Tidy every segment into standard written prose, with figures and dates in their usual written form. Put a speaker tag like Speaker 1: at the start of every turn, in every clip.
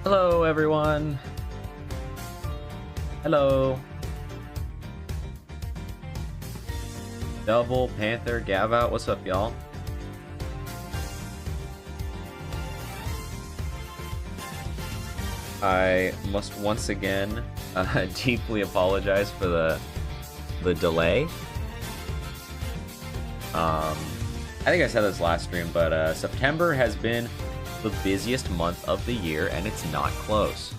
Speaker 1: Hello, everyone. Hello. Double Panther Gav out. What's up, y'all? I must once again deeply apologize for the delay. I think I said this last stream, but September has been the busiest month of the year, and it's not close.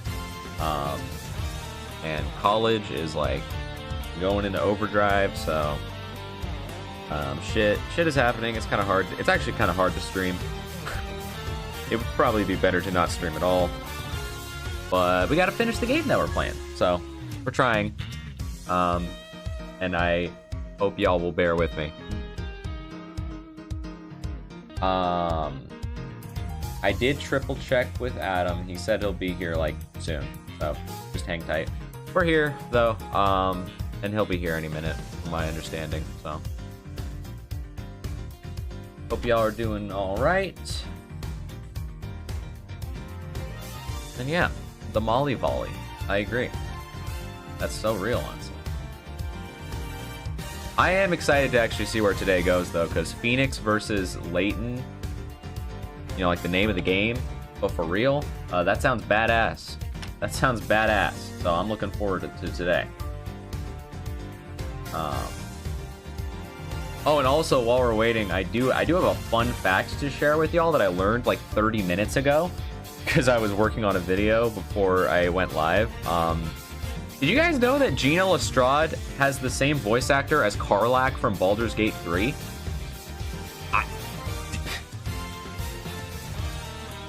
Speaker 1: And college is like going into overdrive, so shit is happening. It's kind of hard. It's actually kind of hard to stream. It would probably be better to not stream at all. But we got to finish the game that we're playing, so we're trying. And I hope y'all will bear with me. I did triple check with Adam. He said he'll be here like soon, so just hang tight. We're here though, and he'll be here any minute, from my understanding. So hope y'all are doing all right. And yeah, the Molly Volley. I agree. That's so real, honestly. I am excited to actually see where today goes, though, because Phoenix versus Layton, you know, like the name of the game, but for real, that sounds badass. That sounds badass. So I'm looking forward to today. Oh, and also while we're waiting, I do have a fun fact to share with y'all that I learned like 30 minutes ago, because I was working on a video before I went live. Did you guys know that Gina Lestrade has the same voice actor as Karlach from Baldur's Gate 3?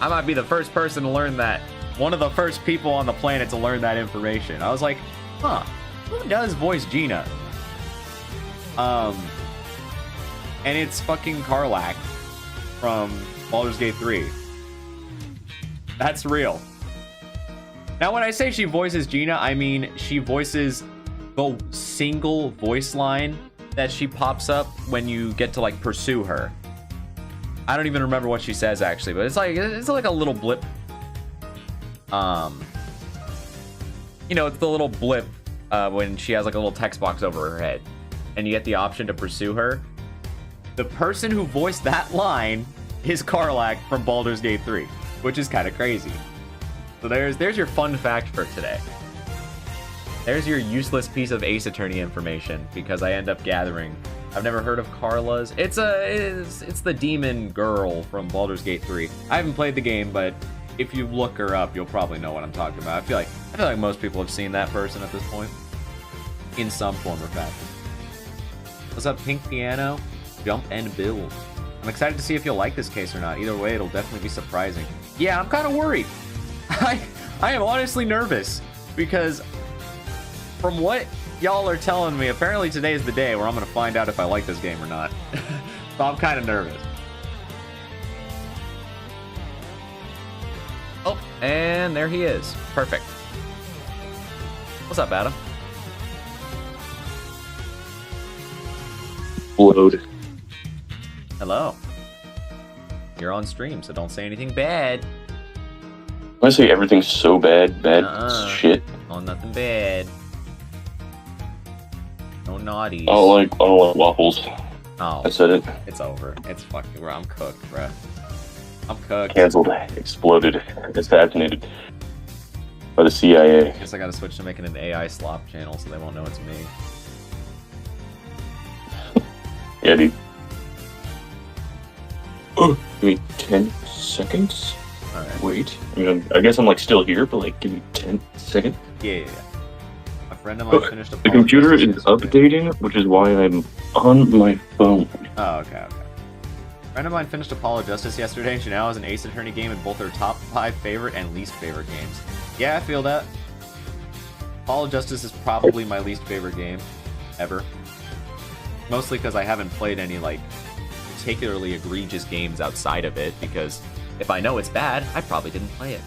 Speaker 1: I might be the first person to learn that. One of the first people on the planet to learn that information. I was like, huh, who does voice Gina? And it's fucking Karlach from Baldur's Gate 3. That's real. Now, when I say she voices Gina, I mean she voices the single voice line that she pops up when you get to like pursue her. I don't even remember what she says actually, but it's like a little blip. You know, it's the little blip when she has like a little text box over her head, and you get the option to pursue her. The person who voiced that line is Karlach from Baldur's Gate 3, which is kind of crazy. So there's your fun fact for today. There's your useless piece of Ace Attorney information, because I end up gathering. I've never heard of Carla's. It's the demon girl from Baldur's Gate 3. I haven't played the game, but if you look her up, you'll probably know what I'm talking about. I feel like most people have seen that person at this point, in some form or fashion. What's up, Pink Piano? Jump and build. I'm excited to see if you'll like this case or not. Either way, it'll definitely be surprising. Yeah, I'm kind of worried. I am honestly nervous, because from what y'all are telling me, apparently today is the day where I'm going to find out if I like this game or not. So I'm kind of nervous. Oh, and there he is. Perfect. What's up, Adam?
Speaker 2: Load.
Speaker 1: Hello. You're on stream, so don't say anything bad.
Speaker 2: I say everything's so bad, shit.
Speaker 1: Oh, nothing bad. No naughties.
Speaker 2: I don't like waffles.
Speaker 1: Oh,
Speaker 2: I said it.
Speaker 1: It's over. It's fucking. I'm cooked, bro. I'm cooked.
Speaker 2: Cancelled. Exploded. Assassinated by the CIA.
Speaker 1: Guess I gotta switch to making an AI slop channel so they won't know it's me.
Speaker 2: Yeah, dude. Oh, give me 10 seconds.
Speaker 1: Alright.
Speaker 2: Wait. I guess I'm like still here, but like give me 10 seconds.
Speaker 1: Yeah. A friend of mine finished a
Speaker 2: The computer is updating, which is why I'm on my phone.
Speaker 1: Oh, okay. A friend of mine finished Apollo Justice yesterday, and she now has an Ace Attorney game in both her top 5 favorite and least favorite games. Yeah, I feel that. Apollo Justice is probably my least favorite game ever. Mostly because I haven't played any like particularly egregious games outside of it, because if I know it's bad, I probably didn't play it.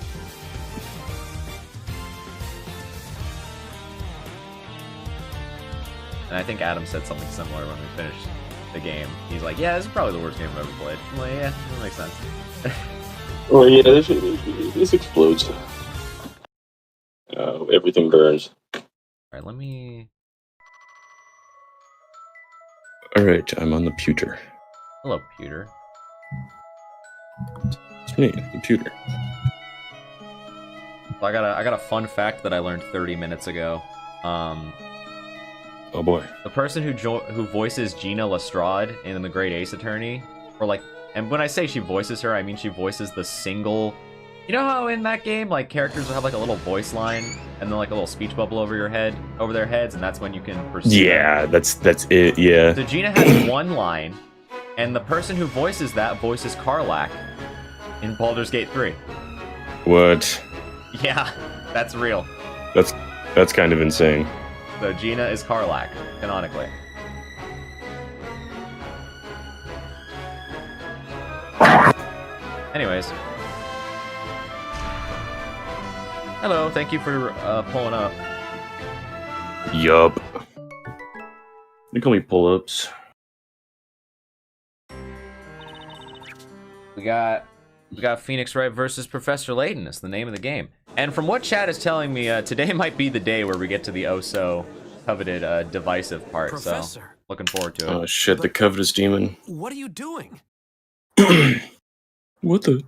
Speaker 1: And I think Adam said something similar when we finished the game. He's like, yeah, this is probably the worst game I've ever played. I'm like, yeah, that makes sense.
Speaker 2: Oh yeah, this explodes. everything burns.
Speaker 1: Alright, let me...
Speaker 3: Alright, I'm on the pewter.
Speaker 1: Hello, Peter.
Speaker 3: It's me, the pewter.
Speaker 1: So I got a fun fact that I learned 30 minutes ago.
Speaker 3: Oh boy.
Speaker 1: The person who voices Gina Lestrade in The Great Ace Attorney, or like, and when I say she voices her, I mean she voices the single. You know how in that game, like, characters will have like a little voice line and then like a little speech bubble over their heads, and that's when you can pursue.
Speaker 3: Yeah, that's it. Yeah.
Speaker 1: So Gina has one line, and the person who voices that voices Karlach in Baldur's Gate 3.
Speaker 3: What?
Speaker 1: Yeah, that's real.
Speaker 3: That's kind of insane.
Speaker 1: So Gina is Karlach, canonically. Anyways. Hello, thank you for pulling up.
Speaker 3: Yup. They call me pull-ups.
Speaker 1: We got Phoenix Wright versus Professor Layton. That's the name of the game. And from what chat is telling me, today might be the day where we get to the oh-so-coveted divisive part.
Speaker 4: Professor.
Speaker 1: So, looking forward to it.
Speaker 3: Oh shit, the covetous demon.
Speaker 4: What are you doing?
Speaker 3: What the?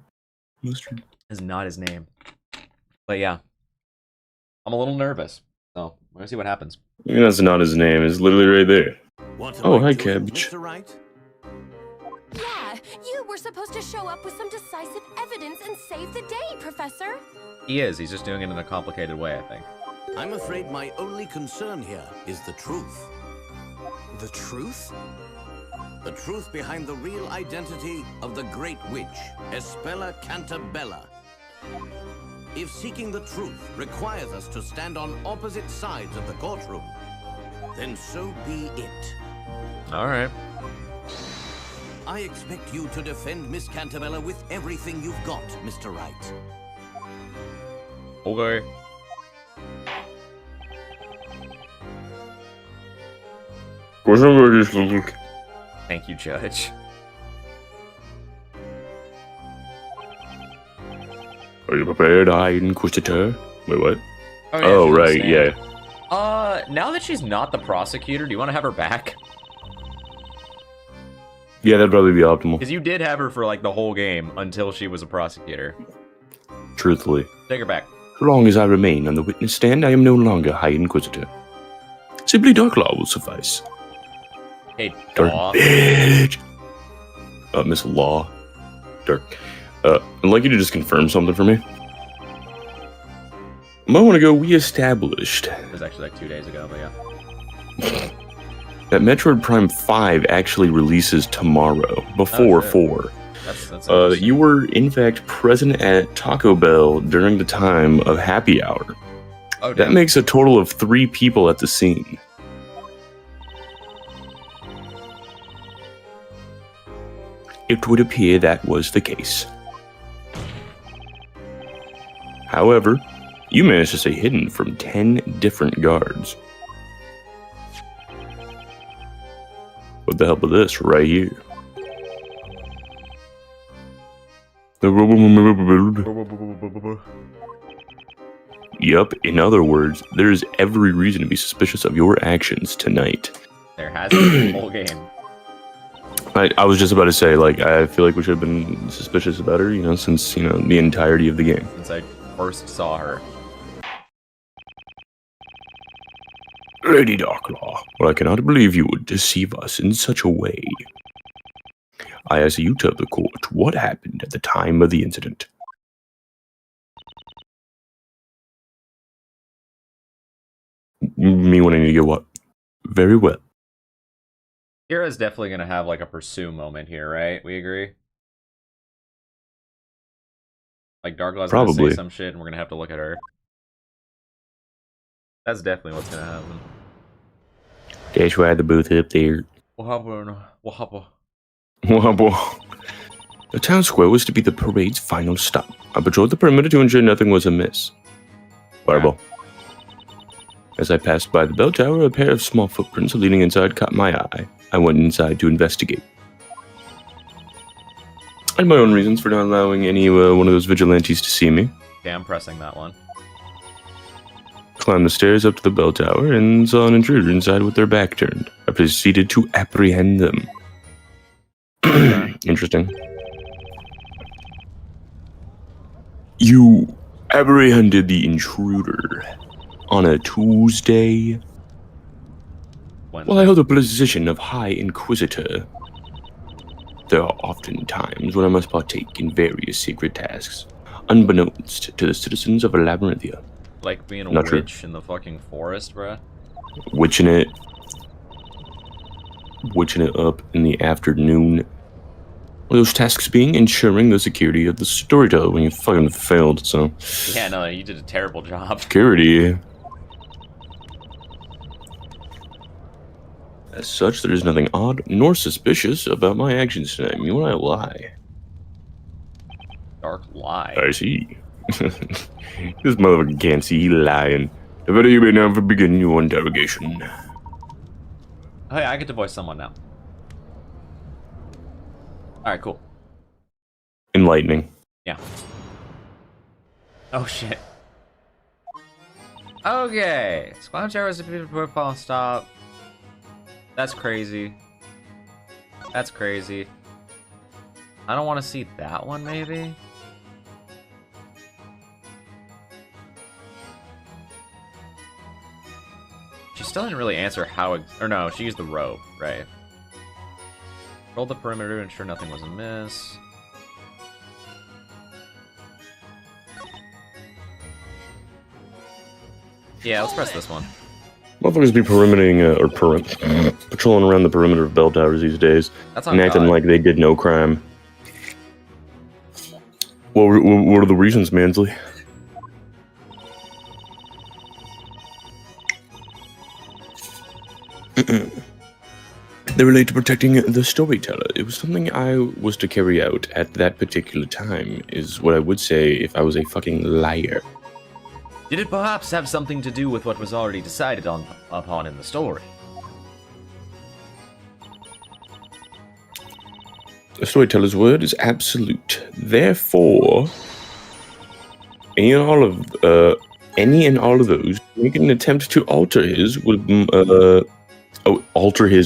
Speaker 3: Mustard.
Speaker 1: Is not his name. But yeah. I'm a little nervous. So, we're gonna see what happens.
Speaker 3: That's not his name. It's literally right there.
Speaker 4: What
Speaker 3: Oh,
Speaker 4: am I
Speaker 3: hi,
Speaker 4: doing,
Speaker 3: Cabbage.
Speaker 4: Mr. Wright?
Speaker 5: Yeah, you were supposed to show up with some decisive evidence and save the day, Professor.
Speaker 1: He is. He's just doing it in a complicated way, I think.
Speaker 4: I'm afraid my only concern here is the truth. The truth? The truth behind the real identity of the Great Witch, Espella Cantabella. If seeking the truth requires us to stand on opposite sides of the courtroom, then so be it.
Speaker 1: Alright.
Speaker 4: I expect you to defend Miss Cantabella with everything you've got, Mr. Wright.
Speaker 1: Okay. Thank you, Judge.
Speaker 3: Are you prepared, High Inquisitor? Wait, what?
Speaker 1: Oh,
Speaker 3: Oh,
Speaker 1: she's
Speaker 3: right,
Speaker 1: understand.
Speaker 3: yeah.
Speaker 1: Now that she's not the prosecutor, do you want to have her back?
Speaker 3: Yeah, that'd probably be optimal.
Speaker 1: Because you did have her for, like, the whole game until she was a prosecutor.
Speaker 3: Truthfully.
Speaker 1: Take her back.
Speaker 3: So long as I remain on the witness stand, I am no longer High Inquisitor. Simply Darklaw will suffice.
Speaker 1: Hey,
Speaker 3: Dark
Speaker 1: Daw.
Speaker 3: bitch! Miss Law. Dark. I'd like you to just confirm something for me. A moment ago, we established
Speaker 1: It was actually like 2 days ago, but yeah.
Speaker 3: that Metroid Prime 5 actually releases tomorrow, before
Speaker 1: Oh, shit.
Speaker 3: 4.
Speaker 1: That's
Speaker 3: That you were, in fact, present at Taco Bell during the time of happy hour.
Speaker 1: oh,
Speaker 3: That
Speaker 1: damn.
Speaker 3: makes a total of 3 people at the scene. It would appear that was the case. However, you managed to stay hidden from 10 different guards. What the hell is this right here? Yup, in other words, there is every reason to be suspicious of your actions tonight.
Speaker 1: There has been the whole game.
Speaker 3: I was just about to say, like, I feel like we should have been suspicious about her, you know, since, you know, the entirety of the game.
Speaker 1: Since I first saw her.
Speaker 3: Lady Darklaw, well, I cannot believe you would deceive us in such a way. I ask you tell the court what happened at the time of the incident. Me wanting to get what? Very well.
Speaker 1: Kira's definitely gonna have like a pursue moment here, right? We agree? Like Darklaw's gonna
Speaker 3: Probably.
Speaker 1: say some shit and we're gonna have to look at her. That's definitely what's gonna happen.
Speaker 3: That's why the booth up there.
Speaker 1: What happened?
Speaker 3: The town square was to be the parade's final stop. I patrolled the perimeter to ensure nothing was amiss. Fireball. As I passed by the bell tower, a pair of small footprints leading inside caught my eye. I went inside to investigate. I had my own reasons for not allowing any one of those vigilantes to see me.
Speaker 1: Okay, I'm pressing that one.
Speaker 3: climbed the stairs up to the bell tower and saw an intruder inside with their back turned. I proceeded to apprehend them. Interesting. You apprehended the intruder on a Tuesday? Well, I hold the position of High Inquisitor. There are often times when I must partake in various secret tasks, unbeknownst to the citizens of Labyrinthia.
Speaker 1: Like being a
Speaker 3: Not
Speaker 1: witch in the fucking forest, bruh?
Speaker 3: Witching it up in the afternoon. One of those tasks being ensuring the security of the storyteller when you fucking failed, so...
Speaker 1: Yeah, no, you did a terrible job.
Speaker 3: Security. As such, there is nothing odd nor suspicious about my actions tonight. You and I lie.
Speaker 1: Dark lie.
Speaker 3: I see. This motherfucker can't see, he lying. The better you may now for beginning your interrogation.
Speaker 1: Oh yeah, I get to voice someone now. Alright, cool.
Speaker 3: Enlightening.
Speaker 1: Yeah. Oh shit. Okay. Squad Jarrah's profile stop. That's crazy. That's crazy. I don't want to see that one, maybe? She still didn't really answer how... Or no, she used the robe, right? Rolled the perimeter to ensure nothing was amiss. Yeah, let's press this one.
Speaker 3: Motherfuckers be patrolling around the perimeter of bell towers these days.
Speaker 1: That's
Speaker 3: and acting like they did no crime. What are the reasons, Mansley? They relate to protecting the storyteller. It was something I was to carry out at that particular time, is what I would say if I was a fucking liar.
Speaker 1: Did it perhaps have something to do with what was already decided upon in the story?
Speaker 3: The storyteller's word is absolute. Therefore, any and all of those making an attempt to alter his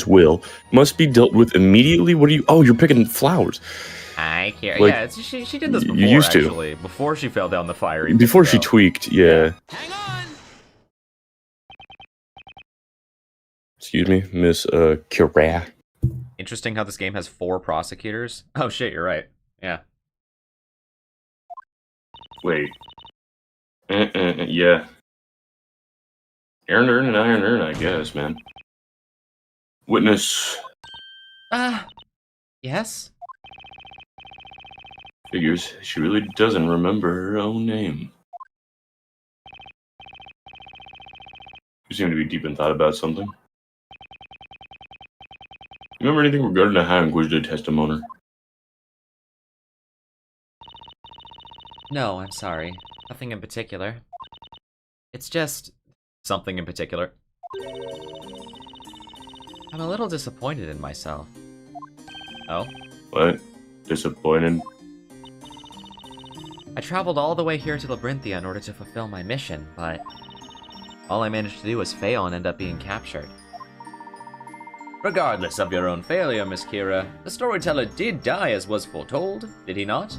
Speaker 3: will must be dealt with immediately. What are you? Oh, you're picking flowers.
Speaker 1: I care.
Speaker 3: Like,
Speaker 1: yeah, she did this before,
Speaker 3: you used to.
Speaker 1: actually. Before she fell down the fiery.
Speaker 3: Before she tweaked, yeah.
Speaker 4: Hang on!
Speaker 3: Excuse me, Miss Kira.
Speaker 1: Interesting how this game has 4 prosecutors. Oh shit, you're right. Yeah.
Speaker 3: Wait. Yeah. Iron, I guess, man. Witness.
Speaker 1: Yes?
Speaker 3: Figures, she really doesn't remember her own name. You seem to be deep in thought about something. Remember anything regarding the High Inquisitor testimony?
Speaker 1: No, I'm sorry. Nothing in particular. It's just... something in particular. I'm a little disappointed in myself. Oh?
Speaker 3: What? Disappointed?
Speaker 1: I traveled all the way here to Labyrinthia in order to fulfill my mission, but... all I managed to do was fail and end up being captured. Regardless of your own failure, Miss Kira, the storyteller did die as was foretold, did he not?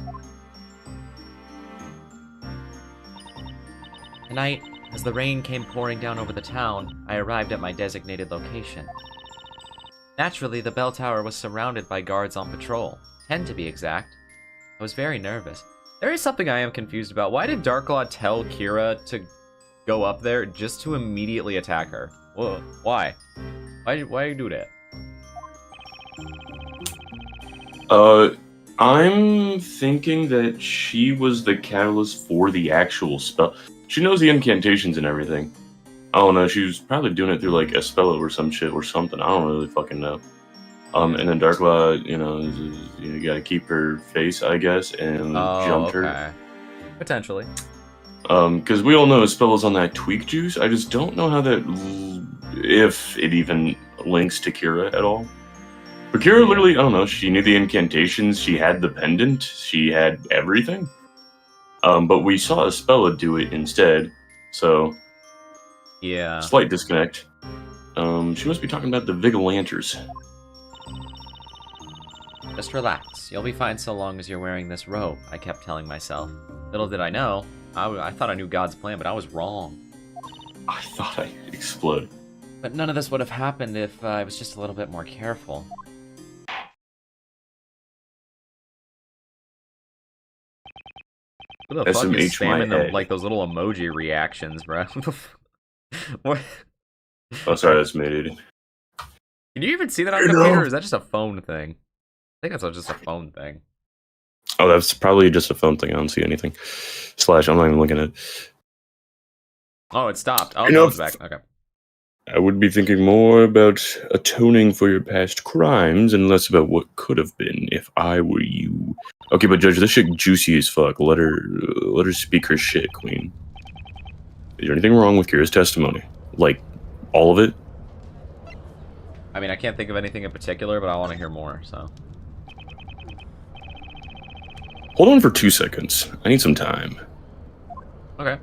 Speaker 1: Tonight, as the rain came pouring down over the town, I arrived at my designated location. Naturally, the bell tower was surrounded by guards on patrol, 10 to be exact. I was very nervous. There is something I am confused about. Why did Darklaw tell Kira to go up there just to immediately attack her? Whoa, why? Why you do that?
Speaker 3: I'm thinking that she was the catalyst for the actual spell. She knows the incantations and everything. I don't know, she was probably doing it through like a spell or some shit or something. I don't really fucking know. And then Darklaw, you gotta keep her face, I guess, and jumped her.
Speaker 1: Potentially.
Speaker 3: Because we all know a spell is on that tweak juice. I just don't know how that, if it even links to Kira at all. But Kira literally, I don't know, she knew the incantations, she had the pendant, she had everything. But we saw Espella do it instead, so
Speaker 1: Yeah.
Speaker 3: Slight disconnect. She must be talking about the Vigilanters.
Speaker 1: Just relax. You'll be fine so long as you're wearing this robe, I kept telling myself. Little did I know. I thought I knew God's plan, but I was wrong.
Speaker 3: I thought I'd explode.
Speaker 1: But none of this would have happened if I was just a little bit more careful. Who the fuck is
Speaker 3: SMH my
Speaker 1: spamming them,
Speaker 3: head.
Speaker 1: like those little emoji reactions, bro? What?
Speaker 3: Oh, sorry, that's me, dude.
Speaker 1: Can you even see that on the computer, or is that just a phone thing? I think that's just a phone thing.
Speaker 3: Oh, that's probably just a phone thing. I don't see anything. Slash, I'm not even looking at it.
Speaker 1: Oh, it stopped. Oh,
Speaker 3: You
Speaker 1: no,
Speaker 3: know,
Speaker 1: it's back. Okay.
Speaker 3: I would be thinking more about atoning for your past crimes and less about what could have been if I were you. Okay, but Judge, this shit juicy as fuck. Let her speak her shit, Queen. Is there anything wrong with Kira's testimony? Like, all of it?
Speaker 1: I mean, I can't think of anything in particular, but I want to hear more, so.
Speaker 3: Hold on for 2 seconds. I need some time.
Speaker 1: Okay.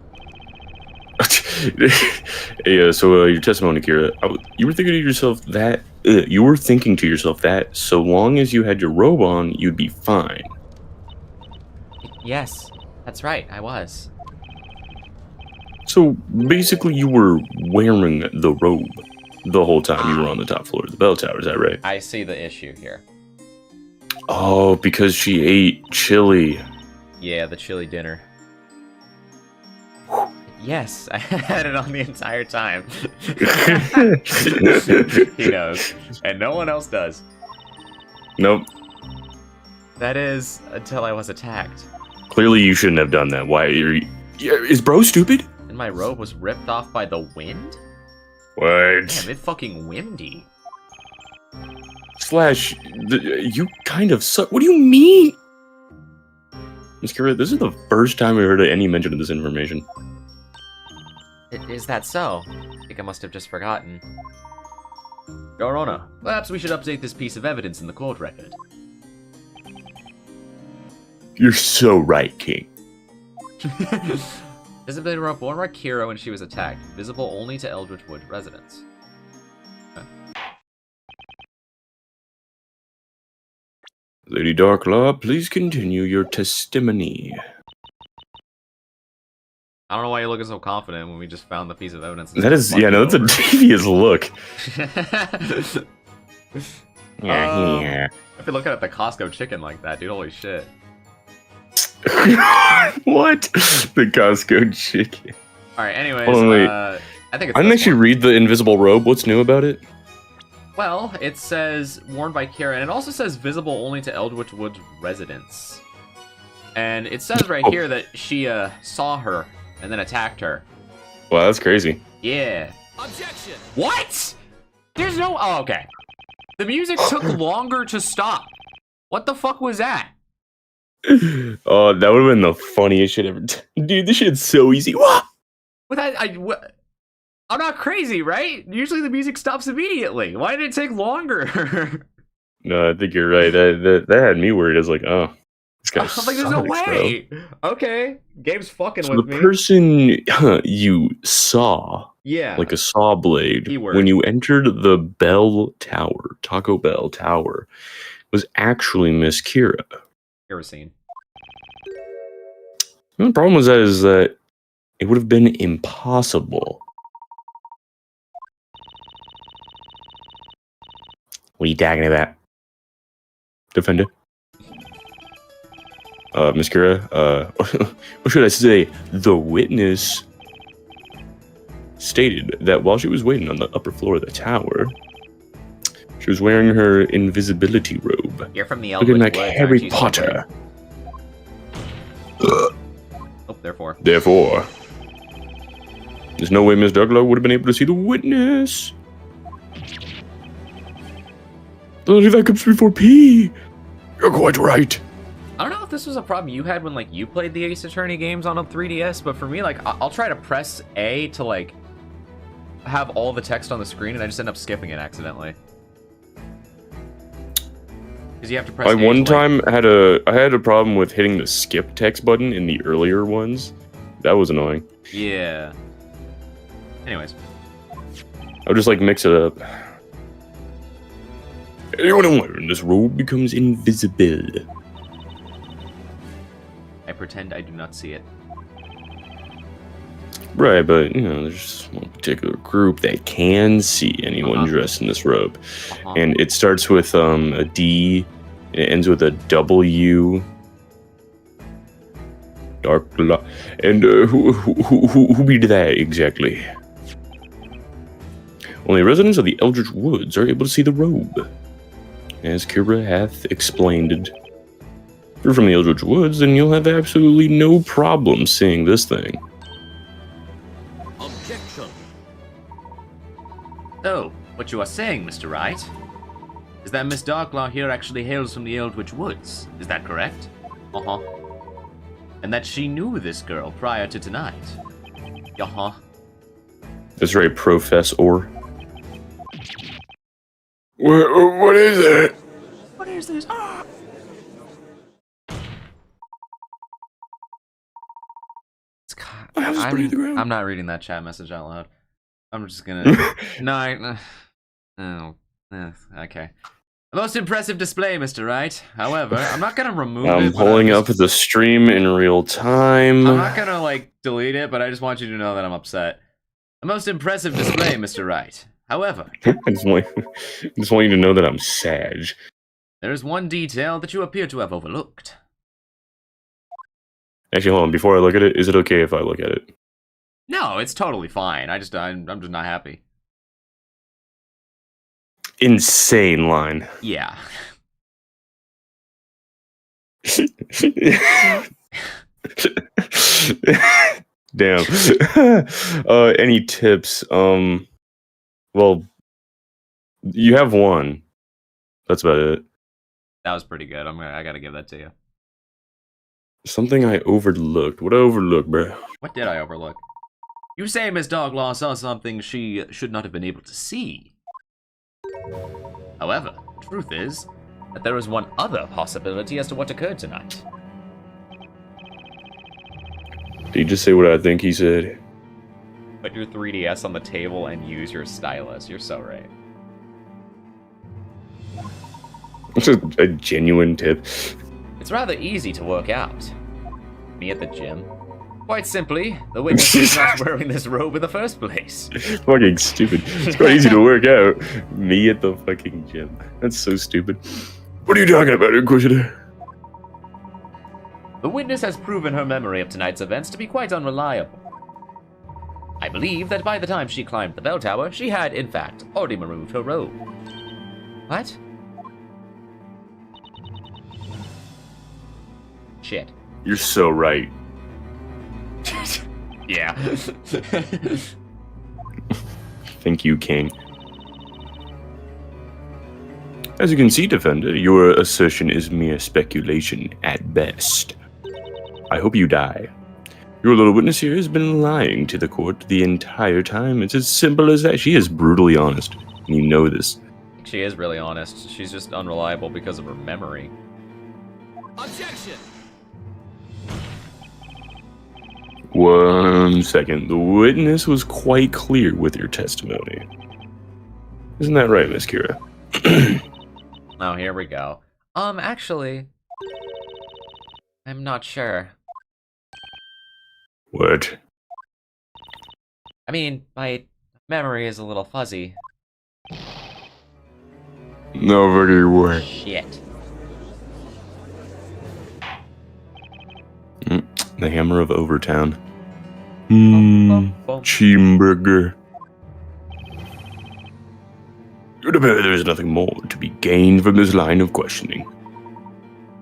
Speaker 3: Hey, so your testimony, Kira. You were thinking to yourself that so long as you had your robe on, you'd be fine.
Speaker 1: Yes, that's right, I was.
Speaker 3: So basically, you were wearing the robe the whole time you were on the top floor of the bell tower. Is that right?
Speaker 1: I see the issue here.
Speaker 3: Oh, because she ate chili.
Speaker 1: Yeah, the chili dinner. Yes, I had it on the entire time. He knows, and no one else does.
Speaker 3: Nope.
Speaker 1: That is, until I was attacked.
Speaker 3: Clearly, you shouldn't have done that. Why? Is bro stupid?
Speaker 1: And my robe was ripped off by the wind?
Speaker 3: What?
Speaker 1: Damn, it's fucking windy.
Speaker 3: Slash, you kind of suck. What do you mean? Miss Kira, this is the first time we heard any mention of this information.
Speaker 1: Is that so? I think I must have just forgotten. Your Honor, perhaps we should update this piece of evidence in the court record.
Speaker 3: You're so right, King.
Speaker 1: Visibility robe worn by Kira when she was attacked. Visible only to Eldritch Wood residents. Okay.
Speaker 3: Lady Darklaw, please continue your testimony.
Speaker 1: I don't know why you're looking so confident when we just found the piece of evidence.
Speaker 3: That is, yeah, no, that's a devious look.
Speaker 1: Yeah. I've been looking at the Costco chicken like that, dude. Holy shit.
Speaker 3: What? The Costco chicken.
Speaker 1: Alright, anyways,
Speaker 3: Hold on, wait.
Speaker 1: I think it's
Speaker 3: I didn't
Speaker 1: this
Speaker 3: actually
Speaker 1: one.
Speaker 3: read the invisible robe. What's new about it?
Speaker 1: Well, it says worn by Kira, and it also says visible only to Eldritch Woods residents. And it says right here that she saw her and then attacked her.
Speaker 3: Wow, that's crazy.
Speaker 1: Yeah.
Speaker 4: Objection!
Speaker 1: What? There's no... Oh, okay. The music took longer to stop. What the fuck was that?
Speaker 3: Oh, that would have been the funniest shit ever. Dude, this shit's so easy. What?
Speaker 1: I'm not crazy, right? Usually the music stops immediately. Why did it take longer?
Speaker 3: No, I think you're right. That had me worried. I was like, oh, this guy
Speaker 1: I'm like, there's no
Speaker 3: sucks,
Speaker 1: way.
Speaker 3: bro.
Speaker 1: Okay, Gabe's fucking
Speaker 3: So
Speaker 1: with
Speaker 3: the
Speaker 1: me.
Speaker 3: person you saw,
Speaker 1: Yeah.
Speaker 3: like a saw blade,
Speaker 1: Keyword.
Speaker 3: when you entered the Bell Tower, Taco Bell Tower, was actually Miss Kira.
Speaker 1: Kerosene.
Speaker 3: The problem with that is that it would have been impossible. What are you talking about? Defender? Miss Kira, what should I say? The witness stated that while she was waiting on the upper floor of the tower, she was wearing her invisibility robe.
Speaker 1: You're from the
Speaker 3: Looking
Speaker 1: Eldritch
Speaker 3: like
Speaker 1: Woods,
Speaker 3: Harry
Speaker 1: aren't you,
Speaker 3: Potter.
Speaker 1: Oh, therefore.
Speaker 3: Therefore, there's no way Miss Darklaw would have been able to see the witness. Only that comes before P. You're quite right.
Speaker 1: I don't know if this was a problem you had when, like, you played the Ace Attorney games on a 3DS, but for me, like, I'll try to press A to, like, have all the text on the screen, and I just end up skipping it accidentally. Because you have to press
Speaker 3: I
Speaker 1: A to,
Speaker 3: one
Speaker 1: like-
Speaker 3: time I had a problem with hitting the skip text button in the earlier ones. That was annoying.
Speaker 1: Yeah. Anyways.
Speaker 3: I'll just like mix it up. Anyone wearing this robe becomes invisible.
Speaker 1: I pretend I do not see it.
Speaker 3: Right, but you know, there's one particular group that can see anyone dressed in this robe, and it starts with a D, and it ends with a W. Darklaw, and who be that exactly? Only residents of the Eldritch Woods are able to see the robe, as Kira hath explained. If you're from the Eldritch Woods, then you'll have absolutely no problem seeing this thing.
Speaker 4: Objection.
Speaker 1: So, what you are saying, Mr. Wright, is that Miss Darklaw here actually hails from the Eldritch Woods. Is that correct? Uh-huh. And that she knew this girl prior to tonight. Uh-huh.
Speaker 3: That's right, Professor. What is it?
Speaker 1: What is this? Ah! I'm not reading that chat message out loud. I'm just gonna... Okay. A most impressive display, Mr. Wright. However, I'm not gonna remove it.
Speaker 3: I'm pulling up the stream in real time.
Speaker 1: I'm not gonna, like, delete it, but I just want you to know that I'm upset. A most impressive display, Mr. Wright. However...
Speaker 3: I just want you to know that I'm sad.
Speaker 1: There is one detail that you appear to have overlooked.
Speaker 3: Actually, hold on. Before I look at it, is it okay if I look at it?
Speaker 1: No, it's totally fine. I'm just not happy.
Speaker 3: Insane line.
Speaker 1: Yeah.
Speaker 3: Damn. Any tips? Well, you have one. That's about it.
Speaker 1: That was pretty good. I gotta give that to you.
Speaker 3: Something I overlooked. What I overlooked, bro?
Speaker 1: What did I overlook? You say Miss Darklaw saw something she should not have been able to see. However, the truth is that there is one other possibility as to what occurred tonight.
Speaker 3: Did he just say what I think he said?
Speaker 1: Put your 3DS on the table and use your stylus. You're so right.
Speaker 3: It's a genuine tip.
Speaker 1: It's rather easy to work out. Me at the gym. Quite simply, the witness is not wearing this robe in the first place.
Speaker 3: Fucking stupid. It's quite easy to work out. Me at the fucking gym. That's so stupid. What are you talking about, Inquisitor?
Speaker 1: The witness has proven her memory of tonight's events to be quite unreliable. I believe that by the time she climbed the bell tower, she had, in fact, already removed her robe. What? Shit.
Speaker 3: You're so right.
Speaker 1: Yeah.
Speaker 3: Thank you, King. As you can see, Defender, your assertion is mere speculation at best. I hope you die. Your little witness here has been lying to the court the entire time. It's as simple as that. She is brutally honest, and you know this.
Speaker 1: She is really honest. She's just unreliable because of her memory.
Speaker 4: Objection.
Speaker 3: 1 second. The witness was quite clear with your testimony. Isn't that right, Miss Kira?
Speaker 1: Oh, here we go. Actually, I'm not sure.
Speaker 3: What?
Speaker 1: I mean, my memory is a little fuzzy.
Speaker 3: No fucking way.
Speaker 1: Shit.
Speaker 3: The Hammer of Overtown. Cheeseburger. It appears there is nothing more to be gained from this line of questioning.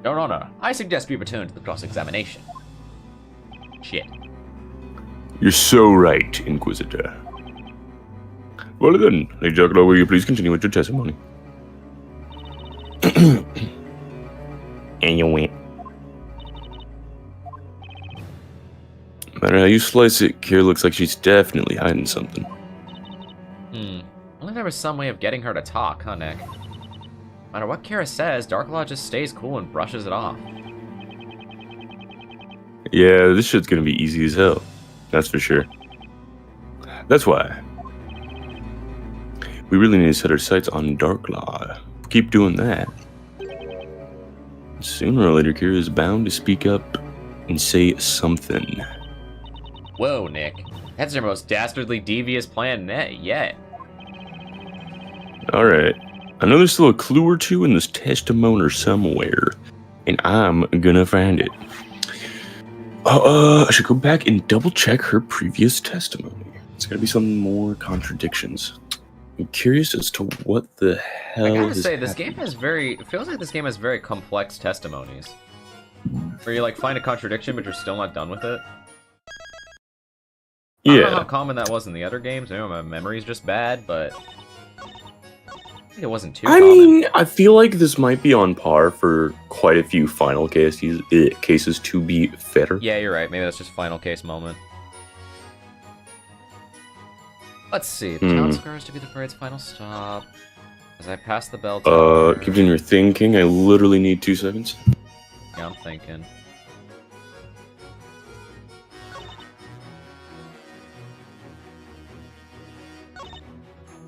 Speaker 1: Your Honor, I suggest we return to the cross-examination. Shit.
Speaker 3: You're so right, Inquisitor. Well then, Lady Darklaw, will you please continue with your testimony? And you win. No matter how you slice it, Kira looks like she's definitely hiding something.
Speaker 1: Only there was some way of getting her to talk, huh, Nick? No matter what Kira says, Darklaw just stays cool and brushes it off.
Speaker 3: Yeah, this shit's gonna be easy as hell. That's for sure. That's why We really need to set our sights on Darklaw. Keep doing that. Sooner or later, Kira is bound to speak up and say something.
Speaker 1: Whoa, Nick. That's your most dastardly devious plan yet.
Speaker 3: Alright. I know there's still a clue or two in this testimony somewhere, and I'm gonna find it. I should go back and double check her previous testimony. It's gotta be some more contradictions. I'm curious as to what the hell.
Speaker 1: I gotta say, this game has it feels like this game has very complex testimonies. Where you like find a contradiction, but you're still not done with it. I don't know how common that was in the other games. Maybe my memory's just bad, but I think it wasn't too common.
Speaker 3: mean, I feel like this might be on par for quite a few final cases to be fair.
Speaker 1: Yeah, you're right. Maybe that's just final case moment. Let's see. The town square is to be the parade's final stop. As I pass the bell tower...
Speaker 3: Continue your thinking. I literally need 2 seconds.
Speaker 1: Yeah, I'm thinking.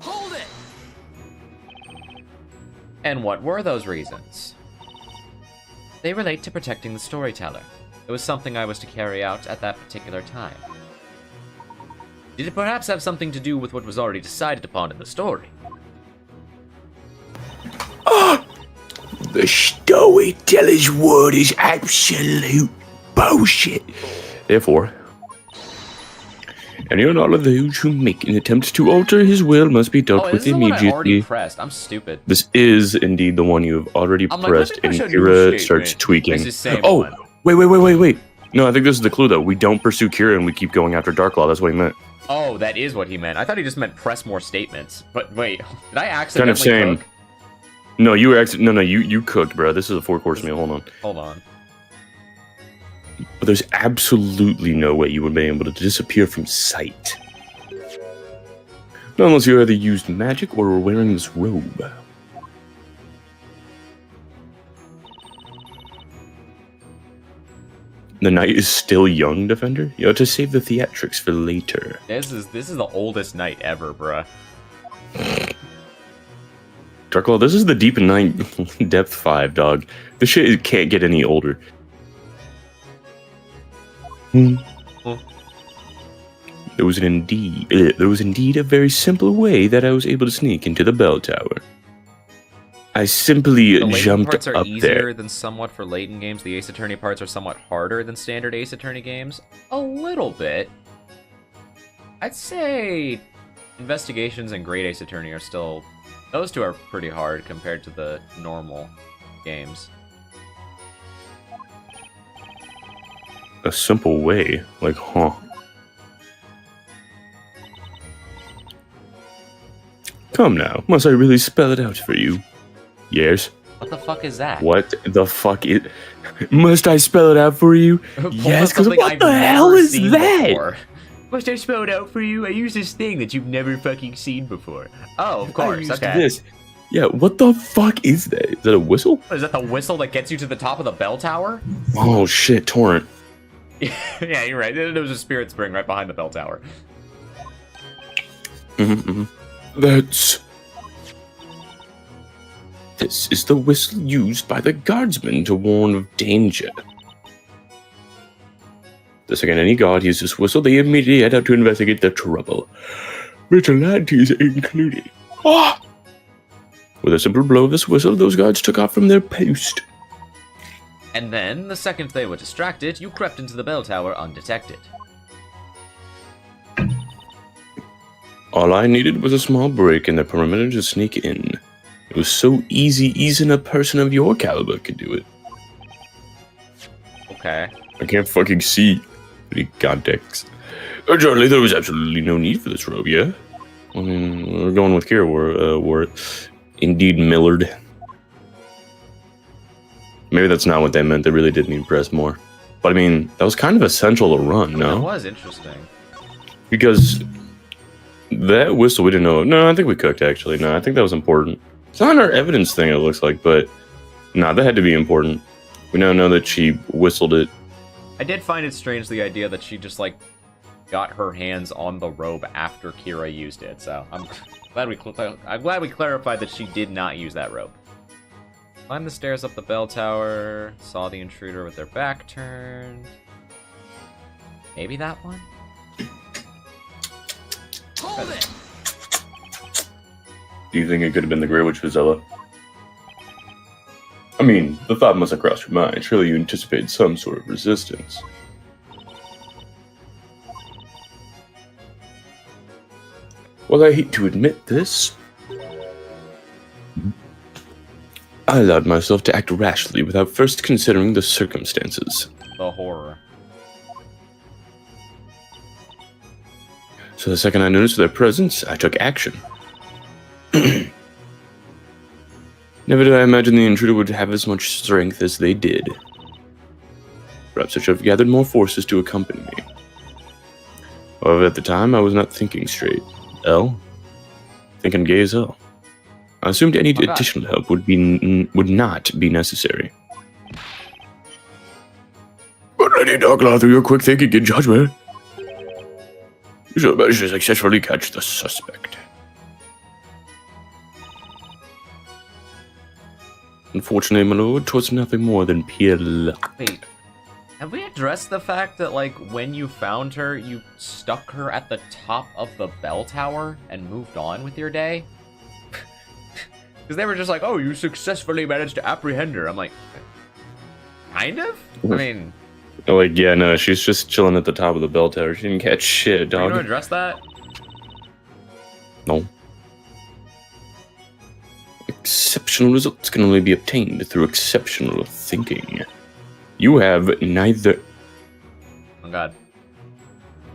Speaker 4: Hold it!
Speaker 1: And what were those reasons? They relate to protecting the storyteller. It was something I was to carry out at that particular time. Did it perhaps have something to do with what was already decided upon in the story?
Speaker 3: The storyteller's word is absolute bullshit. Therefore, any and all of those who make an attempt to alter his will must be dealt with
Speaker 1: This is the one I already
Speaker 3: immediately.
Speaker 1: pressed. I'm stupid.
Speaker 3: This is indeed the one you have already
Speaker 1: I'm like,
Speaker 3: pressed,
Speaker 1: let me
Speaker 3: and
Speaker 1: push a new
Speaker 3: Kira starts
Speaker 1: statement.
Speaker 3: tweaking.
Speaker 1: It's the same
Speaker 3: Oh,
Speaker 1: one.
Speaker 3: wait. No, I think this is the clue, though. We don't pursue Kira, and we keep going after Darklaw. That's what he meant.
Speaker 1: Oh, that is what he meant. I thought he just meant press more statements. But wait, did I accidentally
Speaker 3: same.
Speaker 1: cook?
Speaker 3: No, you were you cooked, bro. This is a 4-course meal. Hold on.
Speaker 1: Hold on.
Speaker 3: But there's absolutely no way you would be able to disappear from sight. Not unless you either used magic or were wearing this robe. The knight is still young, Defender? You ought to save the theatrics for later.
Speaker 1: This is the oldest night ever, bruh.
Speaker 3: Darklaw, this is the Deep in Night Depth 5, dog. This shit can't get any older. There was indeed a very simple way that I was able to sneak into the bell tower. I simply
Speaker 1: The Layton
Speaker 3: jumped
Speaker 1: parts are
Speaker 3: up
Speaker 1: easier
Speaker 3: there.
Speaker 1: than somewhat for Layton games. The Ace Attorney parts are somewhat harder than standard Ace Attorney games. A little bit. I'd say Investigations and Great Ace Attorney are still... Those two are pretty hard compared to the normal games.
Speaker 3: A simple way? Like, huh? Come now, must I really spell it out for you? Yes.
Speaker 1: What the fuck is that?
Speaker 3: What the fuck is... Must I spell it out for you?
Speaker 1: Pull
Speaker 3: Yes,
Speaker 1: up
Speaker 3: because
Speaker 1: something
Speaker 3: what
Speaker 1: I've
Speaker 3: the hell
Speaker 1: never
Speaker 3: is
Speaker 1: seen
Speaker 3: that?
Speaker 1: before. Must I spell it out for you? I use this thing that you've never fucking seen before. Oh, of course,
Speaker 3: I used
Speaker 1: okay.
Speaker 3: this. Yeah, what the fuck is that? Is that a whistle?
Speaker 1: Is that the whistle that gets you to the top of the bell tower?
Speaker 3: Oh shit, Torrent.
Speaker 1: Yeah, you're right. There was a spirit spring right behind the bell tower.
Speaker 3: That's... This is the whistle used by the guardsmen to warn of danger. The second any guard hears this whistle, they immediately head out to investigate the trouble. Vigilantes included. Ah! With a simple blow of this whistle, those guards took off from their post.
Speaker 1: And then, the second they were distracted, you crept into the bell tower undetected.
Speaker 3: All I needed was a small break in the perimeter to sneak in. It was so easy, even a person of your caliber could do it.
Speaker 1: Okay.
Speaker 3: I can't fucking see any context. Charlie, there was absolutely no need for this robe, yeah? I mean, we're going with Kira, we're indeed Millard. Maybe that's not what they meant, they really did need to press more. But I mean, that was kind of essential to run, no?
Speaker 1: That was interesting.
Speaker 3: Because that whistle, we didn't know. No, I think we cooked, actually. No, I think that was important. It's not our evidence thing, it looks like, but... Nah, that had to be important. We now know that she whistled it.
Speaker 1: I did find it strange, the idea that she just, like, got her hands on the robe after Kira used it, so I'm glad we clarified that she did not use that rope. Climbed the stairs up the bell tower. Saw the intruder with their back turned. Maybe that one?
Speaker 5: Hold it!
Speaker 3: Do you think it could have been the Grey Witch Bezella? I mean, the thought must have crossed your mind. Surely you anticipated some sort of resistance. Well, I hate to admit this. I allowed myself to act rashly without first considering the circumstances.
Speaker 1: The horror.
Speaker 3: So the second I noticed their presence, I took action. Never did I imagine the intruder would have as much strength as they did. Perhaps I should have gathered more forces to accompany me. However, at the time, I was not thinking straight. Thinking gay as hell. I assumed any additional help would not be necessary. But Lady Darklaw, through your quick thinking and judgment, you shall manage to successfully catch the suspect. Unfortunately, my lord, 'twas nothing more than pure luck.
Speaker 1: Wait, have we addressed the fact that, like, when you found her, you stuck her at the top of the bell tower and moved on with your day? Because they were just like, oh, you successfully managed to apprehend her. I'm like, kind of? I mean...
Speaker 3: Like, yeah, no, she's just chilling at the top of the bell tower. She didn't catch shit,
Speaker 1: Are you
Speaker 3: dog.
Speaker 1: going to address that?
Speaker 3: No. Exceptional results can only be obtained through exceptional thinking. You have neither...
Speaker 1: Oh,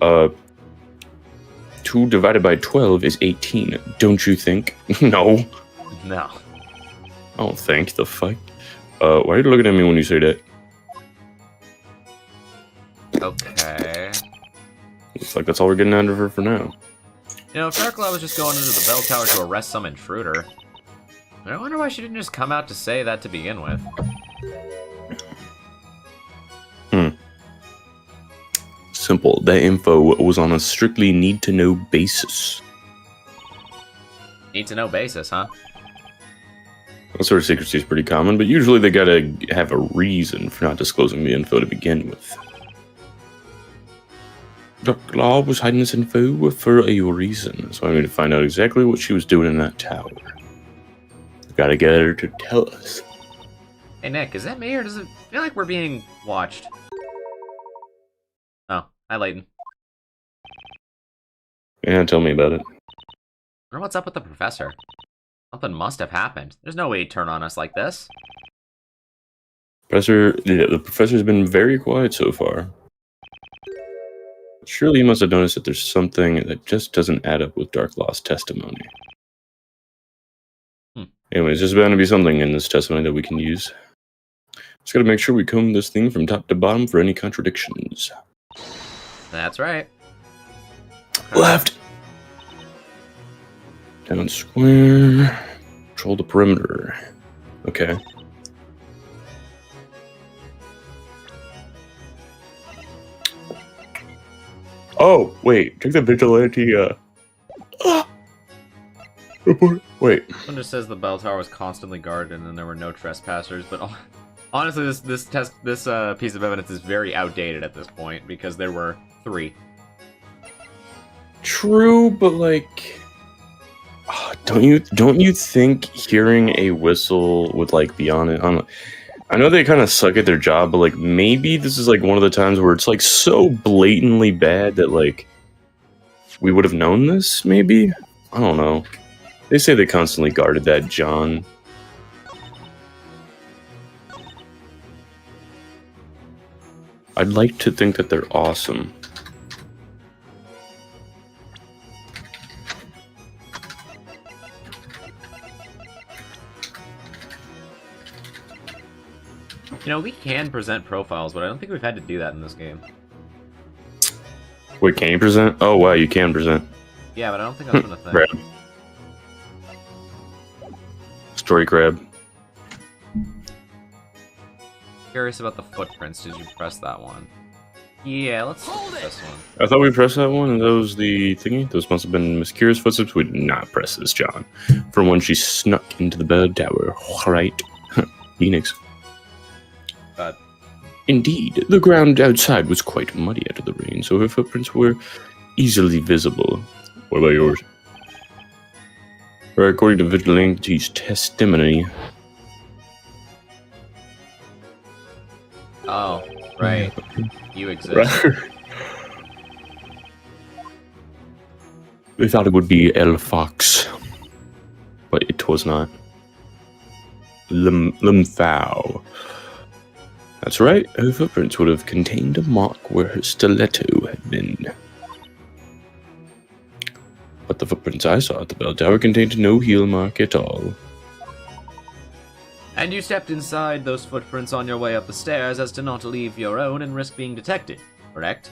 Speaker 1: God.
Speaker 3: 2 divided by 12 is 18. Don't you think? No.
Speaker 1: No.
Speaker 3: I don't think. The fuck? Why are you looking at me when you say that?
Speaker 1: Okay.
Speaker 3: Looks like that's all we're getting out of her for now.
Speaker 1: You know, if Darklaw was just going into the bell tower to arrest some intruder, I wonder why she didn't just come out to say that to begin with.
Speaker 3: Simple. That info was on a strictly need-to-know basis.
Speaker 1: Need to know basis, huh?
Speaker 3: That sort of secrecy is pretty common, but usually they gotta have a reason for not disclosing the info to begin with. Darklaw was hiding this info for a reason, so I need to find out exactly what she was doing in that tower. Gotta get her to tell us.
Speaker 1: Hey, Nick, is that me, or does it feel like we're being watched? Oh, hi, Layton.
Speaker 3: Yeah, tell me about it.
Speaker 1: I wonder what's up with the professor. Something must have happened. There's no way he'd turn on us like this.
Speaker 3: The professor's been very quiet so far. Surely you must have noticed that there's something that just doesn't add up with Darklaw's testimony. Anyways, there's bound to be something in this testimony that we can use. Just gotta make sure we comb this thing from top to bottom for any contradictions.
Speaker 1: That's right.
Speaker 3: Left! Down square. Control the perimeter. Okay. Oh, wait. Check the vigilante, report. Wait.
Speaker 1: One just says the bell tower was constantly guarded and there were no trespassers, but honestly, this piece of evidence is very outdated at this point because there were 3.
Speaker 3: True, but like, don't you think hearing a whistle would like be on it? I know they kind of suck at their job, but like maybe this is like one of the times where it's like so blatantly bad that like we would have known this. Maybe, I don't know. They say they constantly guarded that John. I'd like to think that they're awesome.
Speaker 1: You know, we can present profiles, but I don't think we've had to do that in this game.
Speaker 3: Wait, can you present? Oh wow, you can present.
Speaker 1: Yeah, but I don't think that's been a thing.
Speaker 3: Crab. Story crab.
Speaker 1: Curious about the footprints. Did you press that one? Yeah, let's
Speaker 4: Hold
Speaker 1: do
Speaker 4: it!
Speaker 1: this one.
Speaker 3: I thought we pressed that one, and that was the thingy. Those must have been Miss Kira's footsteps. We did not press this, John. For when she snuck into the bell tower. Right. Phoenix.
Speaker 1: But
Speaker 3: Indeed, the ground outside was quite muddy out of the rain, so her footprints were easily visible. What about yours? Or according to Vigilante's testimony.
Speaker 1: oh, right. You exist.
Speaker 3: Right. They thought it would be El Fox, but it was not. Limfao. That's right, her footprints would have contained a mark where her stiletto had been. But the footprints I saw at the bell tower contained no heel mark at all.
Speaker 1: And you stepped inside those footprints on your way up the stairs as to not leave your own and risk being detected, correct?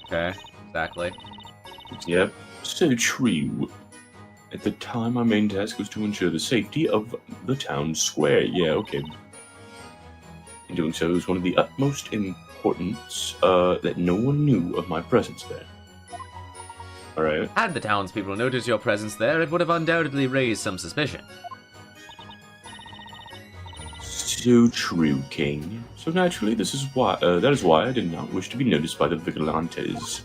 Speaker 1: Okay, exactly.
Speaker 3: Yep, so true. At the time, our main task was to ensure the safety of the town square. Yeah, okay. In doing so, it was one of the utmost importance that no one knew of my presence there. Alright.
Speaker 1: Had the townspeople noticed your presence there, it would have undoubtedly raised some suspicion.
Speaker 3: So true, King. So naturally, that is why I did not wish to be noticed by the vigilantes.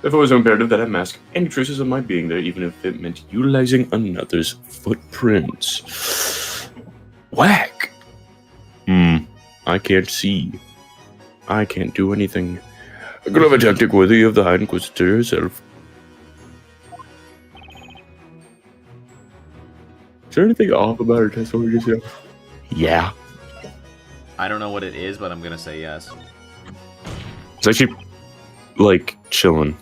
Speaker 3: Therefore, it was imperative that I mask any traces of my being there, even if it meant utilizing another's footprints. Whack! I can't see. I can't do anything. I could have a tactic worthy of the High Inquisitor herself. Is there anything off about her testimony yourself? Yeah.
Speaker 1: I don't know what it is, but I'm gonna say yes.
Speaker 3: It's actually, like, chilling.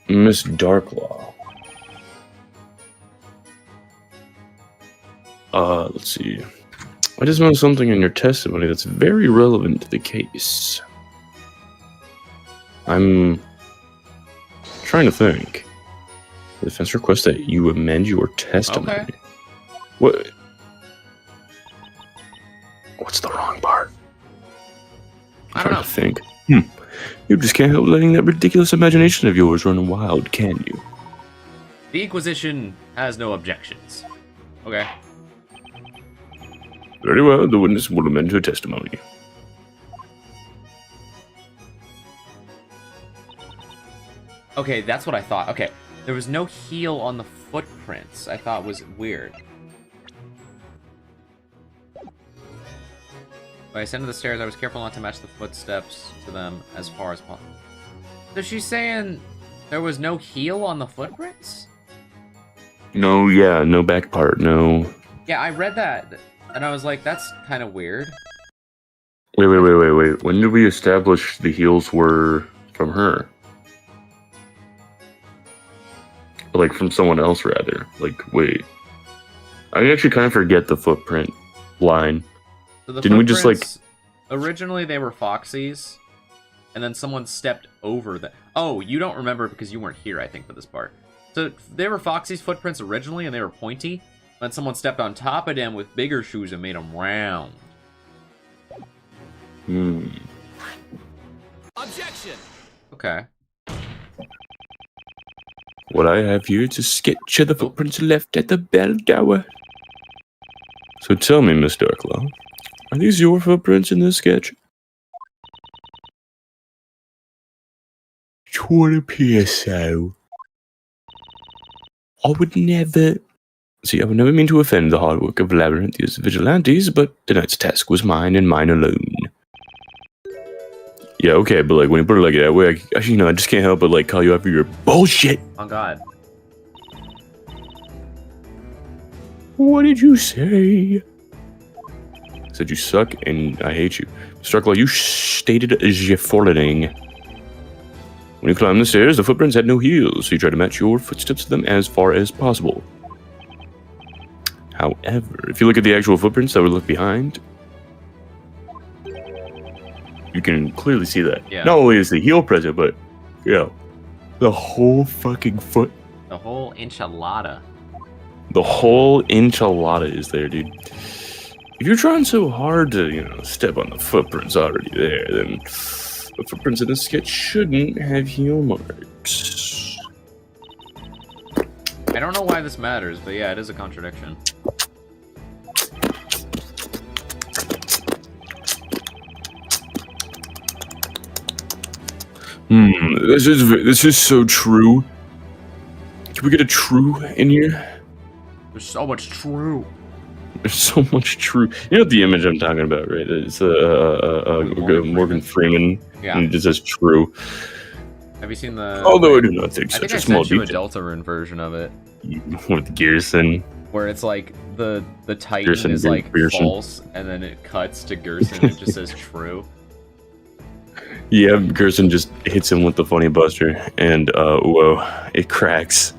Speaker 3: Miss Darklaw. Let's see. I just noticed something in your testimony that's very relevant to the case. I'm trying to think. The defense requests that you amend your testimony.
Speaker 1: Okay.
Speaker 3: What? What's the wrong part?
Speaker 1: I don't know.
Speaker 3: To think. You just can't help letting that ridiculous imagination of yours run wild, can you?
Speaker 1: The Inquisition has no objections. Okay.
Speaker 3: Very well, the witness will amend her testimony.
Speaker 1: Okay, that's what I thought. Okay, there was no heel on the footprints. I thought was weird. When I ascended the stairs, I was careful not to match the footsteps to them as far as possible. So she's saying there was no heel on the footprints?
Speaker 3: No, yeah, no back part, no.
Speaker 1: Yeah, I read that, and I was like, that's kind of weird.
Speaker 3: Wait. When did we establish the heels were from her? Or, like, from someone else, rather. Like, wait. I actually kind of forget the footprint line.
Speaker 1: So the
Speaker 3: Didn't we just, like...
Speaker 1: Originally, they were Foxy's, and then someone stepped over them. Oh, you don't remember because you weren't here, I think, for this part. So they were Foxy's footprints originally, and they were pointy. Then someone stepped on top of them with bigger shoes and made them round.
Speaker 4: Objection!
Speaker 1: Okay.
Speaker 3: What I have here is a sketch of the footprints left at the bell tower. So tell me, Miss Darklaw, are these your footprints in this sketch? It would appear so. I would never mean to offend the hard work of Labyrinthia's vigilantes, but tonight's task was mine and mine alone. Yeah, okay, but like when you put it like that way, I just can't help but like call you out for your bullshit.
Speaker 1: Oh God.
Speaker 3: What did you say? I said you suck and I hate you. Darklaw, you stated as your following. When you climbed the stairs, the footprints had no heels, so you tried to match your footsteps to them as far as possible. However, if you look at the actual footprints that were left behind, you can clearly see that.
Speaker 1: Yeah.
Speaker 3: Not only is the heel present, but, the whole fucking foot.
Speaker 1: The whole enchilada.
Speaker 3: The whole enchilada is there, dude. if you're trying so hard to, step on the footprints already there, then the footprints in this sketch shouldn't have heel marks.
Speaker 1: I don't know why this matters, but yeah, it is a contradiction.
Speaker 3: This is so true. Can we get a true in here?
Speaker 1: There's so much true.
Speaker 3: There's so much true. You know the image I'm talking about, right? It's Morgan Freeman.
Speaker 1: Yeah.
Speaker 3: And it just says true.
Speaker 1: Have you seen the?
Speaker 3: Although I do not think
Speaker 1: I
Speaker 3: such
Speaker 1: think
Speaker 3: a
Speaker 1: I
Speaker 3: small
Speaker 1: sent you a
Speaker 3: detail.
Speaker 1: Deltarune version of it,
Speaker 3: With Gearson.
Speaker 1: where it's like the Titan
Speaker 3: Gerson,
Speaker 1: is like
Speaker 3: Gerson.
Speaker 1: false, and then it cuts to Gerson. It just says true.
Speaker 3: Yeah, Gerson just hits him with the funny buster, and whoa, it cracks.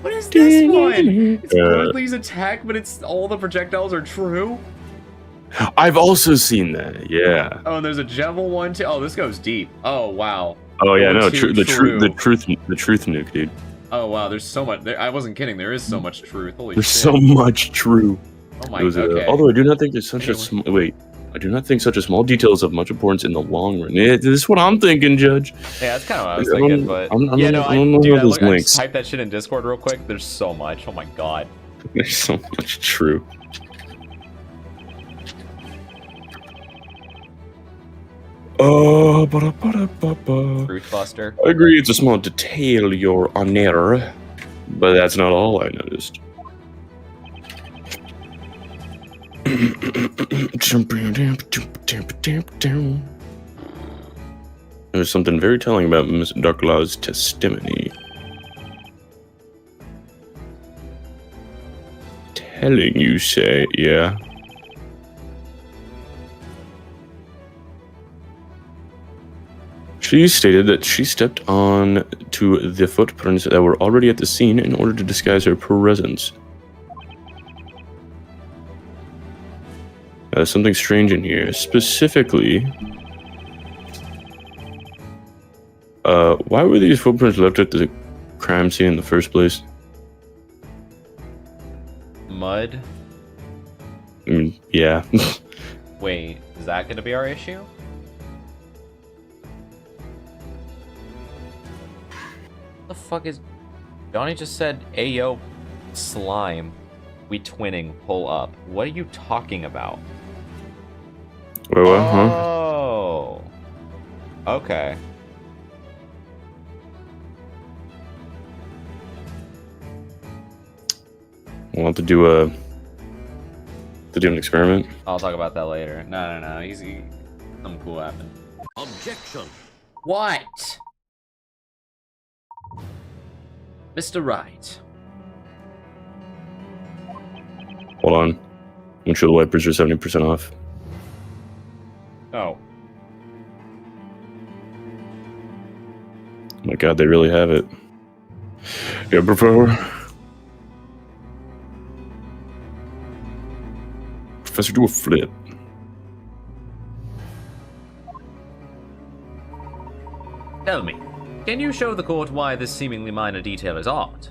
Speaker 1: What is this one? It's Bradley's attack, but it's all the projectiles are true.
Speaker 3: I've also seen that. Yeah.
Speaker 1: Oh, and there's a Jevil one too. Oh, this goes deep. Oh wow.
Speaker 3: Oh yeah, no,
Speaker 1: Too
Speaker 3: the
Speaker 1: true.
Speaker 3: truth nuke, dude.
Speaker 1: Oh wow, there's so much. I wasn't kidding. There is so much truth. Holy
Speaker 3: There's
Speaker 1: shit.
Speaker 3: so much true.
Speaker 1: Oh my.
Speaker 3: It was,
Speaker 1: Okay.
Speaker 3: although I do not think there's such
Speaker 1: Anyway.
Speaker 3: Wait, I do not think such a small detail is of much importance in the long run. Yeah, this is what I'm thinking, Judge.
Speaker 1: Yeah, that's kind of what I was
Speaker 3: I don't-
Speaker 1: thinking, but
Speaker 3: I'm-
Speaker 1: yeah, no,
Speaker 3: I don't know
Speaker 1: dude,
Speaker 3: those
Speaker 1: I
Speaker 3: links.
Speaker 1: just typed that shit in Discord real quick. There's so much. Oh my god.
Speaker 3: There's so much true. Ba-da-ba-da-ba-ba.
Speaker 1: Truth Buster.
Speaker 3: I agree, it's a small detail, Your Honor, but that's not all I noticed. There's something very telling about Miss Darklaw's testimony. Telling, you say? Yeah. She stated that she stepped on to the footprints that were already at the scene in order to disguise her presence. Something strange in here. Specifically, why were these footprints left at the crime scene in the first place?
Speaker 1: Mud.
Speaker 3: I mean, yeah.
Speaker 1: Wait, is that going to be our issue? The fuck is... Johnny just said, Ayo, slime. We twinning, pull up. What are you talking about?
Speaker 3: Wait, what? Huh?
Speaker 1: Oh. Okay.
Speaker 3: We'll have to do an experiment.
Speaker 1: I'll talk about that later. No. Something cool happened.
Speaker 4: Objection.
Speaker 1: What? Mr. Wright.
Speaker 3: Hold on. Windshield wipers are 70% off.
Speaker 1: Oh.
Speaker 3: Oh my god, they really have it. Yeah, Professor, do a flip.
Speaker 1: Tell me, can you show the court why this seemingly minor detail is odd?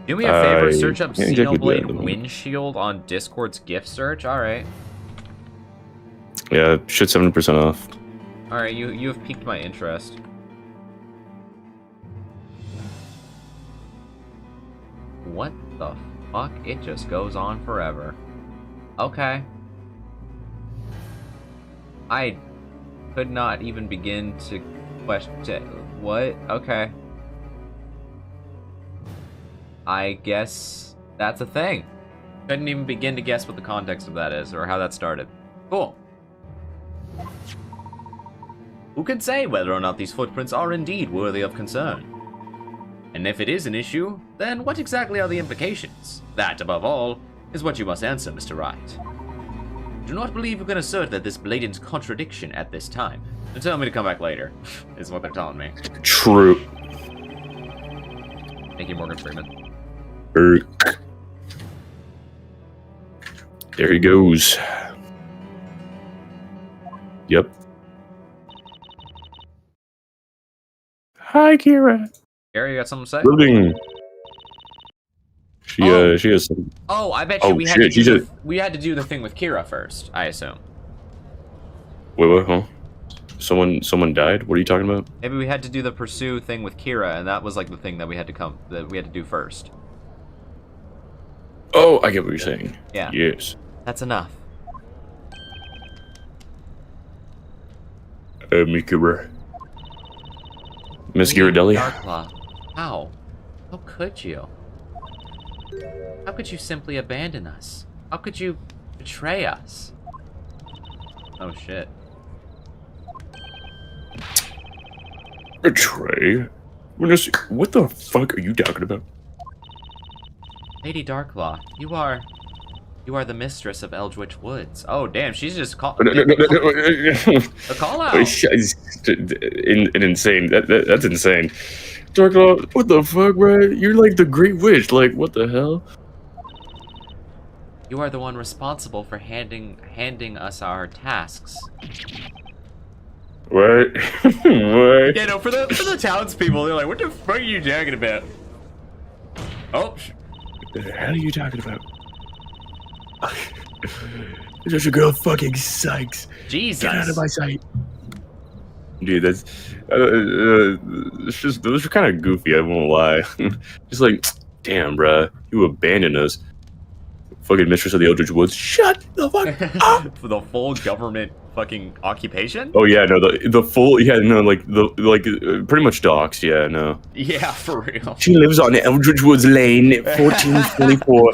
Speaker 1: Do me a favor, search up
Speaker 3: can't exactly do that
Speaker 1: Xenoblade
Speaker 3: at the moment.
Speaker 1: Windshield on Discord's gift search. Alright.
Speaker 3: Yeah, shit 70% off.
Speaker 1: Alright, you have piqued my interest. What the fuck? It just goes on forever. Okay. I could not even begin to question... What? Okay. I guess that's a thing. Couldn't even begin to guess what the context of that is, or how that started. Cool. Who can say whether or not these footprints are indeed worthy of concern? And if it is an issue, then what exactly are the implications? That, above all, is what you must answer, Mr. Wright. Do not believe you can assert that this blatant contradiction at this time. And tell me to come back later, is what they're telling me.
Speaker 3: True.
Speaker 1: Thank you, Morgan Freeman.
Speaker 3: There he goes. Yep. Hi, Kira.
Speaker 1: Gary, you got something to say?
Speaker 3: Loading. She has some.
Speaker 1: Oh, I bet you
Speaker 3: Oh,
Speaker 1: we had to
Speaker 3: shit,
Speaker 1: do we had to do the thing with Kira first, I assume.
Speaker 3: Wait, huh? Someone died? What are you talking about?
Speaker 1: Maybe we had to do the pursue thing with Kira, and that was like the thing that we had to do first.
Speaker 3: Oh, I get what you're saying.
Speaker 1: Yeah.
Speaker 3: Yes.
Speaker 1: That's enough.
Speaker 3: Mikura. Miss Ghirardelli.
Speaker 1: Darklaw. How? How could you? How could you simply abandon us? How could you betray us? Oh shit.
Speaker 3: Betray? What the fuck are you talking about?
Speaker 1: Lady Darklaw, you are the mistress of Eldritch Woods. Oh damn, she's just called a call out.
Speaker 3: Insane. That's insane. Darklaw, what the fuck, bro? You're like the Great Witch. Like, what the hell?
Speaker 1: You are the one responsible for handing us our tasks.
Speaker 3: What? What?
Speaker 1: Yeah, no, for the townspeople, they're like, what the fuck are you talking about? Oh.
Speaker 3: What the hell are you talking about? There's a girl fucking Sykes.
Speaker 1: Jesus.
Speaker 3: Get out of my sight. Dude, that's... it's just, those are kind of goofy, I won't lie. Just like, damn, bruh. You abandoned us. Fucking mistress of the Eldritch Woods. Shut the fuck up!
Speaker 1: For the full government fucking occupation?
Speaker 3: Oh yeah, no, the full, yeah, no, pretty much doxed, yeah, no.
Speaker 1: Yeah, for real.
Speaker 3: She lives on Eldritch Woods Lane, 1424.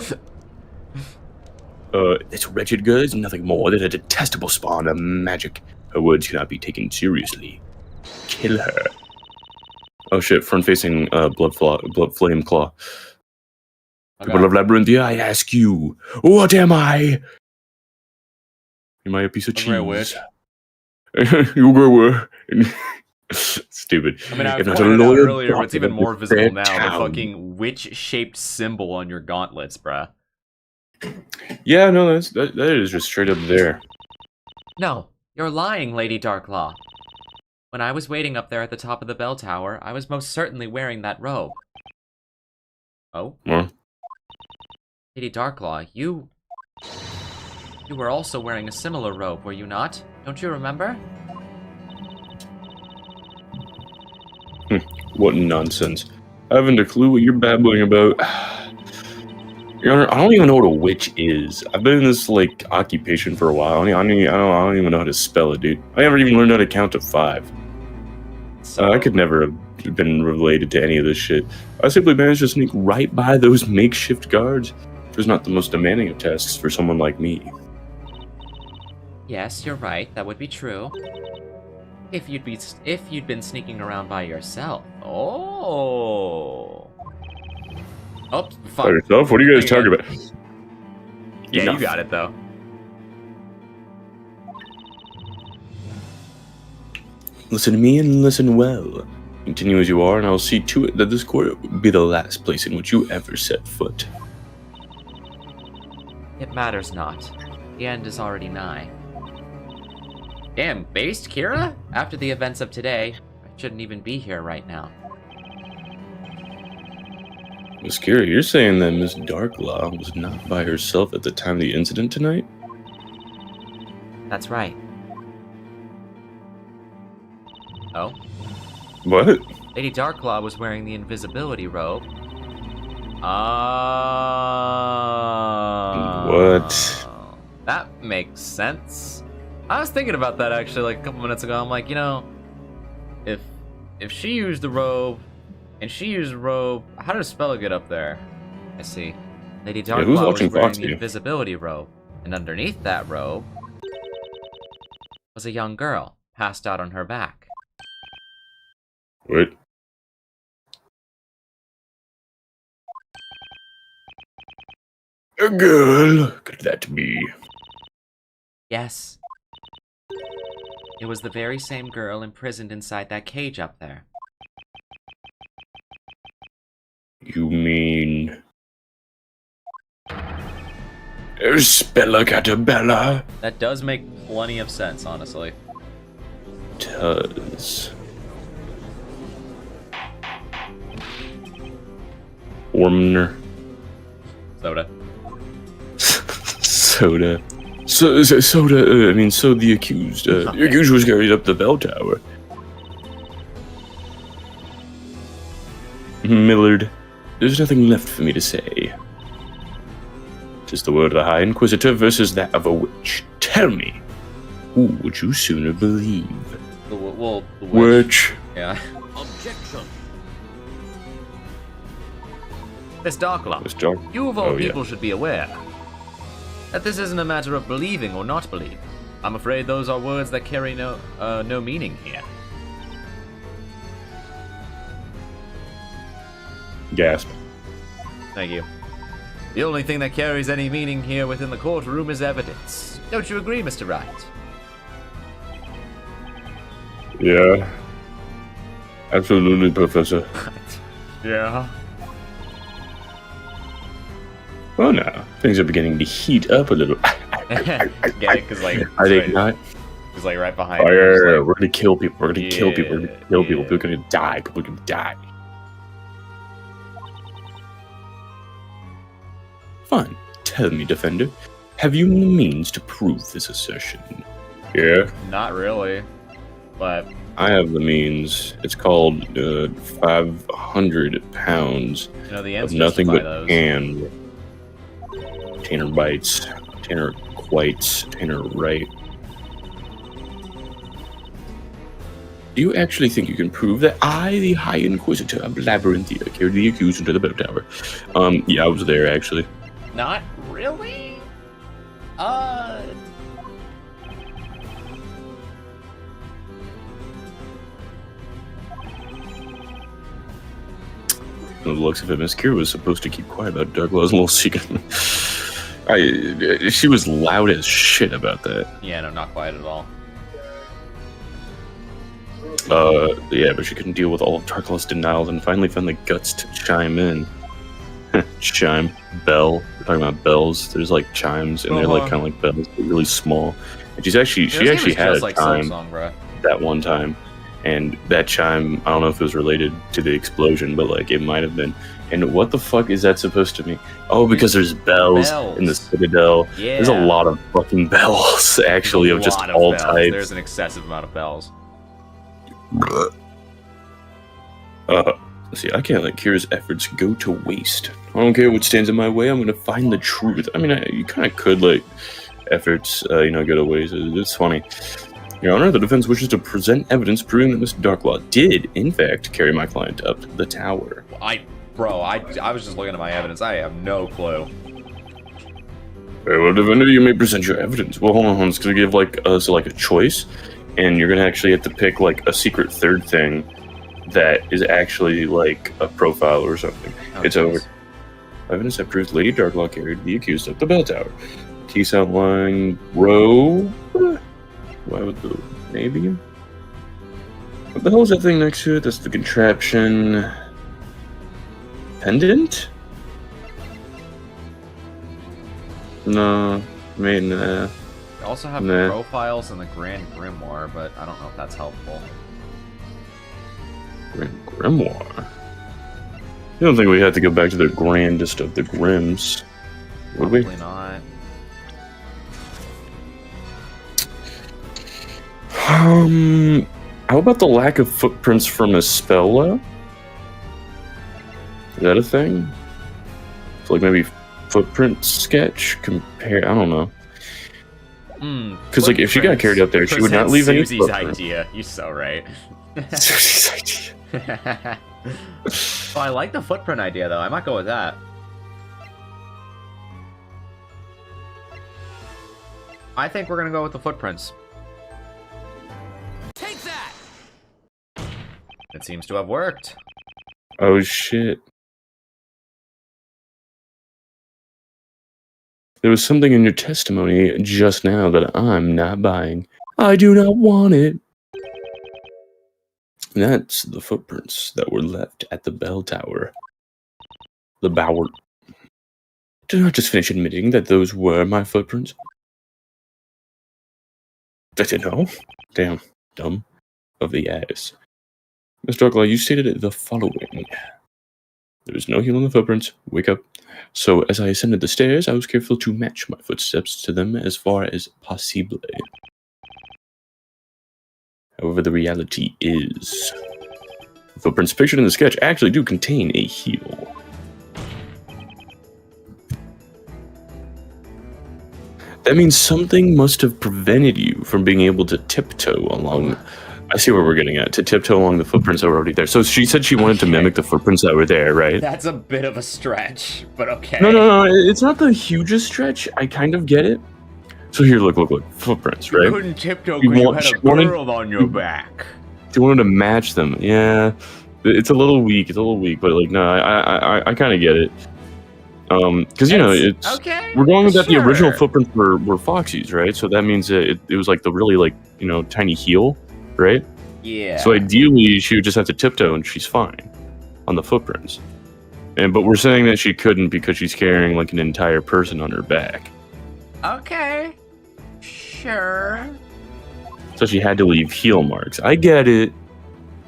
Speaker 3: This wretched girl is nothing more than a detestable spawn of magic. Her words cannot be taken seriously. Kill her. Oh shit, front-facing blood flame claw.
Speaker 1: Okay.
Speaker 3: People of Labyrinthia, I ask you, what am I? Am I a piece of cheese?
Speaker 1: Witch.
Speaker 3: You were. Stupid.
Speaker 1: I mean, I
Speaker 3: If not
Speaker 1: pointed
Speaker 3: a
Speaker 1: out
Speaker 3: lawyer,
Speaker 1: earlier, but it's even more visible
Speaker 3: fair
Speaker 1: now.
Speaker 3: town.
Speaker 1: The fucking witch-shaped symbol on your gauntlets, bruh.
Speaker 3: Yeah, no, that is just straight up there.
Speaker 1: No, you're lying, Lady Darklaw. When I was waiting up there at the top of the bell tower, I was most certainly wearing that robe. Oh?
Speaker 3: Well,
Speaker 1: Lady Darklaw, you were also wearing a similar robe, were you not? Don't you remember?
Speaker 3: what nonsense. I haven't a clue what you're babbling about. Your Honor, I don't even know what a witch is. I've been in this, like, occupation for a while. I don't even know how to spell it, dude. I never even learned how to count to 5.
Speaker 1: So,
Speaker 3: I could never have been related to any of this shit. I simply managed to sneak right by those makeshift guards. It was not the most demanding of tasks for someone like me.
Speaker 1: yes, you're right. That would be true. If you'd been sneaking around by yourself. Oh. Oh, fuck.
Speaker 3: By yourself? What are you guys talking about?
Speaker 1: Yeah,
Speaker 3: Enough.
Speaker 1: you got it though.
Speaker 3: Listen to me and listen well. Continue as you are, and I'll see to it that this court be the last place in which you ever set foot.
Speaker 1: It matters not. The end is already nigh. Damn, based Kira? After the events of today, I shouldn't even be here right now.
Speaker 3: Miss Kira, you're saying that Miss Darklaw was not by herself at the time of the incident tonight?
Speaker 1: That's right. Oh?
Speaker 3: What?
Speaker 1: Lady Darklaw was wearing the invisibility robe.
Speaker 3: What?
Speaker 1: That makes sense. I was thinking about that actually like a couple minutes ago. I'm like, you know, if she used the robe and she used the robe, how did Spella get up there? I see. Lady Darklaw
Speaker 3: who's
Speaker 1: was
Speaker 3: watching
Speaker 1: wearing
Speaker 3: Fox
Speaker 1: the
Speaker 3: News?
Speaker 1: invisibility robe, and underneath that robe was a young girl passed out on her back.
Speaker 3: What? A girl? Could that be?
Speaker 1: Yes. It was the very same girl imprisoned inside that cage up there.
Speaker 3: You mean... Spella Catabella?
Speaker 1: That does make plenty of sense, honestly.
Speaker 3: Does. Ormner.
Speaker 1: Soda.
Speaker 3: Soda. So the accused. The accused was carried up the bell tower. Millard, there's nothing left for me to say. Tis the word of the High Inquisitor versus that of a witch. Tell me, who would you sooner believe?
Speaker 1: The witch.
Speaker 3: Witch.
Speaker 1: Yeah.
Speaker 4: Objection.
Speaker 1: Miss Darklaw,
Speaker 3: Miss Dark.
Speaker 1: you of all
Speaker 3: Oh, yeah.
Speaker 1: people should be aware that this isn't a matter of believing or not believing. I'm afraid those are words that carry no meaning here.
Speaker 3: Gasp.
Speaker 1: Thank you. The only thing that carries any meaning here within the courtroom is evidence. Don't you agree, Mr. Wright?
Speaker 3: Yeah. Absolutely, Professor.
Speaker 1: Yeah.
Speaker 3: Oh no, things are beginning to heat up a little.
Speaker 1: Get it? Because like,
Speaker 3: I think not.
Speaker 1: It's like right behind.
Speaker 3: Fire!
Speaker 1: Like,
Speaker 3: We're gonna kill people. We're gonna kill people. We're gonna kill people.
Speaker 1: Yeah.
Speaker 3: People are gonna die. People are gonna die. Fine. Tell me, Defender. Have you the means to prove this assertion? Yeah.
Speaker 1: not really, but
Speaker 3: I have the means. It's called 500 pounds
Speaker 1: you know the
Speaker 3: of
Speaker 1: answer
Speaker 3: nothing
Speaker 1: to
Speaker 3: but
Speaker 1: those.
Speaker 3: hand. Tanner bites. Tanner quites. Tanner Wright. Do you actually think you can prove that I, the High Inquisitor of Labyrinthia, carried the accused into the bell tower? Yeah, I was there actually.
Speaker 1: Not really.
Speaker 3: From the looks of it, Miss Kira was supposed to keep quiet about Darklaw's little secret. She was loud as shit about that.
Speaker 1: Yeah, no, not quite at all.
Speaker 3: Yeah, but she couldn't deal with all of Darklaw's denials and finally found the guts to chime in. Chime. Bell. We're talking about bells. There's like chimes, and they're like kind of like bells, but really small. And she actually had a
Speaker 1: like
Speaker 3: chime
Speaker 1: song, bro.
Speaker 3: that one time. And that chime, I don't know if it was related to the explosion, but like it might have been. And what the fuck is that supposed to mean? Oh, because there's bells in the Citadel.
Speaker 1: Yeah.
Speaker 3: There's a lot of fucking bells, actually, of just all
Speaker 1: bells.
Speaker 3: types.
Speaker 1: There's an excessive amount of bells.
Speaker 3: See, I can't let Kira's efforts go to waste. I don't care what stands in my way. I'm gonna find the truth. I mean, you kind of could let efforts, go to waste. It's funny. Your Honor, the defense wishes to present evidence proving that Mr. Darklaw did, in fact, carry my client up the tower.
Speaker 1: I was just looking at my evidence. I have no clue.
Speaker 3: Very well, defender, you may present your evidence. Well, hold on. It's gonna give us a choice, and you're gonna actually have to pick like a secret third thing that is actually like a profile or something. It's over. Evidence that proves Lady Darklaw carried the accused up the bell tower. Tease outline robe. Why would the maybe? What the hell is that thing next to it? That's the contraption. Pendant? No, made nah.
Speaker 1: We also have
Speaker 3: Nah.
Speaker 1: the profiles and the Grand Grimoire, but I don't know if that's helpful.
Speaker 3: Grand Grimoire. I don't think we had to go back to the grandest of the Grims, would we?
Speaker 1: Probably not.
Speaker 3: How about the lack of footprints from Bezella? Is that a thing? So, like maybe footprint sketch compare. I don't know. Because like if she got carried up there, she would not leave any
Speaker 1: Susie's
Speaker 3: footprint.
Speaker 1: idea. You're so right.
Speaker 3: Susie's idea.
Speaker 1: Oh, I like the footprint idea though. I might go with that. I think we're gonna go with the footprints.
Speaker 4: Take that!
Speaker 1: It seems to have worked.
Speaker 3: Oh shit. There was something in your testimony just now that I'm not buying. I do not want it. That's the footprints that were left at the bell tower. The Bower. Did I just finish admitting that those were my footprints? Did you know? Damn. Dumb. Of the ass. Mr. Darklaw, you stated the following. There was no heel on the footprints. Wake up. So as I ascended the stairs, I was careful to match my footsteps to them as far as possible. However, the reality is, the footprints pictured in the sketch actually do contain a heel. That means something must have prevented you from being able to tiptoe along. I see where we're getting at. To tiptoe along the footprints that were already there. So she said she wanted to mimic the footprints that were there, right?
Speaker 1: That's a bit of a stretch, but okay.
Speaker 3: No. It's not the hugest stretch. I kind of get it. So here, look. Footprints, right?
Speaker 1: You couldn't tiptoe because you had a girl on your back.
Speaker 3: She wanted to match them. Yeah. It's a little weak. But like, no, I kind of get it. Because you know, it's
Speaker 1: okay.
Speaker 3: We're going with that. The original footprints were Foxy's, right? So that means that it was like the really like tiny heel, right?
Speaker 1: Yeah.
Speaker 3: So ideally, she would just have to tiptoe, and she's fine on the footprints. But we're saying that she couldn't because she's carrying like an entire person on her back.
Speaker 1: Okay. Sure.
Speaker 3: So she had to leave heel marks. I get it,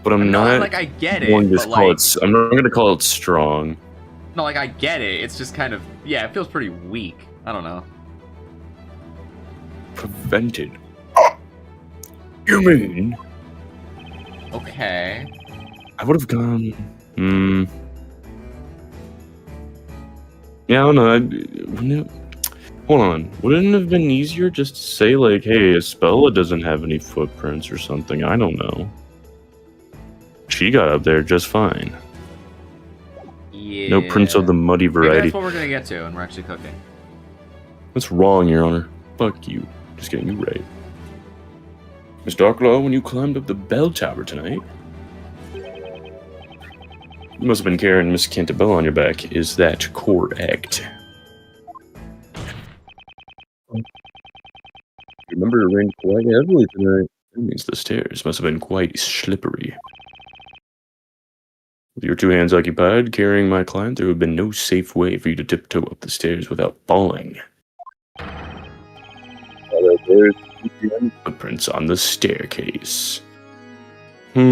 Speaker 3: but I'm not
Speaker 1: like I get it.
Speaker 3: I'm not going to call it strong.
Speaker 1: No, like I get it. It's just kind of it feels pretty weak. I don't know.
Speaker 3: Prevented. You mean?
Speaker 1: Okay.
Speaker 3: I would have gone. Yeah, I don't know. Hold on. Wouldn't it have been easier just to say like, "Hey, Bezella doesn't have any footprints" or something? I don't know. She got up there just fine.
Speaker 1: Yeah.
Speaker 3: No prints of the muddy variety.
Speaker 1: Maybe that's what we're gonna get to when we're actually cooking.
Speaker 3: That's wrong, Your Honor. Fuck you. Just getting you right. Miss Darklaw, when you climbed up the bell tower tonight, you must have been carrying Miss Cantabella on your back. Is that correct? Remember it rained quite heavily tonight. That means the stairs must have been quite slippery. With your two hands occupied carrying my client, there would have been no safe way for you to tiptoe up the stairs without falling. There's footprints on the staircase. I'll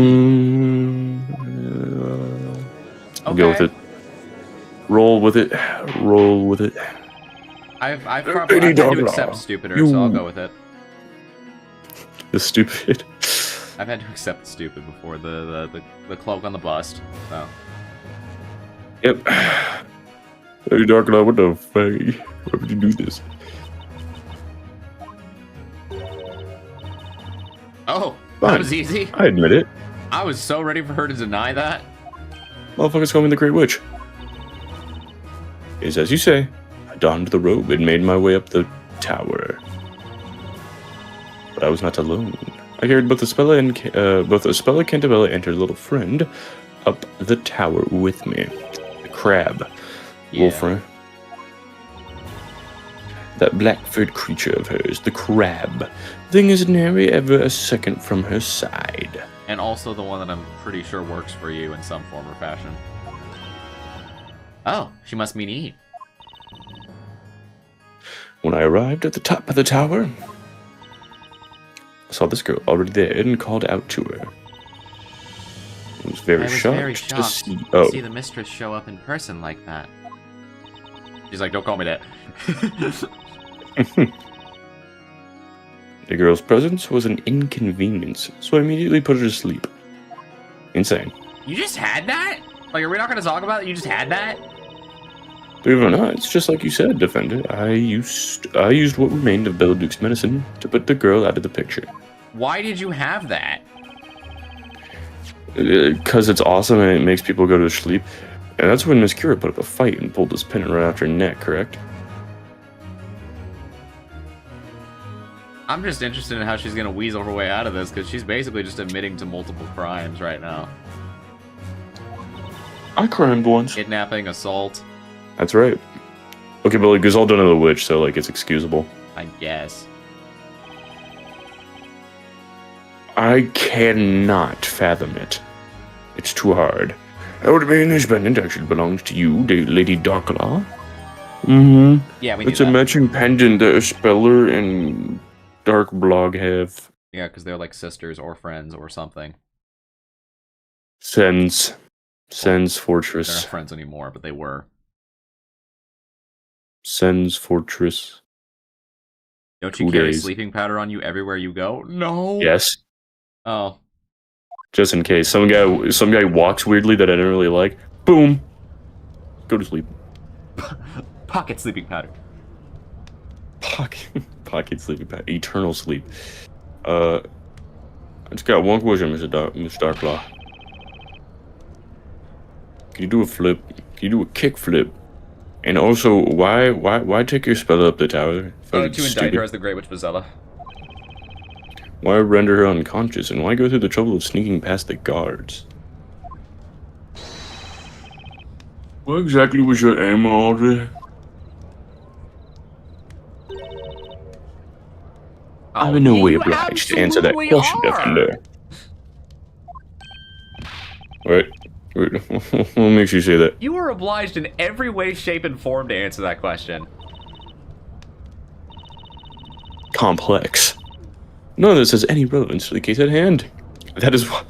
Speaker 3: go with it. Roll with it.
Speaker 1: I've had to accept stupider, so I'll go with it.
Speaker 3: The stupid.
Speaker 1: I've had to accept stupid before the cloak on the bust. So.
Speaker 3: Yep. Hey, Darklaw, what the fuck? Why would you do this?
Speaker 1: Oh,
Speaker 3: Fine.
Speaker 1: that was easy.
Speaker 3: I admit it.
Speaker 1: I was so ready for her to deny that.
Speaker 3: Motherfuckers call me the Great Witch. It is as you say. I donned the robe and made my way up the tower. But I was not alone. I carried both Espella Cantabella and her little friend up the tower with me. The crab. Wolfram. That black-furred creature of hers, the crab. Thing is nary ever a second from her side.
Speaker 1: And also the one that I'm pretty sure works for you in some form or fashion. Oh, she must mean Eve.
Speaker 3: When I arrived at the top of the tower, I saw this girl already there and called out to her. I was very shocked to see
Speaker 1: the mistress show up in person like that. She's like, don't call me that.
Speaker 3: The girl's presence was an inconvenience, so I immediately put her to sleep. Insane.
Speaker 1: You just had that? Like, are we not going to talk about it? You just had that?
Speaker 3: Believe it or not, it's just like you said, Defender. I used what remained of Belleduc's medicine to put the girl out of the picture.
Speaker 1: Why did you have that?
Speaker 3: Because it's awesome and it makes people go to sleep. And that's when Miss Kira put up a fight and pulled this pennant right out her neck, correct?
Speaker 1: I'm just interested in how she's going to weasel her way out of this, because she's basically just admitting to multiple crimes right now.
Speaker 3: I crimed once.
Speaker 1: Kidnapping, assault.
Speaker 3: That's right. Okay, but like, it's all done to the witch, so like, it's excusable.
Speaker 1: I guess.
Speaker 3: I cannot fathom it. It's too hard. That would mean this pendant actually belongs to you, Lady Darklaw. Mm-hmm.
Speaker 1: Yeah, we
Speaker 3: It's
Speaker 1: knew
Speaker 3: a
Speaker 1: that.
Speaker 3: matching pendant that a Speller and Dark Blog have.
Speaker 1: Yeah, because they're like sisters or friends or something.
Speaker 3: Sense. Sen's
Speaker 1: They're not
Speaker 3: Fortress.
Speaker 1: friends anymore, but they were.
Speaker 3: Sen's Fortress.
Speaker 1: Don't you
Speaker 3: 2
Speaker 1: carry
Speaker 3: days.
Speaker 1: sleeping powder on you everywhere you go? No.
Speaker 3: Yes.
Speaker 1: Oh.
Speaker 3: Just in case some guy walks weirdly that I don't really like. Boom. Go to sleep.
Speaker 1: Pocket sleeping powder.
Speaker 3: Pocket sleeping powder. Eternal sleep. I just got one question, Mr. Darklaw. Can you do a flip? Can you do a kick flip? And also, why take your spell up the tower?
Speaker 1: To indict her as the Great Witch Bezella.
Speaker 3: Why render her unconscious? And why go through the trouble of sneaking past the guards? What exactly was your aim, Audrey? I'm in no way obliged to answer that question, Defender. What makes you say that?
Speaker 1: You are obliged in every way, shape, and form to answer that question.
Speaker 3: Complex. None of this has any relevance to the case at hand. That is what...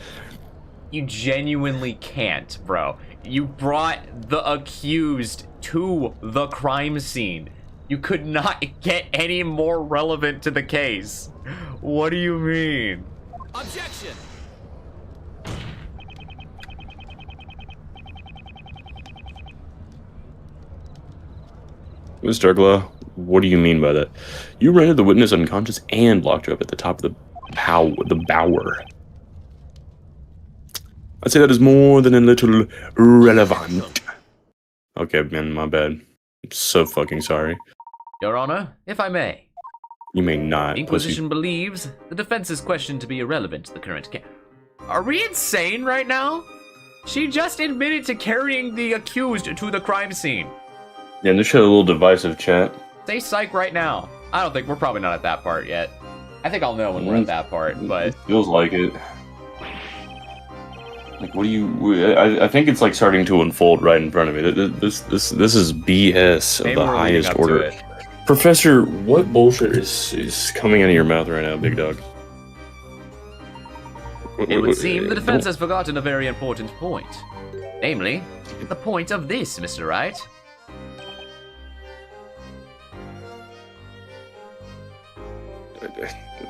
Speaker 1: You genuinely can't, bro. You brought the accused to the crime scene. You could not get any more relevant to the case. What do you mean?
Speaker 4: Objection!
Speaker 3: Mr. Darklaw, what do you mean by that? You rendered the witness unconscious and locked her up at the top of the bower. I'd say that is more than a little relevant. Okay, man, my bad. I'm so fucking sorry.
Speaker 1: Your Honor, if I may.
Speaker 3: You may not,
Speaker 1: The Inquisition believes the defense's question to be irrelevant to the current case. Are we insane right now? She just admitted to carrying the accused to the crime scene.
Speaker 3: Yeah, and this showed a little divisive chat.
Speaker 1: Say psych right now. I don't think we're probably not at that part yet. I think I'll know when we're at that part, but...
Speaker 3: It feels like it. Like, what do you... I think it's, like, starting to unfold right in front of me. This is BS of
Speaker 1: Maybe
Speaker 3: the
Speaker 1: we're leading
Speaker 3: highest
Speaker 1: up to
Speaker 3: order.
Speaker 1: it.
Speaker 3: Professor, what bullshit is coming out of your mouth right now, big dog?
Speaker 1: It would seem the defense has forgotten a very important point. Namely, the point of this, Mr. Wright.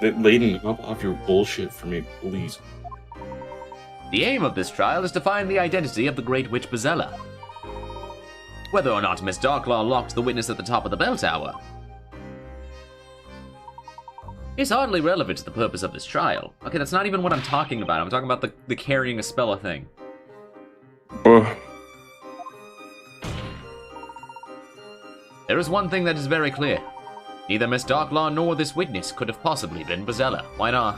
Speaker 3: Layton, up off your bullshit for me, please.
Speaker 1: The aim of this trial is to find the identity of the Great Witch Bezella. Whether or not Miss Darklaw locked the witness at the top of the bell tower is hardly relevant to the purpose of this trial. Okay, that's not even what I'm talking about. I'm talking about the carrying a spell thing. There is one thing that is very clear. Neither Miss Darklaw nor this witness could have possibly been Bezella. Why not?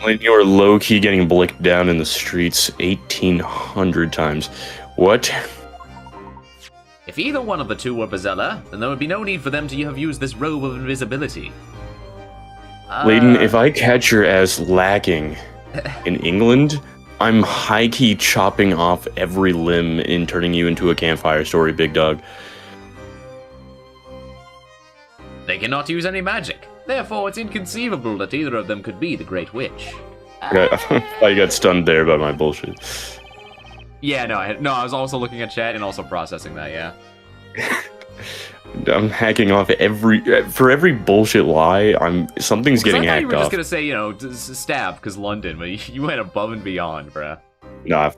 Speaker 3: When you are low-key getting blicked down in the streets 1,800 times. What?
Speaker 1: If either one of the two were Bezella, then there would be no need for them to have used this robe of invisibility.
Speaker 3: Layton, if I catch your ass lacking in England, I'm high-key chopping off every limb and turning you into a campfire story, big dog.
Speaker 1: They cannot use any magic. Therefore, it's inconceivable that either of them could be the Great Witch.
Speaker 3: I got stunned there by my bullshit.
Speaker 1: Yeah, I was also looking at chat and also processing that, yeah.
Speaker 3: I'm hacking off for every bullshit lie. Something's getting hacked off.
Speaker 1: I thought you were just gonna say, you know, stab because London, but you went above and beyond, bruh.
Speaker 3: Nah,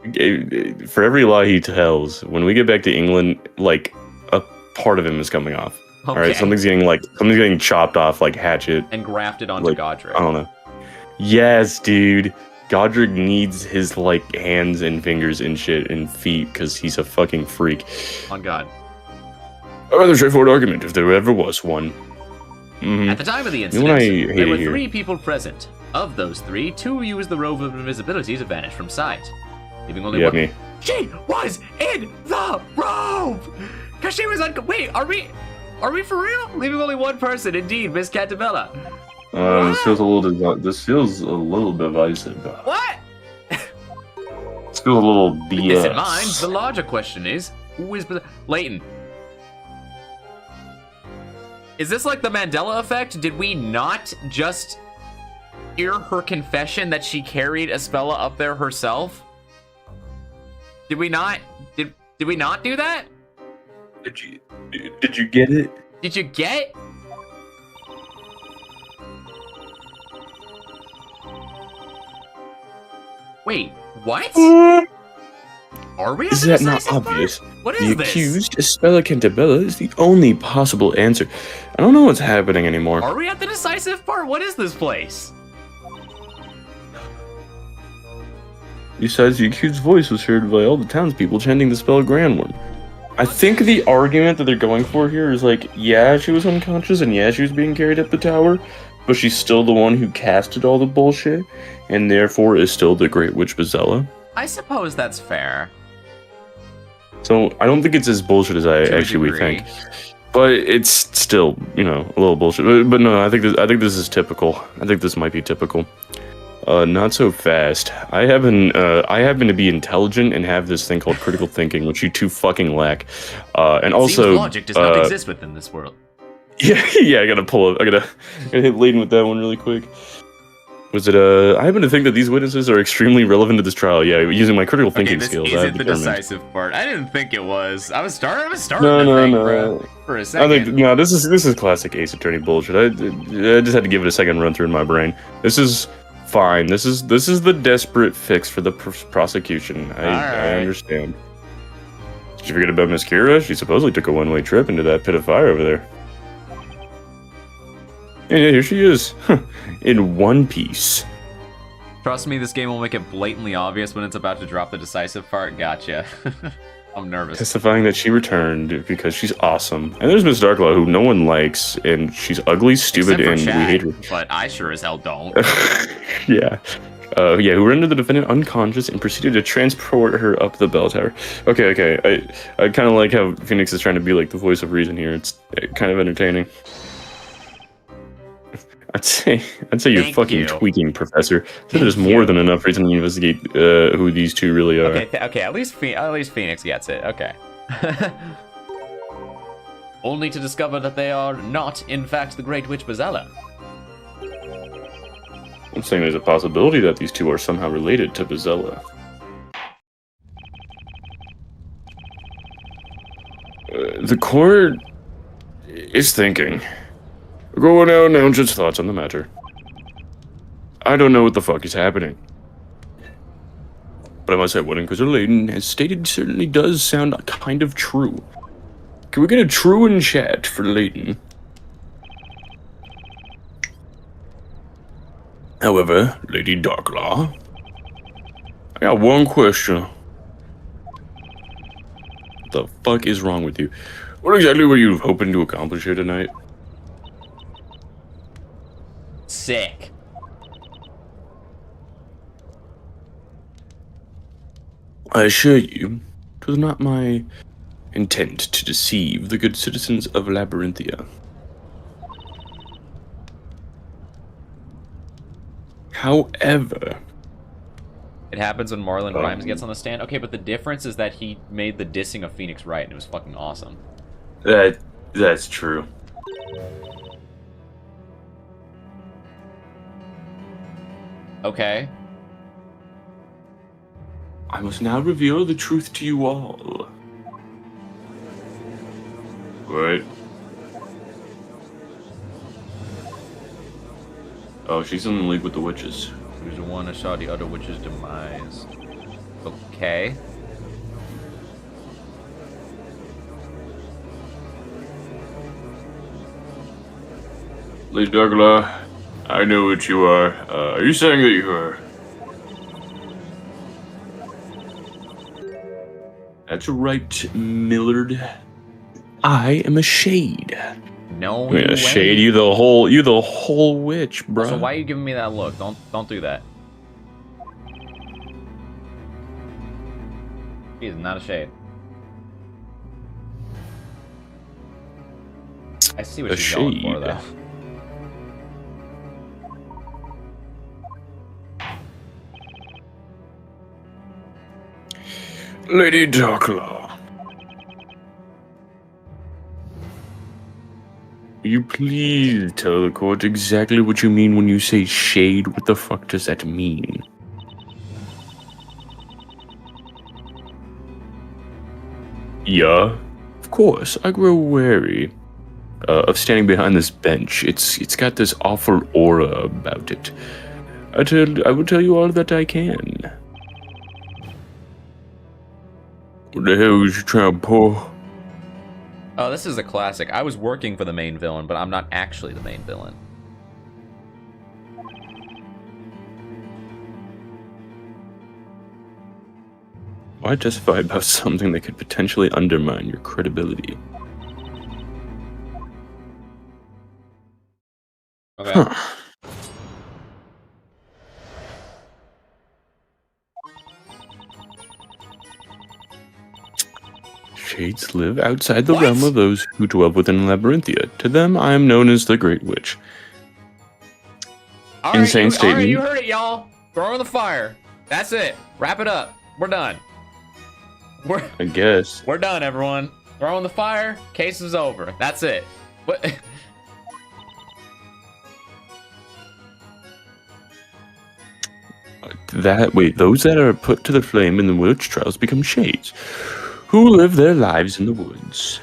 Speaker 3: for every lie he tells, when we get back to England, like a part of him is coming off.
Speaker 1: Okay.
Speaker 3: All right, something's getting chopped off like hatchet
Speaker 1: and grafted onto Godric.
Speaker 3: I don't know. Yes, dude. Godric needs his like hands and fingers and shit and feet because he's a fucking freak.
Speaker 1: On God.
Speaker 3: A rather straightforward argument, if there ever was one. Mm-hmm.
Speaker 1: At the time of the incident, there were 3 people present. Of those 3, 2 used the robe of invisibility to vanish from sight, leaving only one.
Speaker 3: Me.
Speaker 1: She was in the robe, cause she was wait, are we for real? Leaving only one person, indeed, Miss Cantabella.
Speaker 3: This feels a little divisive.
Speaker 1: What?
Speaker 3: This feels a little BS.
Speaker 1: With this in mind, the larger question is, who is Layton? Is this like the Mandela effect? Did we not just hear her confession that she carried Espella up there herself? Did we not? Did we not do that?
Speaker 3: Did you get it?
Speaker 1: Did you get? Wait, what? Are we?
Speaker 3: Is that not obvious?
Speaker 1: What
Speaker 3: The
Speaker 1: is this?
Speaker 3: accused, Espella Cantabella, is the only possible answer. I don't know what's happening anymore.
Speaker 1: Are we at the decisive part? What is this place?
Speaker 3: Besides, the accused's voice was heard by all the townspeople chanting the spell Grand One. I think the argument that they're going for here is like, yeah, she was unconscious and yeah, she was being carried up the tower, but she's still the one who casted all the bullshit, and therefore is still the Great Witch Bezella.
Speaker 1: I suppose that's fair.
Speaker 3: So I don't think it's as bullshit as I
Speaker 1: To a
Speaker 3: actually would
Speaker 1: degree.
Speaker 3: think, but it's still, you know, a little bullshit. But no, I think this is typical. I think this might be typical. Not so fast. I happen to be intelligent and have this thing called critical thinking, which you two fucking lack. And also,
Speaker 1: Seems logic does not exist within this world.
Speaker 3: yeah, I gotta pull up. I gotta hit Layton with that one really quick. Was it I happen to think that these witnesses are extremely relevant to this trial. Yeah, using my critical thinking
Speaker 1: this
Speaker 3: skills.
Speaker 1: isn't the decisive part. I didn't think it was. I was starting to think for a
Speaker 3: I
Speaker 1: second.
Speaker 3: think no. This is classic Ace Attorney bullshit. I just had to give it a second run through in my brain. This is fine. This is the desperate fix for the prosecution. I understand. Did you forget about Miss Kira? She supposedly took a one-way trip into that pit of fire over there. And yeah, here she is, in one piece.
Speaker 1: Trust me, this game will make it blatantly obvious when it's about to drop the decisive part. Gotcha. I'm nervous.
Speaker 3: Testifying that she returned because she's awesome. And there's Miss Darklaw, who no one likes, and she's ugly, stupid,
Speaker 1: Except for
Speaker 3: and
Speaker 1: Chad,
Speaker 3: we hate her.
Speaker 1: But I sure as hell don't.
Speaker 3: Yeah. Who rendered the defendant unconscious and proceeded to transport her up the bell tower. Okay. I kind of like how Phoenix is trying to be like the voice of reason here. It's kind of entertaining. I'd say you're
Speaker 1: Thank
Speaker 3: fucking
Speaker 1: you.
Speaker 3: tweaking, Professor. So there's more than enough reason to investigate who these two really are.
Speaker 1: Okay, at least Phoenix gets it. Okay. Only to discover that they are not, in fact, the Great Witch Bezella.
Speaker 3: I'm saying there's a possibility that these two are somehow related to Bezella. The court is thinking. Go on now and announce its thoughts on the matter. I don't know what the fuck is happening. But I must say what Inquisitor Layton has stated certainly does sound kind of true. Can we get a true in chat for Layton? However, Lady Darklaw, I got one question. What the fuck is wrong with you? What exactly were you hoping to accomplish here tonight?
Speaker 1: Sick.
Speaker 3: I assure you, it was not my intent to deceive the good citizens of Labyrinthia. However,
Speaker 1: It happens when Marlon Grimes gets on the stand. Okay, but the difference is that he made the dissing of Phoenix right, and it was fucking awesome.
Speaker 3: that's true.
Speaker 1: Okay.
Speaker 3: I must now reveal the truth to you all. What? Oh, she's in the league with the witches.
Speaker 1: Who's the one that saw the other witch's demise? Okay.
Speaker 3: Lady Darklaw, I know what you are. Are you saying that you are? That's right, Millard. I am a shade.
Speaker 1: No
Speaker 3: I'm gonna
Speaker 1: way.
Speaker 3: shade you the whole witch, bro.
Speaker 1: So why are you giving me that look? Don't do that. He's not a shade. I see what
Speaker 3: A
Speaker 1: she's going for,
Speaker 3: shade.
Speaker 1: though.
Speaker 3: Lady Darklaw. Will you please tell the court exactly what you mean when you say shade? What the fuck does that mean? Yeah, of course. I grow wary of standing behind this bench. It's got this awful aura about it. I will tell you all that I can. What the hell is you trying to pull?
Speaker 1: Oh, this is a classic. I was working for the main villain, but I'm not actually the main villain.
Speaker 3: Why testify about something that could potentially undermine your credibility?
Speaker 1: Okay.
Speaker 3: Huh. Shades live outside the
Speaker 1: What?
Speaker 3: realm of those who dwell within Labyrinthia. To them, I am known as the Great Witch.
Speaker 1: All right,
Speaker 3: Insane
Speaker 1: all
Speaker 3: statement.
Speaker 1: right, you heard it, y'all. Throw in the fire. That's it. Wrap it up. We're done.
Speaker 3: I guess.
Speaker 1: We're done, everyone. Throw in the fire. Case is over. That's it. What?
Speaker 3: Wait, those that are put to the flame in the witch trials become shades, who live their lives in the woods.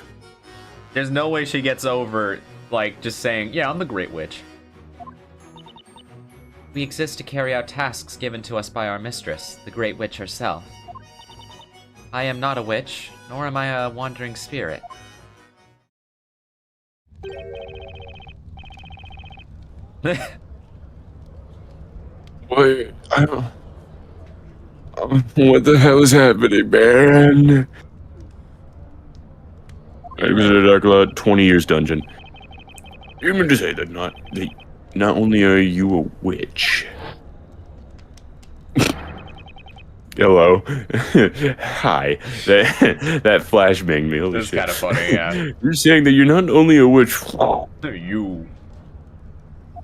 Speaker 1: There's no way she gets over, like, just saying, yeah, I'm the Great Witch. We exist to carry out tasks given to us by our mistress, the Great Witch herself. I am not a witch, nor am I a wandering spirit.
Speaker 3: Wait, I don't... what the hell is happening, man? I was in a Darklaw 20 years dungeon. You mean to say that not only are you a witch... Hello. Hi. That flashbang me. Holy
Speaker 1: This is
Speaker 3: shit.
Speaker 1: kind of funny, yeah.
Speaker 3: You're saying that you're not only a witch,
Speaker 1: You.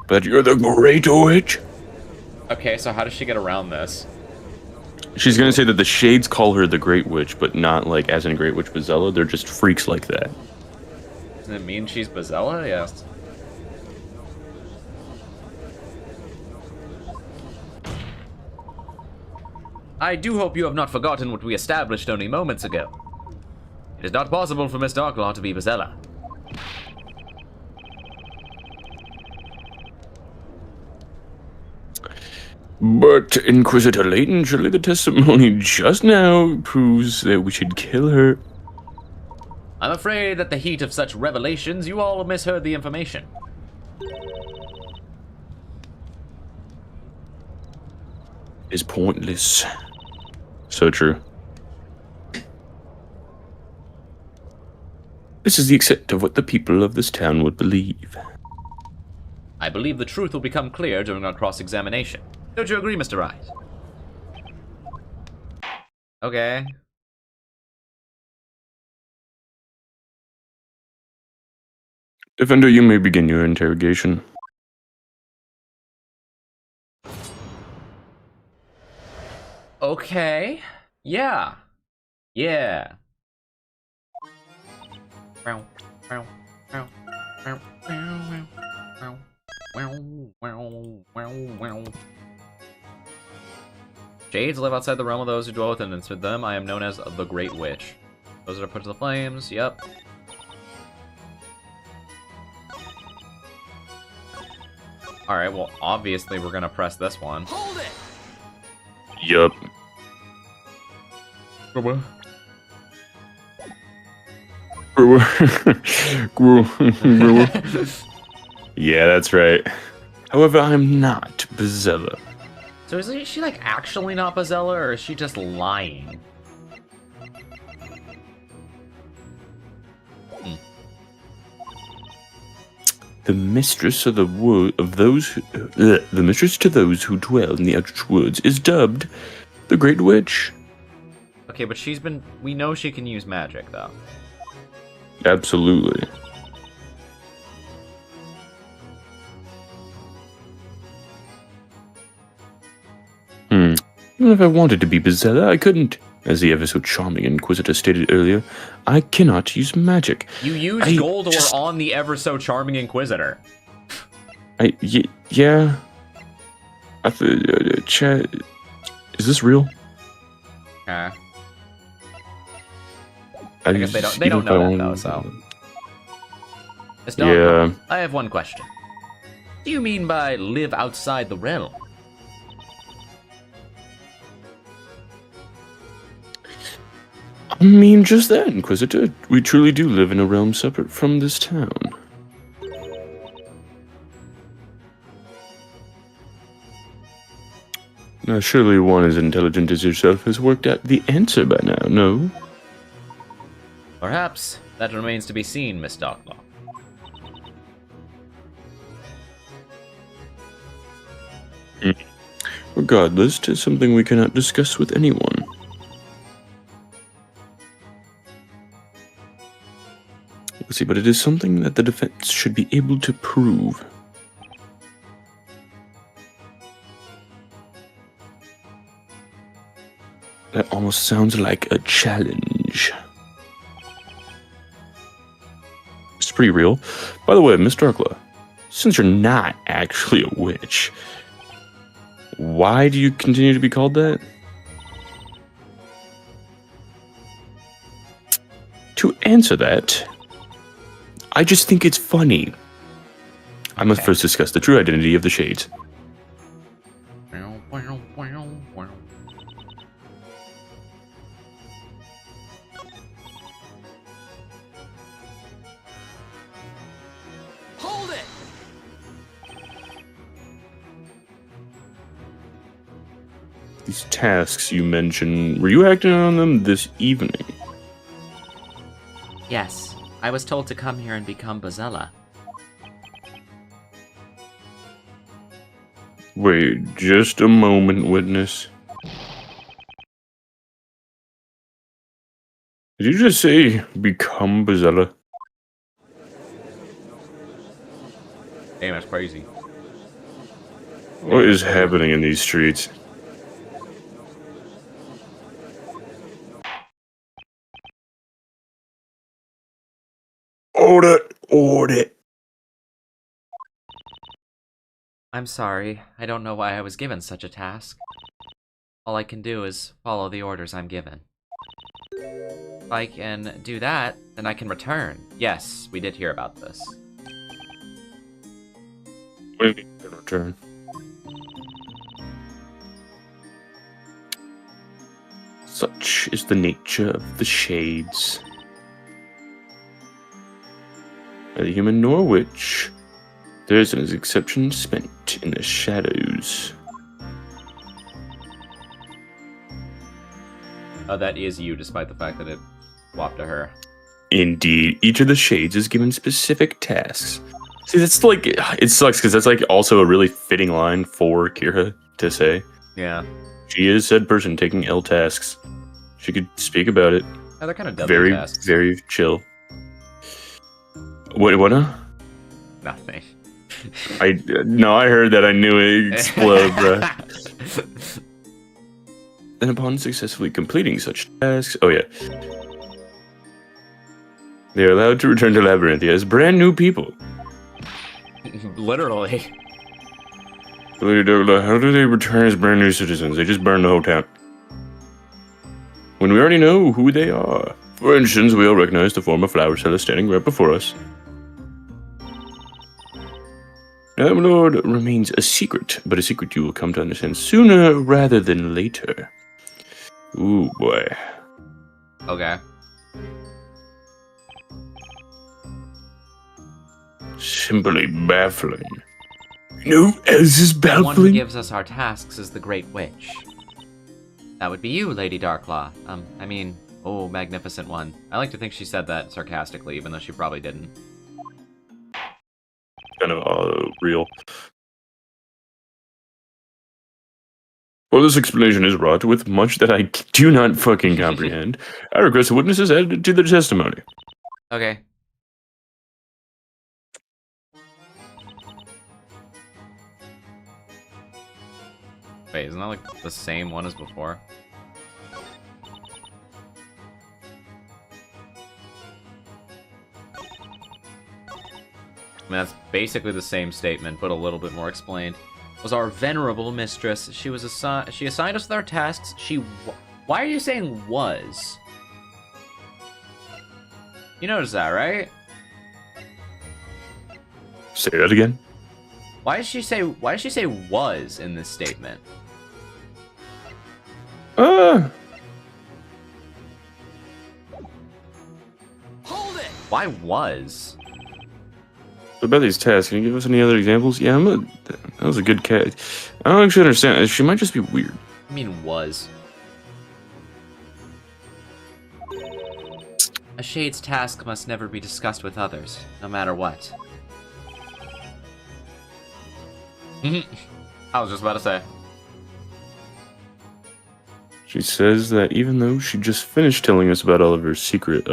Speaker 3: but you're the Great Witch?
Speaker 1: Okay, so how does she get around this?
Speaker 3: She's gonna say that the Shades call her the Great Witch, but not like as in Great Witch Bezella. They're just freaks like that.
Speaker 1: Does it mean she's Bezella? Yes. I do hope you have not forgotten what we established only moments ago. It is not possible for Miss Darklaw to be Bezella.
Speaker 3: But Inquisitor Layton, surely the testimony just now proves that we should kill her.
Speaker 1: I'm afraid that the heat of such revelations, you all misheard the information.
Speaker 3: Is pointless. So true. This is the extent of what the people of this town would believe.
Speaker 1: I believe the truth will become clear during our cross-examination. Don't you agree, Mr. Wright? Okay.
Speaker 3: Defender, you may begin your interrogation.
Speaker 1: Okay. Yeah. Yeah. Shades live outside the realm of those who dwell within, and to them I am known as the Great Witch. Those that are put to the flames, yep. Alright, well, obviously we're gonna press this one.
Speaker 4: Hold it!
Speaker 3: Yup. Yeah, that's right. However, I'm not Bezella.
Speaker 1: So is she, like, actually not Bezella, or is she just lying?
Speaker 3: The mistress of the mistress to those who dwell in the Eldritch Woods is dubbed the Great Witch.
Speaker 1: Okay, but we know she can use magic, though.
Speaker 3: Absolutely. Even if I wanted to be Bezella, I couldn't. As the ever so charming Inquisitor stated earlier, I cannot use magic.
Speaker 1: You used gold ore on the ever so charming Inquisitor.
Speaker 3: Yeah. Chat. Is this real?
Speaker 1: I guess they don't know that though, so. Miss Darklaw,
Speaker 3: Yeah.
Speaker 1: I have one question. What do you mean by live outside the realm?
Speaker 3: I mean, just that, Inquisitor. We truly do live in a realm separate from this town. Now, surely one as intelligent as yourself has worked out the answer by now, no?
Speaker 1: Perhaps. That remains to be seen, Miss Darklaw.
Speaker 3: Regardless, 'tis something we cannot discuss with anyone. Let's see, but it is something that the defense should be able to prove. That almost sounds like a challenge. It's pretty real. By the way, Miss Darklaw, since you're not actually a witch, why do you continue to be called that? To answer that, I just think it's funny. I must first discuss the true identity of the Shades.
Speaker 4: Hold it!
Speaker 3: These tasks you mentioned, were you acting on them this evening?
Speaker 1: Yes, I was told to come here and become Bezella.
Speaker 3: Wait, just a moment, witness. Did you just say become Bezella?
Speaker 1: Damn, that's crazy.
Speaker 3: What is happening in these streets? Order!
Speaker 1: I'm sorry, I don't know why I was given such a task. All I can do is follow the orders I'm given. If I can do that, then I can return. Yes, we did hear about this.
Speaker 3: What do you mean, return? Such is the nature of the Shades. Neither human nor witch, there is an exception spent in the shadows.
Speaker 1: Oh, that is you, despite the fact that it swapped to her.
Speaker 3: Indeed, each of the Shades is given specific tasks. See, that's like, it sucks because that's like also a really fitting line for Kira to say.
Speaker 1: Yeah.
Speaker 3: She is said person taking L tasks. She could speak about it.
Speaker 1: Oh, they're kind of
Speaker 3: Very,
Speaker 1: tasks.
Speaker 3: very chill. What now?
Speaker 1: Nothing.
Speaker 3: No, I heard that. I knew it explode, bruh. Then upon successfully completing such tasks, oh yeah. They are allowed to return to Labyrinthia as brand new people.
Speaker 1: Literally.
Speaker 3: How do they return as brand new citizens? They just burn the whole town. When we already know who they are. For instance, we all recognize the former flower seller standing right before us. Lord remains a secret, but a secret you will come to understand sooner rather than later. Ooh, boy.
Speaker 1: Okay.
Speaker 3: Simply baffling. No else is
Speaker 1: The one who
Speaker 3: baffling.
Speaker 1: gives us our tasks is the Great Witch. That would be you, Lady Darklaw. I mean, oh, magnificent one. I like to think she said that sarcastically, even though she probably didn't.
Speaker 3: Kind of real. Well, this explanation is wrought with much that I do not fucking comprehend. I request the witnesses added to their testimony.
Speaker 1: Okay. Wait, isn't that like the same one as before? I mean, that's basically the same statement, but a little bit more explained. Was our venerable mistress. She assigned us with our tasks. Why are you saying was? You notice that, right?
Speaker 3: Say that again.
Speaker 1: Why does she say was in this statement?
Speaker 4: Hold it!
Speaker 1: Why was?
Speaker 3: About these tasks, can you give us any other examples? Yeah, that was a good cat. I don't actually understand. She might just be weird.
Speaker 1: I mean, was. A shade's task must never be discussed with others, no matter what. I was just about to say.
Speaker 3: She says that even though she just finished telling us about all of her secret,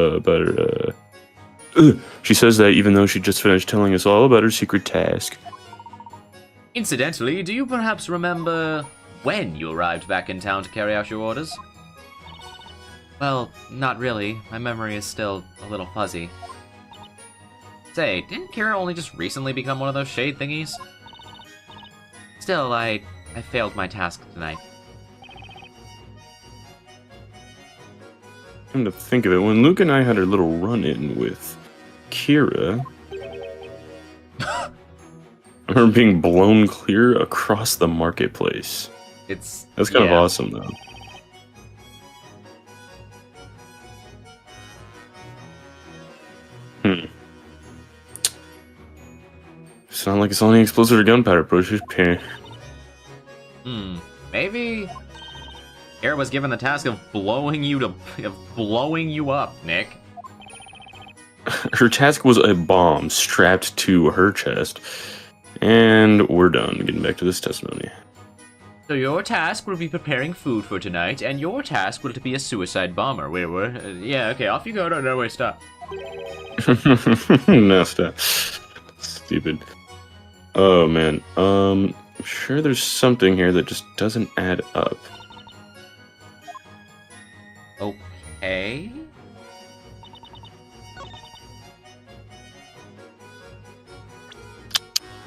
Speaker 3: she says that even though she just finished telling us all about her secret task.
Speaker 1: Incidentally, do you perhaps remember when you arrived back in town to carry out your orders? Well, not really. My memory is still a little fuzzy. Say, didn't Kira only just recently become one of those shade thingies? Still, I failed my task tonight.
Speaker 3: Come to think of it, when Luke and I had our little run-in with Kira, her being blown clear across the marketplace.
Speaker 1: That's
Speaker 3: kind of awesome, though. Sound like it's only explosive or gunpowder pushes.
Speaker 1: Maybe Kira was given the task of blowing you up, Nick.
Speaker 3: Her task was a bomb strapped to her chest. And we're done. Getting back to this testimony.
Speaker 1: So your task will be preparing food for tonight, and your task will be a suicide bomber. Yeah, okay, off you go. No, wait, stop.
Speaker 3: No, stop. Stupid. Oh, man. I'm sure there's something here that just doesn't add up.
Speaker 1: Okay.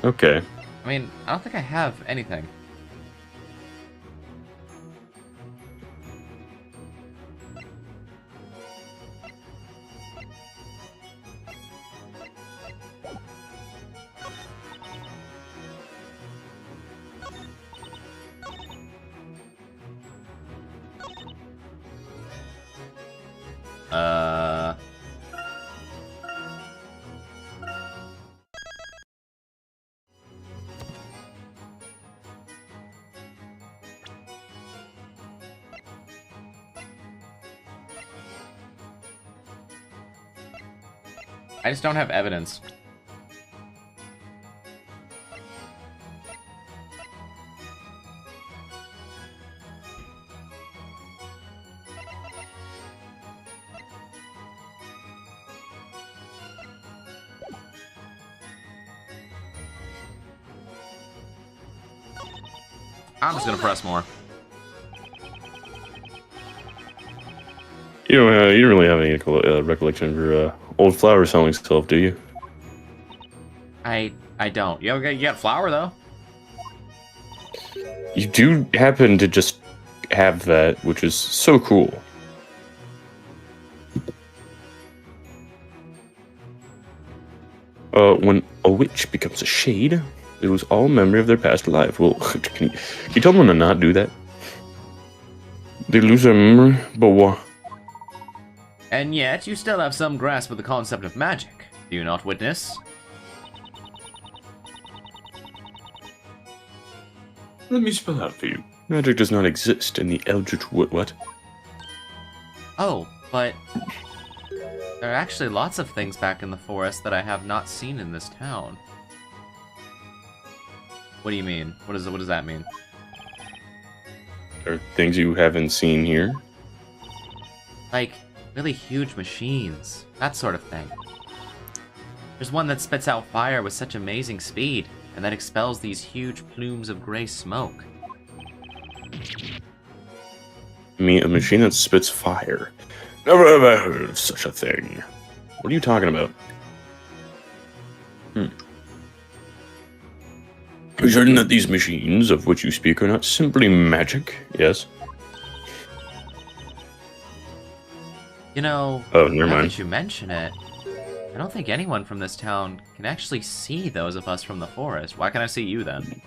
Speaker 3: Okay.
Speaker 1: I mean, I don't think I have anything. I just don't have evidence. I'm just gonna press more.
Speaker 3: You don't really have any recollection of your old flower selling stuff, do you?
Speaker 1: I don't. You got flour though.
Speaker 3: You do happen to just have that, which is so cool. When a witch becomes a shade, it was all memory of their past life. Well, can you tell them to not do that? They lose their memory, but what?
Speaker 1: And yet, you still have some grasp of the concept of magic, do you not, witness?
Speaker 3: Let me spell out for you. Magic does not exist in the Eldritch Wood. What?
Speaker 1: Oh, but there are actually lots of things back in the forest that I have not seen in this town. What do you mean? What does that mean?
Speaker 3: There are things you haven't seen here.
Speaker 1: Like really huge machines, that sort of thing. There's one that spits out fire with such amazing speed, and that expels these huge plumes of gray smoke.
Speaker 3: I mean, a machine that spits fire. Never have I heard of such a thing. What are you talking about? Are you certain that these machines of which you speak are not simply magic? Yes?
Speaker 1: You know,
Speaker 3: Oh, never
Speaker 1: now
Speaker 3: mind.
Speaker 1: that you mention it, I don't think anyone from this town can actually see those of us from the forest. Why can't I see you then?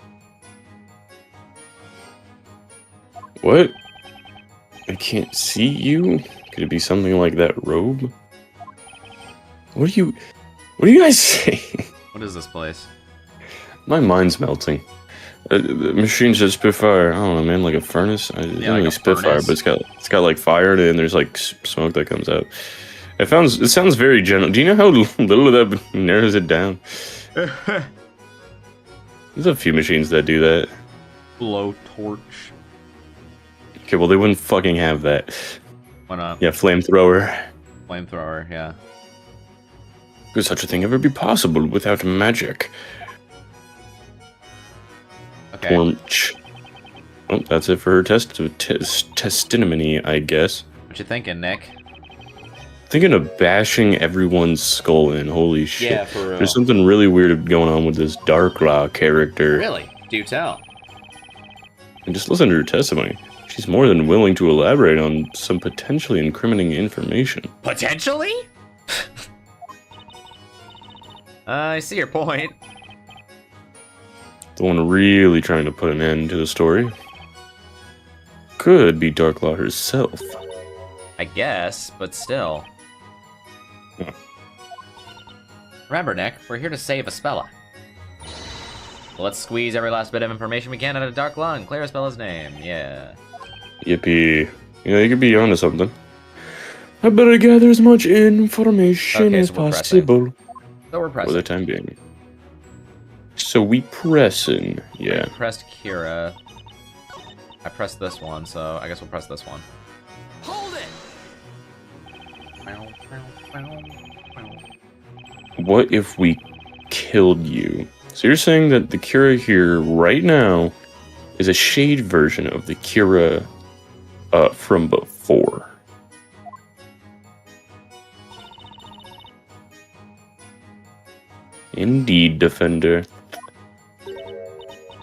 Speaker 3: What? I can't see you? Could it be something like that robe? What are you guys saying?
Speaker 1: What is this place?
Speaker 3: My mind's melting. The machine says spitfire. I don't know, man, like a furnace. It doesn't
Speaker 1: like
Speaker 3: really
Speaker 1: a
Speaker 3: spitfire,
Speaker 1: furnace?
Speaker 3: but it's got like fire in it, and there's like smoke that comes out. It sounds very general. Do you know how little that narrows it down? There's a few machines that do that.
Speaker 1: Blowtorch.
Speaker 3: Okay, well they wouldn't fucking have that.
Speaker 1: Why not?
Speaker 3: Yeah, flamethrower.
Speaker 1: Flamethrower, yeah.
Speaker 3: Could such a thing ever be possible without magic?
Speaker 1: Okay.
Speaker 3: Torch. Oh, that's it for her testimony, I guess.
Speaker 1: What you thinking, Nick?
Speaker 3: Thinking of bashing everyone's skull in. Holy shit.
Speaker 1: Yeah, for real.
Speaker 3: There's something really weird going on with this Darklaw character.
Speaker 1: Really? Do tell.
Speaker 3: And just listen to her testimony. She's more than willing to elaborate on some potentially incriminating information.
Speaker 1: Potentially? I see your point.
Speaker 3: The one really trying to put an end to the story could be Darklaw herself.
Speaker 1: I guess, but still.
Speaker 3: Huh.
Speaker 1: Remember, Nick, we're here to save Espella. So let's squeeze every last bit of information we can out of Darklaw and clear Espella's name. Yeah.
Speaker 3: Yippee. Yeah, you could be onto something. I better gather as much information
Speaker 1: Okay,
Speaker 3: as
Speaker 1: so we're pressing.
Speaker 3: possible.
Speaker 1: So we're
Speaker 3: For
Speaker 1: pressing.
Speaker 3: the time being. So we pressing. Yeah.
Speaker 1: I pressed Kira. I pressed this one, so I guess we'll press this one.
Speaker 4: Hold it!
Speaker 3: What if we killed you? So you're saying that the Kira here right now is a shade version of the Kira from before. Indeed, Defender.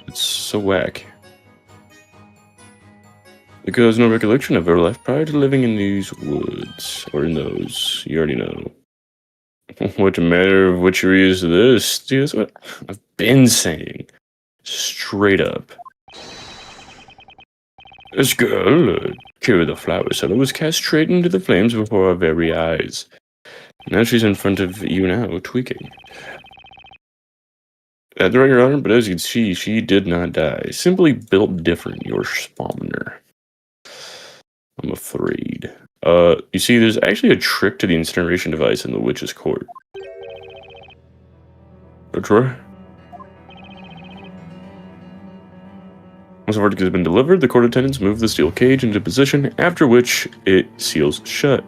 Speaker 3: It's so whack. Because no recollection of her life prior to living in these woods. Or in those. You already know. What manner of witchery is this? Dude, that's what I've been saying. Straight up. This girl, Kira the Flower Seller, was cast straight into the flames before our very eyes. Now she's in front of you now, tweaking. That's right, Your Honor, but as you can see, she did not die. Simply built different, your spawner. I'm afraid. You see, there's actually a trick to the incineration device in the witch's court. That's right. Once the verdict has been delivered, the court attendants move the steel cage into position, after which it seals shut.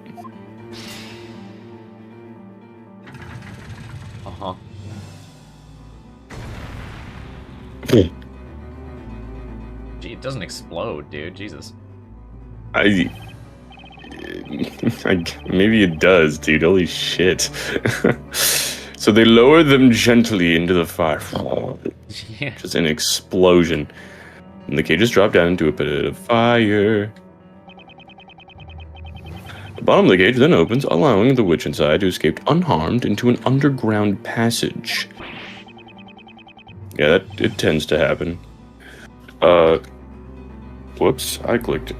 Speaker 1: Uh-huh. Gee, it doesn't explode, dude. Jesus.
Speaker 3: Maybe it does, dude. Holy shit. So they lower them gently into the fire.
Speaker 1: Yeah.
Speaker 3: Just an explosion. And the cages drop down into a pit of fire. The bottom of the cage then opens, allowing the witch inside to escape unharmed into an underground passage. Yeah, it tends to happen. Whoops, I clicked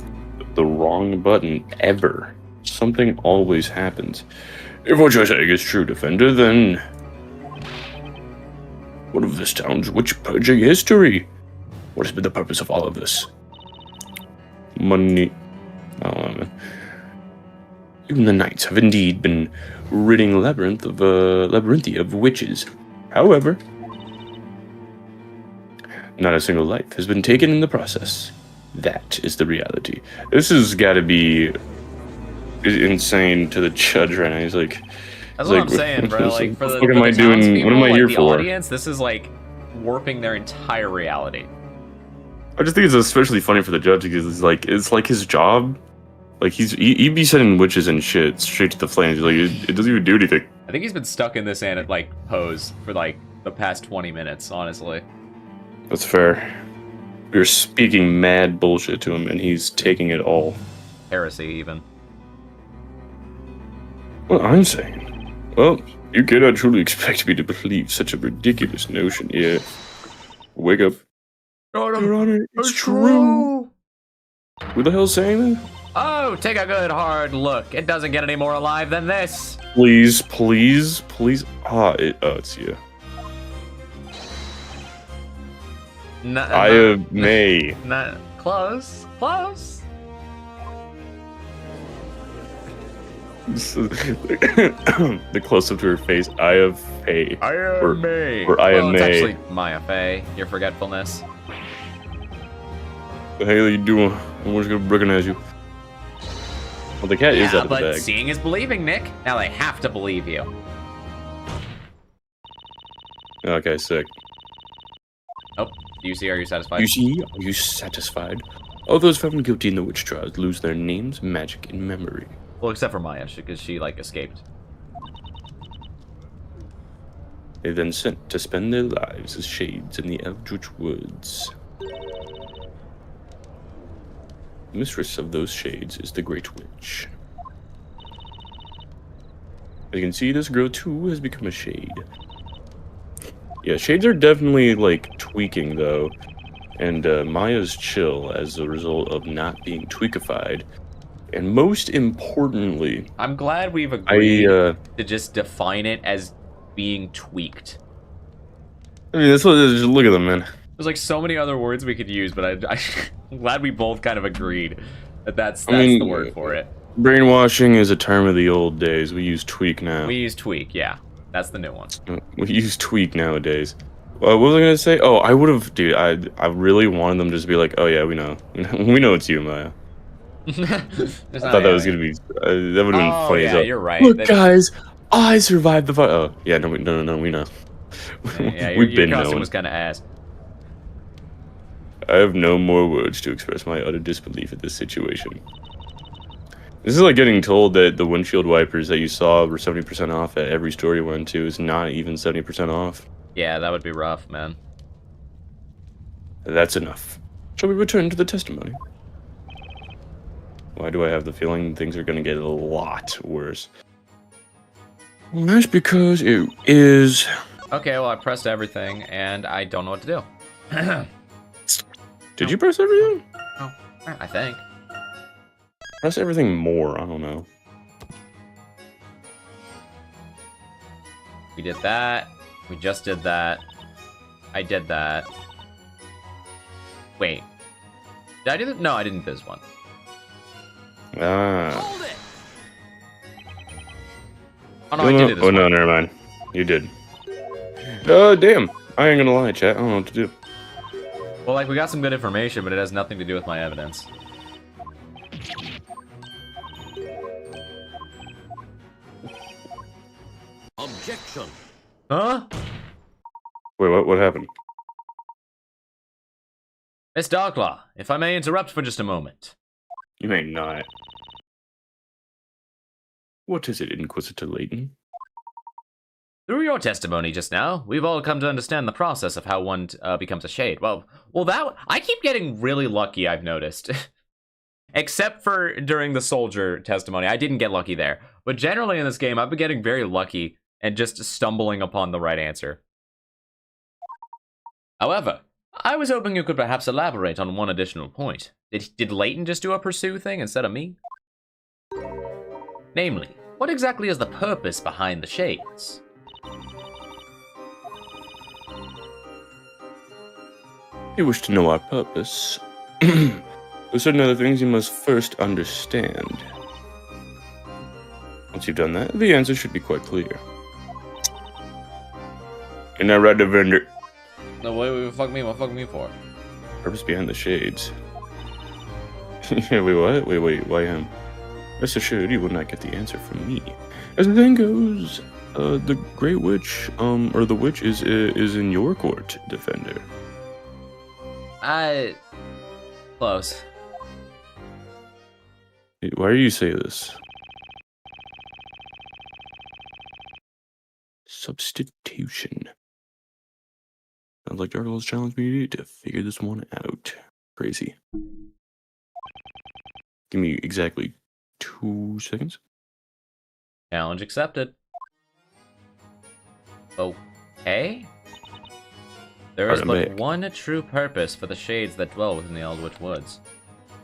Speaker 3: the wrong button ever. Something always happens. If what you're saying is true, Defender, then what of this town's witch purging history? What has been the purpose of all of this? Money. Oh, even the knights have indeed been ridding labyrinthy of witches. However, not a single life has been taken in the process. That is the reality. This has got to be insane to the judge right now. He's like,
Speaker 1: That's what I'm saying, bro. Like, for the,
Speaker 3: what am I doing?
Speaker 1: townspeople,
Speaker 3: What am I
Speaker 1: like,
Speaker 3: here
Speaker 1: the
Speaker 3: for?
Speaker 1: audience, this is like warping their entire reality.
Speaker 3: I just think it's especially funny for the judge because it's like his job. Like he'd be sending witches and shit straight to the flames. Like it doesn't even do anything.
Speaker 1: I think he's been stuck in this like pose for like the past 20 minutes, honestly.
Speaker 3: That's fair. We're speaking mad bullshit to him, and he's taking it all.
Speaker 1: Heresy, even.
Speaker 3: Well, I'm saying, well, you cannot truly expect me to believe such a ridiculous notion. Yeah. Wake up. Your Honor, it's true. Who the hell's saying that?
Speaker 1: Oh, take a good hard look. It doesn't get any more alive than this.
Speaker 3: Please, please, please. It's you. I may.
Speaker 1: Not close. Close.
Speaker 3: The close up to her face. I have Faye.
Speaker 1: I am May.
Speaker 3: Or I am
Speaker 1: It's
Speaker 3: May.
Speaker 1: actually Maya Faye. Your forgetfulness.
Speaker 3: What the hell are you doing? I'm just gonna recognize you. Well, the cat is out of the
Speaker 1: but
Speaker 3: bag.
Speaker 1: seeing is believing, Nick. Now they have to believe you.
Speaker 3: Okay, sick.
Speaker 1: Oh, do you see? Are you satisfied?
Speaker 3: You see? Are you satisfied? All those found guilty in the witch trials lose their names, magic, and memory.
Speaker 1: Well, except for Maya, because she like escaped.
Speaker 3: They then sent to spend their lives as shades in the Eldritch Woods. The mistress of those shades is the Great Witch. As you can see, this girl too has become a shade. Yeah, shades are definitely like tweaking though, and Maya's chill as a result of not being tweakified. And most importantly,
Speaker 1: I'm glad we've agreed
Speaker 3: to
Speaker 1: just define it as being tweaked.
Speaker 3: I mean, that's what it is. Just look at them, man.
Speaker 1: There's like so many other words we could use, but I'm glad we both kind of agreed that that's the word for it.
Speaker 3: Brainwashing is a term of the old days. We use tweak now.
Speaker 1: We use tweak, yeah. That's the new one.
Speaker 3: We use tweak nowadays. What was I gonna say? Oh, I would have, dude. I really wanted them to just be like, oh yeah, we know it's you, Maya. I thought that was gonna be that would have been funny as well.
Speaker 1: You're right.
Speaker 3: Look, guys, I survived the fight. Oh yeah, no, we know.
Speaker 1: Yeah,
Speaker 3: We've
Speaker 1: your
Speaker 3: been
Speaker 1: costume
Speaker 3: knowing.
Speaker 1: was kind of ass.
Speaker 3: I have no more words to express my utter disbelief at this situation. This is like getting told that the windshield wipers that you saw were 70% off at every store you went to is not even 70% off.
Speaker 1: Yeah, that would be rough, man.
Speaker 3: That's enough. Shall we return to the testimony? Why do I have the feeling things are going to get a lot worse? Well, that's because it is...
Speaker 1: Okay, well, I pressed everything, and I don't know what to do.
Speaker 3: Did you press everything?
Speaker 1: Oh, I think.
Speaker 3: Press everything more, I don't know.
Speaker 1: We did that. We just did that. I did that. Wait. Did I do that? No, I didn't this one.
Speaker 3: Ah.
Speaker 4: Hold it!
Speaker 1: Oh, no, I did it this one.
Speaker 3: No, never mind. You did. Damn. I ain't gonna lie, chat. I don't know what to do.
Speaker 1: Well, like, we got some good information, but it has nothing to do with my evidence.
Speaker 4: Objection.
Speaker 1: Huh?
Speaker 3: Wait, what happened?
Speaker 1: Miss Darklaw, if I may interrupt for just a moment.
Speaker 3: You may not. What is it, Inquisitor Layton?
Speaker 1: Through your testimony just now, we've all come to understand the process of how one becomes a shade. Well, that I keep getting really lucky, I've noticed. Except for during the soldier testimony. I didn't get lucky there. But generally in this game, I've been getting very lucky and just stumbling upon the right answer. However, I was hoping you could perhaps elaborate on one additional point. Did Layton just do a pursue thing instead of me? Namely, what exactly is the purpose behind the shades?
Speaker 3: You wish to know our purpose. There's certain other things you must first understand. Once you've done that, the answer should be quite clear. You're not right, Defender.
Speaker 1: No, wait, fuck me. What fuck me for?
Speaker 3: Purpose behind the shades. Wait, what? Wait, why him? Rest assured, you will not get the answer from me. As the thing goes, the Great Witch, or the Witch is in your court, Defender.
Speaker 1: Close.
Speaker 3: Why do you say this? Substitution. Sounds like Darklaw's challenged me to figure this one out. Crazy. Give me exactly 2 seconds.
Speaker 1: Challenge accepted. Okay. There is but
Speaker 3: Automatic.
Speaker 1: one true purpose for the shades that dwell within the Eldritch Woods.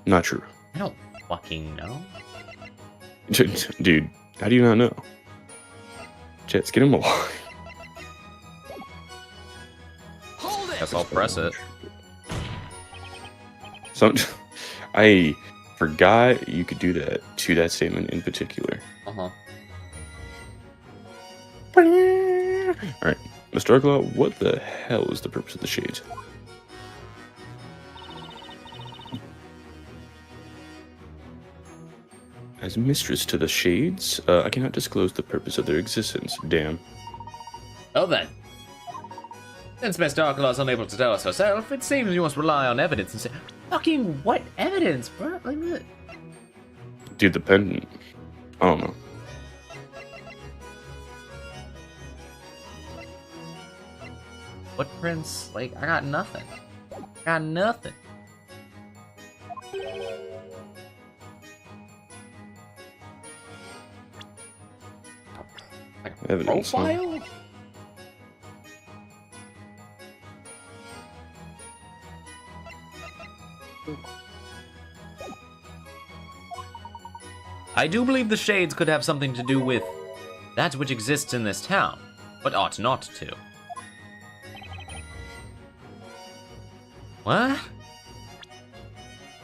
Speaker 3: Not true.
Speaker 1: I don't fucking know.
Speaker 3: Dude, how do you not know? Jets, get him alive.
Speaker 4: Hold it!
Speaker 1: Guess I'll press it.
Speaker 3: I forgot you could do that to that statement in particular.
Speaker 1: Uh-huh.
Speaker 3: Alright, Mr. Darklaw, what the hell is the purpose of the shades? As mistress to the shades, I cannot disclose the purpose of their existence. Damn.
Speaker 1: Oh then. Since Miss Darklaw is unable to tell us herself, it seems you must rely on evidence and say, fucking what evidence, bro? Like what?
Speaker 3: Dude, the pendant. I don't know.
Speaker 1: Footprints? Like, I got nothing. I got nothing. Like,
Speaker 3: Evidence, huh?
Speaker 1: profile? I do believe the shades could have something to do with that which exists in this town, but ought not to. What?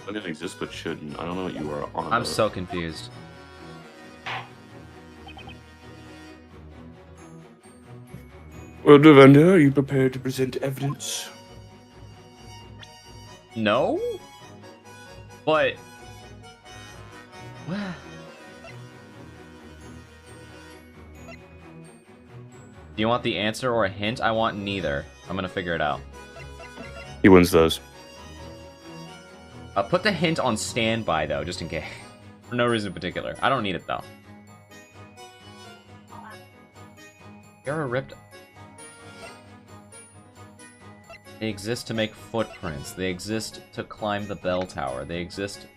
Speaker 3: But it exists but shouldn't. I don't know what you are on.
Speaker 1: I'm so confused.
Speaker 3: Well, Devender, are you prepared to present evidence?
Speaker 1: No? But... What? Do you want the answer or a hint? I want neither. I'm gonna figure it out.
Speaker 3: He wins those.
Speaker 1: Put the hint on standby, though, just in case. For no reason in particular. I don't need it, though. You're ripped... They exist to make footprints. They exist to climb the bell tower. They exist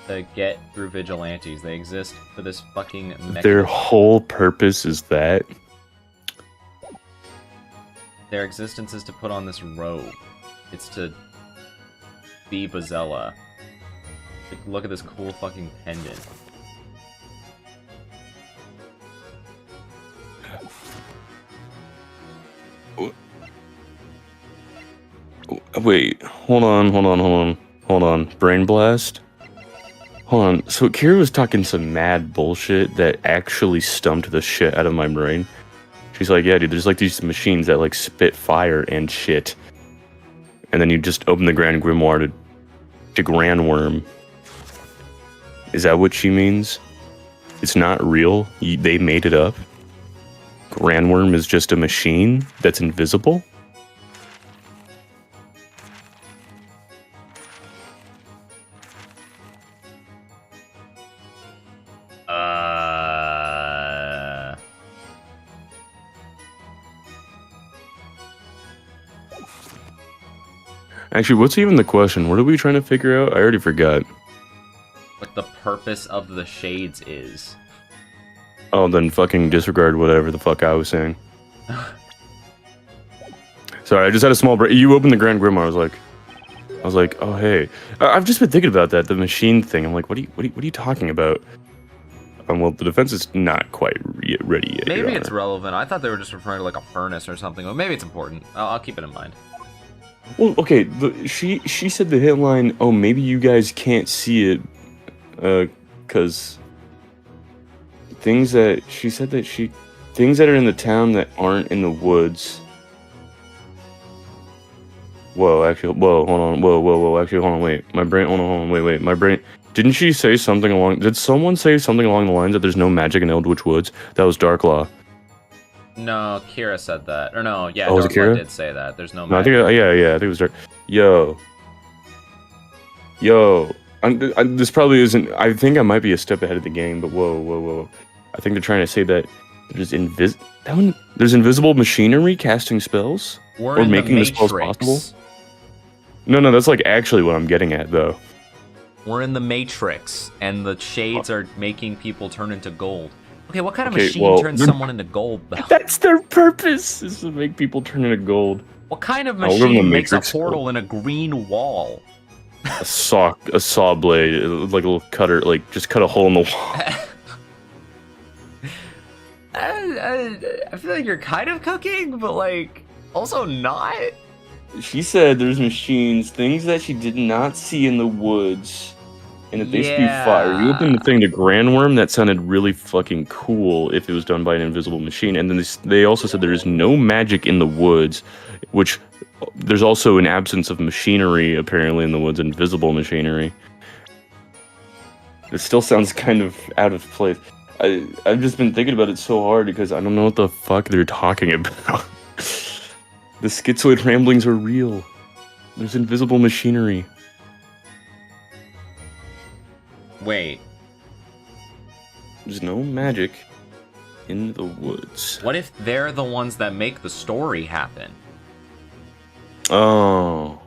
Speaker 1: to get through vigilantes. They exist for this fucking mechanism.
Speaker 3: Their whole purpose is that.
Speaker 1: Their existence is to put on this robe. It's to be Bezella. Like, look at this cool fucking pendant.
Speaker 3: Wait, hold on. Brain blast? Hold on. So Kira was talking some mad bullshit that actually stumped the shit out of my brain. She's like, yeah, dude, there's like these machines that like spit fire and shit. And then you just open the Grand Grimoire to Grand Worm. Is that what she means? It's not real? They made it up? Grand Worm is just a machine that's invisible? Actually, what's even the question? What are we trying to figure out? I already forgot.
Speaker 1: What the purpose of the shades is.
Speaker 3: Oh, then fucking disregard whatever the fuck I was saying. Sorry, I just had a small break. You opened the Grand Grimoire. I was like, oh hey. I've just been thinking about that, the machine thing. I'm like, what are you talking about? Well, the defense is not quite ready yet.
Speaker 1: Maybe it's relevant. I thought they were just referring to like a furnace or something. Well, maybe it's important. I'll keep it in mind.
Speaker 3: Well, okay. She said the headline. Oh, maybe you guys can't see it, because things that are in the town that aren't in the woods. Whoa, actually, hold on, wait. My brain, wait. My brain. Didn't she say something along? Did someone say something along the lines that there's no magic in Eldritch Woods? That was Darklaw.
Speaker 1: No, Kira said that. Or no, yeah,
Speaker 3: was it
Speaker 1: Darklaw
Speaker 3: Kira?
Speaker 1: did say that. There's no
Speaker 3: No, I
Speaker 1: magic.
Speaker 3: think I think it was Dark. Yo. This probably isn't. I think I might be a step ahead of the game, but whoa. I think they're trying to say that there's invisible machinery casting spells
Speaker 1: We're
Speaker 3: or
Speaker 1: in
Speaker 3: making
Speaker 1: the
Speaker 3: the spells
Speaker 1: Matrix.
Speaker 3: possible. No, that's like actually what I'm getting at, though.
Speaker 1: We're in the Matrix, and the shades are making people turn into gold. Okay, what kind of
Speaker 3: Okay,
Speaker 1: machine
Speaker 3: well,
Speaker 1: turns someone into gold, though?
Speaker 3: That's their purpose, is to make people turn into gold.
Speaker 1: What kind of
Speaker 3: I'll give them
Speaker 1: machine
Speaker 3: a
Speaker 1: makes a
Speaker 3: Matrix
Speaker 1: portal
Speaker 3: gold.
Speaker 1: in a green wall?
Speaker 3: A saw blade, like a little cutter, like just cut a hole in the wall.
Speaker 1: I feel like you're kind of cooking, but like also not.
Speaker 3: She said there's machines, things that she did not see in the woods, and if they spew fire. You open the thing to Grand Worm, that sounded really fucking cool if it was done by an invisible machine. And then they also said there is no magic in the woods, which there's also an absence of machinery apparently in the woods, invisible machinery. It still sounds kind of out of place. I've just been thinking about it so hard because I don't know what the fuck they're talking about. The schizoid ramblings are real. There's invisible machinery.
Speaker 1: Wait.
Speaker 3: There's no magic in the woods.
Speaker 1: What if they're the ones that make the story happen?
Speaker 3: Oh.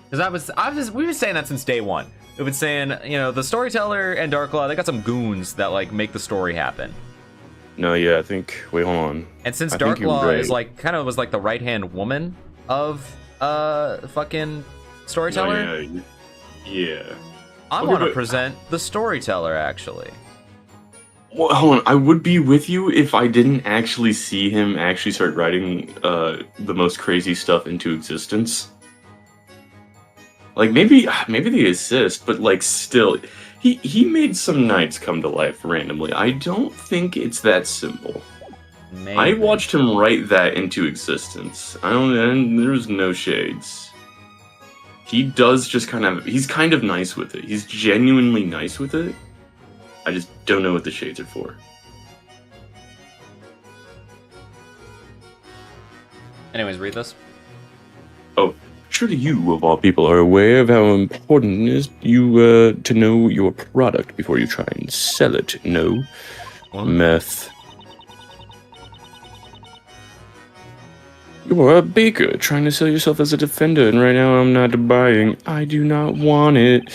Speaker 1: Because we've been saying that since day one. We've been saying, you know, the storyteller and Darklaw, they got some goons that like make the story happen.
Speaker 3: No, yeah, I think. Wait, hold on.
Speaker 1: And since
Speaker 3: I think you're
Speaker 1: Darklaw
Speaker 3: right.
Speaker 1: is like kind of was like the right hand woman of fucking storyteller,
Speaker 3: No, yeah.
Speaker 1: I
Speaker 3: Okay,
Speaker 1: want to
Speaker 3: but-
Speaker 1: present the storyteller actually.
Speaker 3: Well, hold on. I would be with you if I didn't actually see him actually start writing the most crazy stuff into existence. Like maybe they assist, but like still, he made some knights come to life randomly. I don't think it's that simple.
Speaker 1: Maybe.
Speaker 3: I watched him write that into existence. And there's no shades. He does just he's kind of nice with it. He's genuinely nice with it. I just don't know what the shades are for.
Speaker 1: Anyways, read this.
Speaker 3: Oh, surely you, of all people, are aware of how important it is to know your product before you try and sell it. No. Meth. You are a baker trying to sell yourself as a defender, and right now I'm not buying. I do not want it.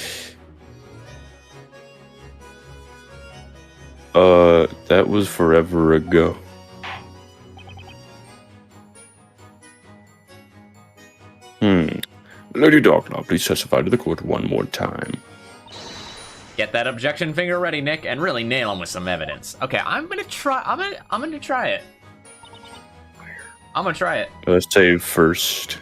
Speaker 3: That was forever ago. Lady Darklaw, please testify to the court one more time.
Speaker 1: Get that objection finger ready, Nick, and really nail him with some evidence. Okay, I'm gonna try. I'm gonna try it. I'm gonna try it.
Speaker 3: Let's say first.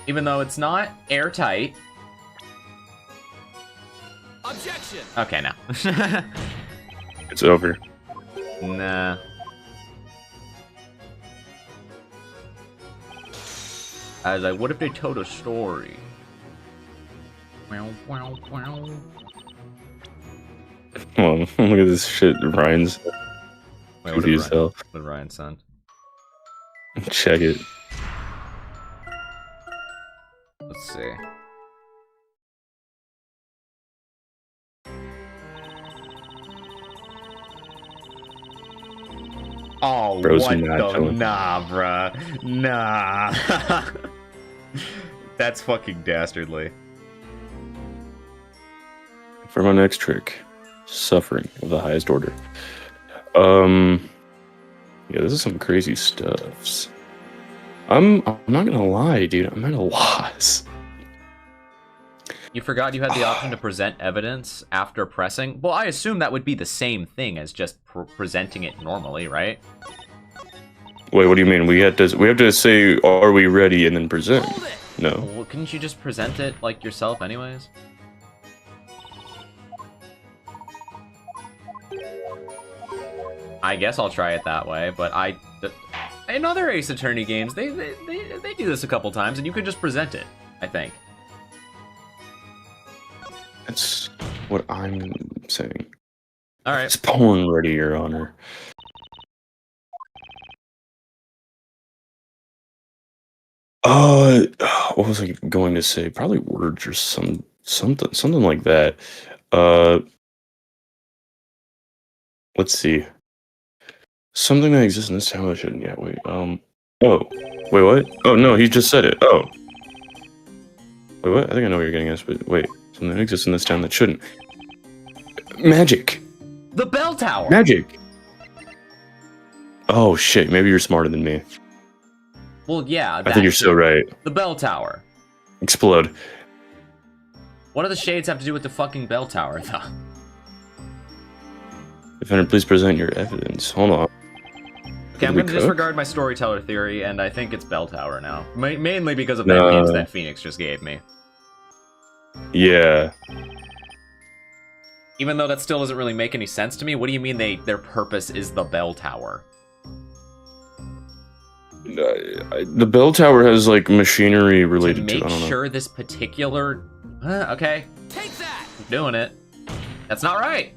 Speaker 1: Even though it's not airtight.
Speaker 4: Objection!
Speaker 1: Okay, now.
Speaker 3: It's over.
Speaker 1: Nah. I was like, what if they told a story? Wow, wow, wow.
Speaker 3: Well, look at this shit, Ryan's
Speaker 1: Wait, what
Speaker 3: goofy
Speaker 1: did
Speaker 3: as hell.
Speaker 1: What did Ryan send?
Speaker 3: Check it.
Speaker 1: Let's see. Oh,
Speaker 3: Bro's
Speaker 1: what
Speaker 3: not
Speaker 1: the?
Speaker 3: chilling.
Speaker 1: Nah, bruh. Nah. That's fucking dastardly.
Speaker 3: For my next trick, suffering of the highest order. Yeah, this is some crazy stuffs. I'm not gonna lie, dude. I'm at a loss.
Speaker 1: You forgot you had the option to present evidence after pressing? Well, I assume that would be the same thing as just presenting it normally, right?
Speaker 3: Wait, what do you mean? We have to say, "Are we ready?" and then present. No.
Speaker 1: Well, couldn't you just present it like yourself anyways? I guess I'll try it that way, but in other Ace Attorney games, they do this a couple times, and you can just present it, I think.
Speaker 3: That's what I'm saying.
Speaker 1: All right.
Speaker 3: It's porn ready, Your Honor. What was I going to say? Probably words or something like that. Let's see. Something that exists in this town I shouldn't. Yeah, wait. Oh, wait, what? Oh no, he just said it. Oh, Wait, what? I think I know what you're getting at, but wait. Something exists in this town that shouldn't. Magic!
Speaker 1: The bell tower!
Speaker 3: Magic! Oh shit, maybe you're smarter than me.
Speaker 1: Well, yeah,
Speaker 3: I think you're so right.
Speaker 1: The bell tower.
Speaker 3: Explode.
Speaker 1: What do the shades have to do with the fucking bell tower, though?
Speaker 3: Defendant, please present your evidence. Hold on.
Speaker 1: Okay, I'm going to disregard my storyteller theory, and I think it's bell tower now. Mainly because of that hint that Phoenix just gave me.
Speaker 3: Yeah.
Speaker 1: Even though that still doesn't really make any sense to me, what do you mean their purpose is the bell tower?
Speaker 3: The bell tower has, like, machinery related to it.
Speaker 1: To make sure this particular... okay.
Speaker 4: Take that!
Speaker 1: I'm doing it. That's not right!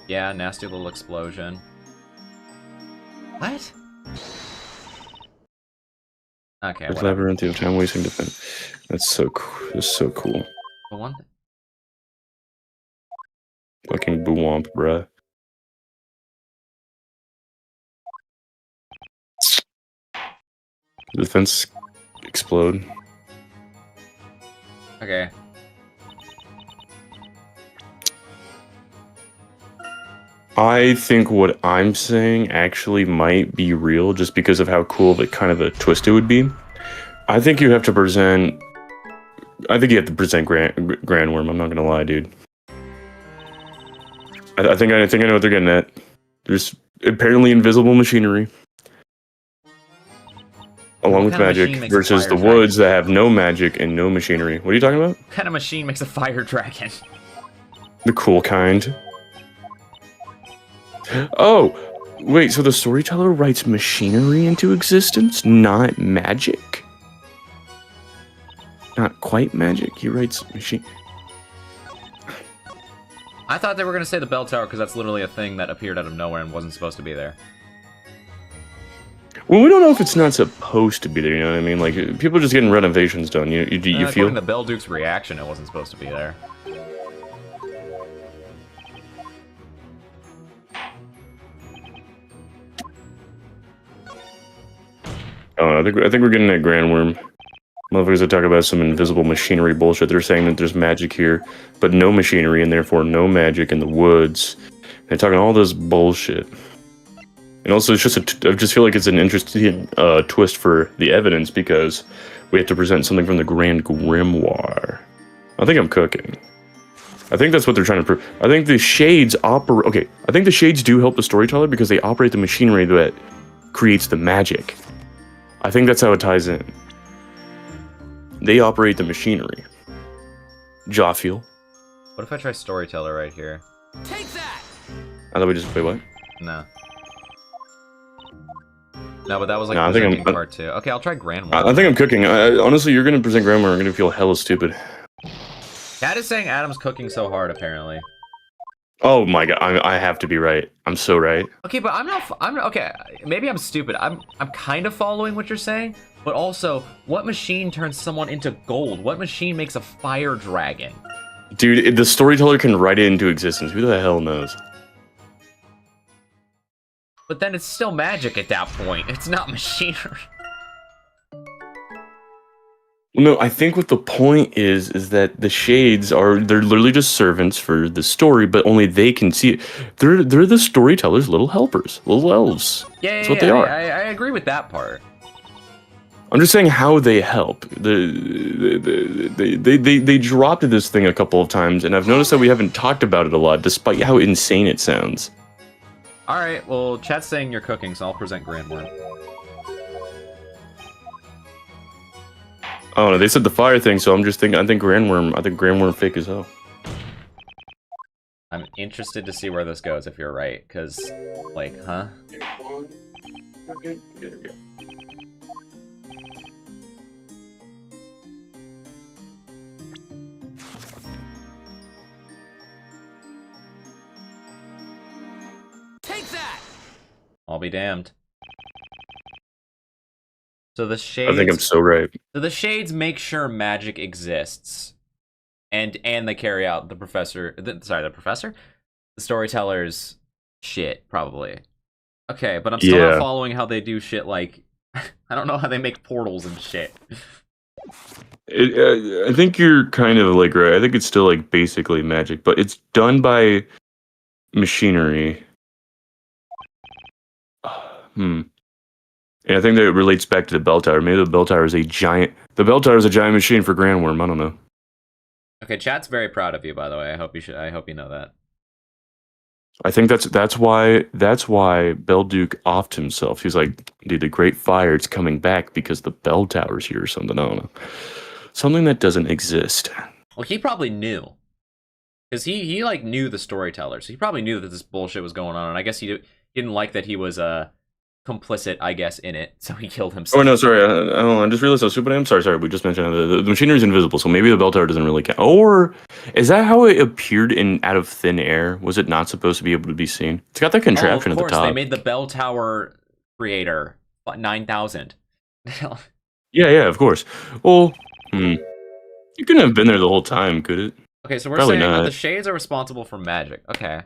Speaker 1: Yeah, nasty little explosion. What? Okay,
Speaker 3: It's labyrinth, time wasting defense. That's so cool. That's so cool.
Speaker 1: The one...
Speaker 3: Fucking boo-womp, bruh. The fence explode.
Speaker 1: Okay.
Speaker 3: I think what I'm saying actually might be real just because of how cool the kind of a twist it would be. I think you have to present... I think you have to present Grand Worm, I'm not gonna lie, dude. I think I know what they're getting at. There's apparently invisible machinery. Along with magic versus the woods that have no magic and no machinery. What are you talking about?
Speaker 1: What kind of machine makes a fire dragon?
Speaker 3: The cool kind. Oh, wait, so the storyteller writes machinery into existence, not magic? Not quite magic, he writes machine...
Speaker 1: I thought they were going to say the bell tower because that's literally a thing that appeared out of nowhere and wasn't supposed to be there.
Speaker 3: Well, we don't know if it's not supposed to be there, you know what I mean? Like, people are just getting renovations done, you feel?
Speaker 1: According to Bell Duke's reaction, it wasn't supposed to be there.
Speaker 3: Oh, I think we're getting that Grand Worm. Motherfuckers that talk about some invisible machinery bullshit. They're saying that there's magic here, but no machinery, and therefore no magic in the woods. They're talking all this bullshit. And also, it's just I just feel like it's an interesting twist for the evidence because we have to present something from the Grand Grimoire. I think I'm cooking. I think that's what they're trying to prove. I think the shades operate... Okay, I think the shades do help the storyteller because they operate the machinery that creates the magic. I think that's how it ties in. They operate the machinery. Jawfeel.
Speaker 1: What if I try storyteller right here?
Speaker 4: Take that!
Speaker 3: I thought we just... Wait, what?
Speaker 1: No. No, but that was like
Speaker 3: no,
Speaker 1: presenting part 2. Okay, I'll try Grand Worm.
Speaker 3: I think I'm cooking. Honestly, you're going to present Grand Worm, I'm going to feel hella stupid.
Speaker 1: Cat is saying Adam's cooking so hard, apparently.
Speaker 3: Oh my god, I have to be right. I'm so right.
Speaker 1: Okay, but I'm not... okay, maybe I'm stupid. I'm kind of following what you're saying, but also, what machine turns someone into gold? What machine makes a fire dragon?
Speaker 3: Dude, the storyteller can write it into existence. Who the hell knows?
Speaker 1: But then it's still magic at that point. It's not machinery.
Speaker 3: No, I think what the point is that the shades they're literally just servants for the story, but only they can see it. They're the storyteller's little helpers, little elves.
Speaker 1: Yeah,
Speaker 3: That's what they are.
Speaker 1: I agree with that part.
Speaker 3: I'm just saying how they help. They dropped this thing a couple of times, and I've noticed that we haven't talked about it a lot, despite how insane it sounds.
Speaker 1: Alright, well, chat's saying you're cooking, so I'll present Grand Worm.
Speaker 3: Oh no, they said the fire thing, so I'm just thinking. I think Grand Worm fake as hell.
Speaker 1: I'm interested to see where this goes if you're right, because, like, huh?
Speaker 4: Take that!
Speaker 1: I'll be damned. So the shades...
Speaker 3: I think I'm so right.
Speaker 1: So the shades make sure magic exists. And they carry out the professor... The storyteller's shit, probably. Okay, but I'm still not
Speaker 3: Yeah.
Speaker 1: following how they do shit like... I don't know how they make portals and shit.
Speaker 3: I think you're kind of like right. I think it's still like basically magic, but it's done by machinery. And I think that it relates back to the bell tower. Maybe the bell tower is a giant. The bell tower is a giant machine for Grand Worm. I don't know.
Speaker 1: Okay, chat's very proud of you, by the way. I hope you know that.
Speaker 3: I think that's why Belduke offed himself. He's like, dude, the Great Fire, it's coming back because the bell tower's here or something. I don't know. Something that doesn't exist.
Speaker 1: Well, he probably knew. Because he like knew the storyteller, so he probably knew that this bullshit was going on, and I guess he didn't like that he was complicit, I guess, in it, so he killed himself.
Speaker 3: Oh no, sorry, I just realized how stupid I am. Sorry, we just mentioned the machinery is invisible, so maybe the bell tower doesn't really count. Or is that how it appeared out of thin air? Was it not supposed to be able to be seen? It's got that contraption at the top.
Speaker 1: Of course, they made the bell tower creator 9,000.
Speaker 3: Yeah, of course. Well, it couldn't have been there the whole time, could it?
Speaker 1: Okay, so we're
Speaker 3: Probably
Speaker 1: saying
Speaker 3: not.
Speaker 1: that the shades are responsible for magic. Okay.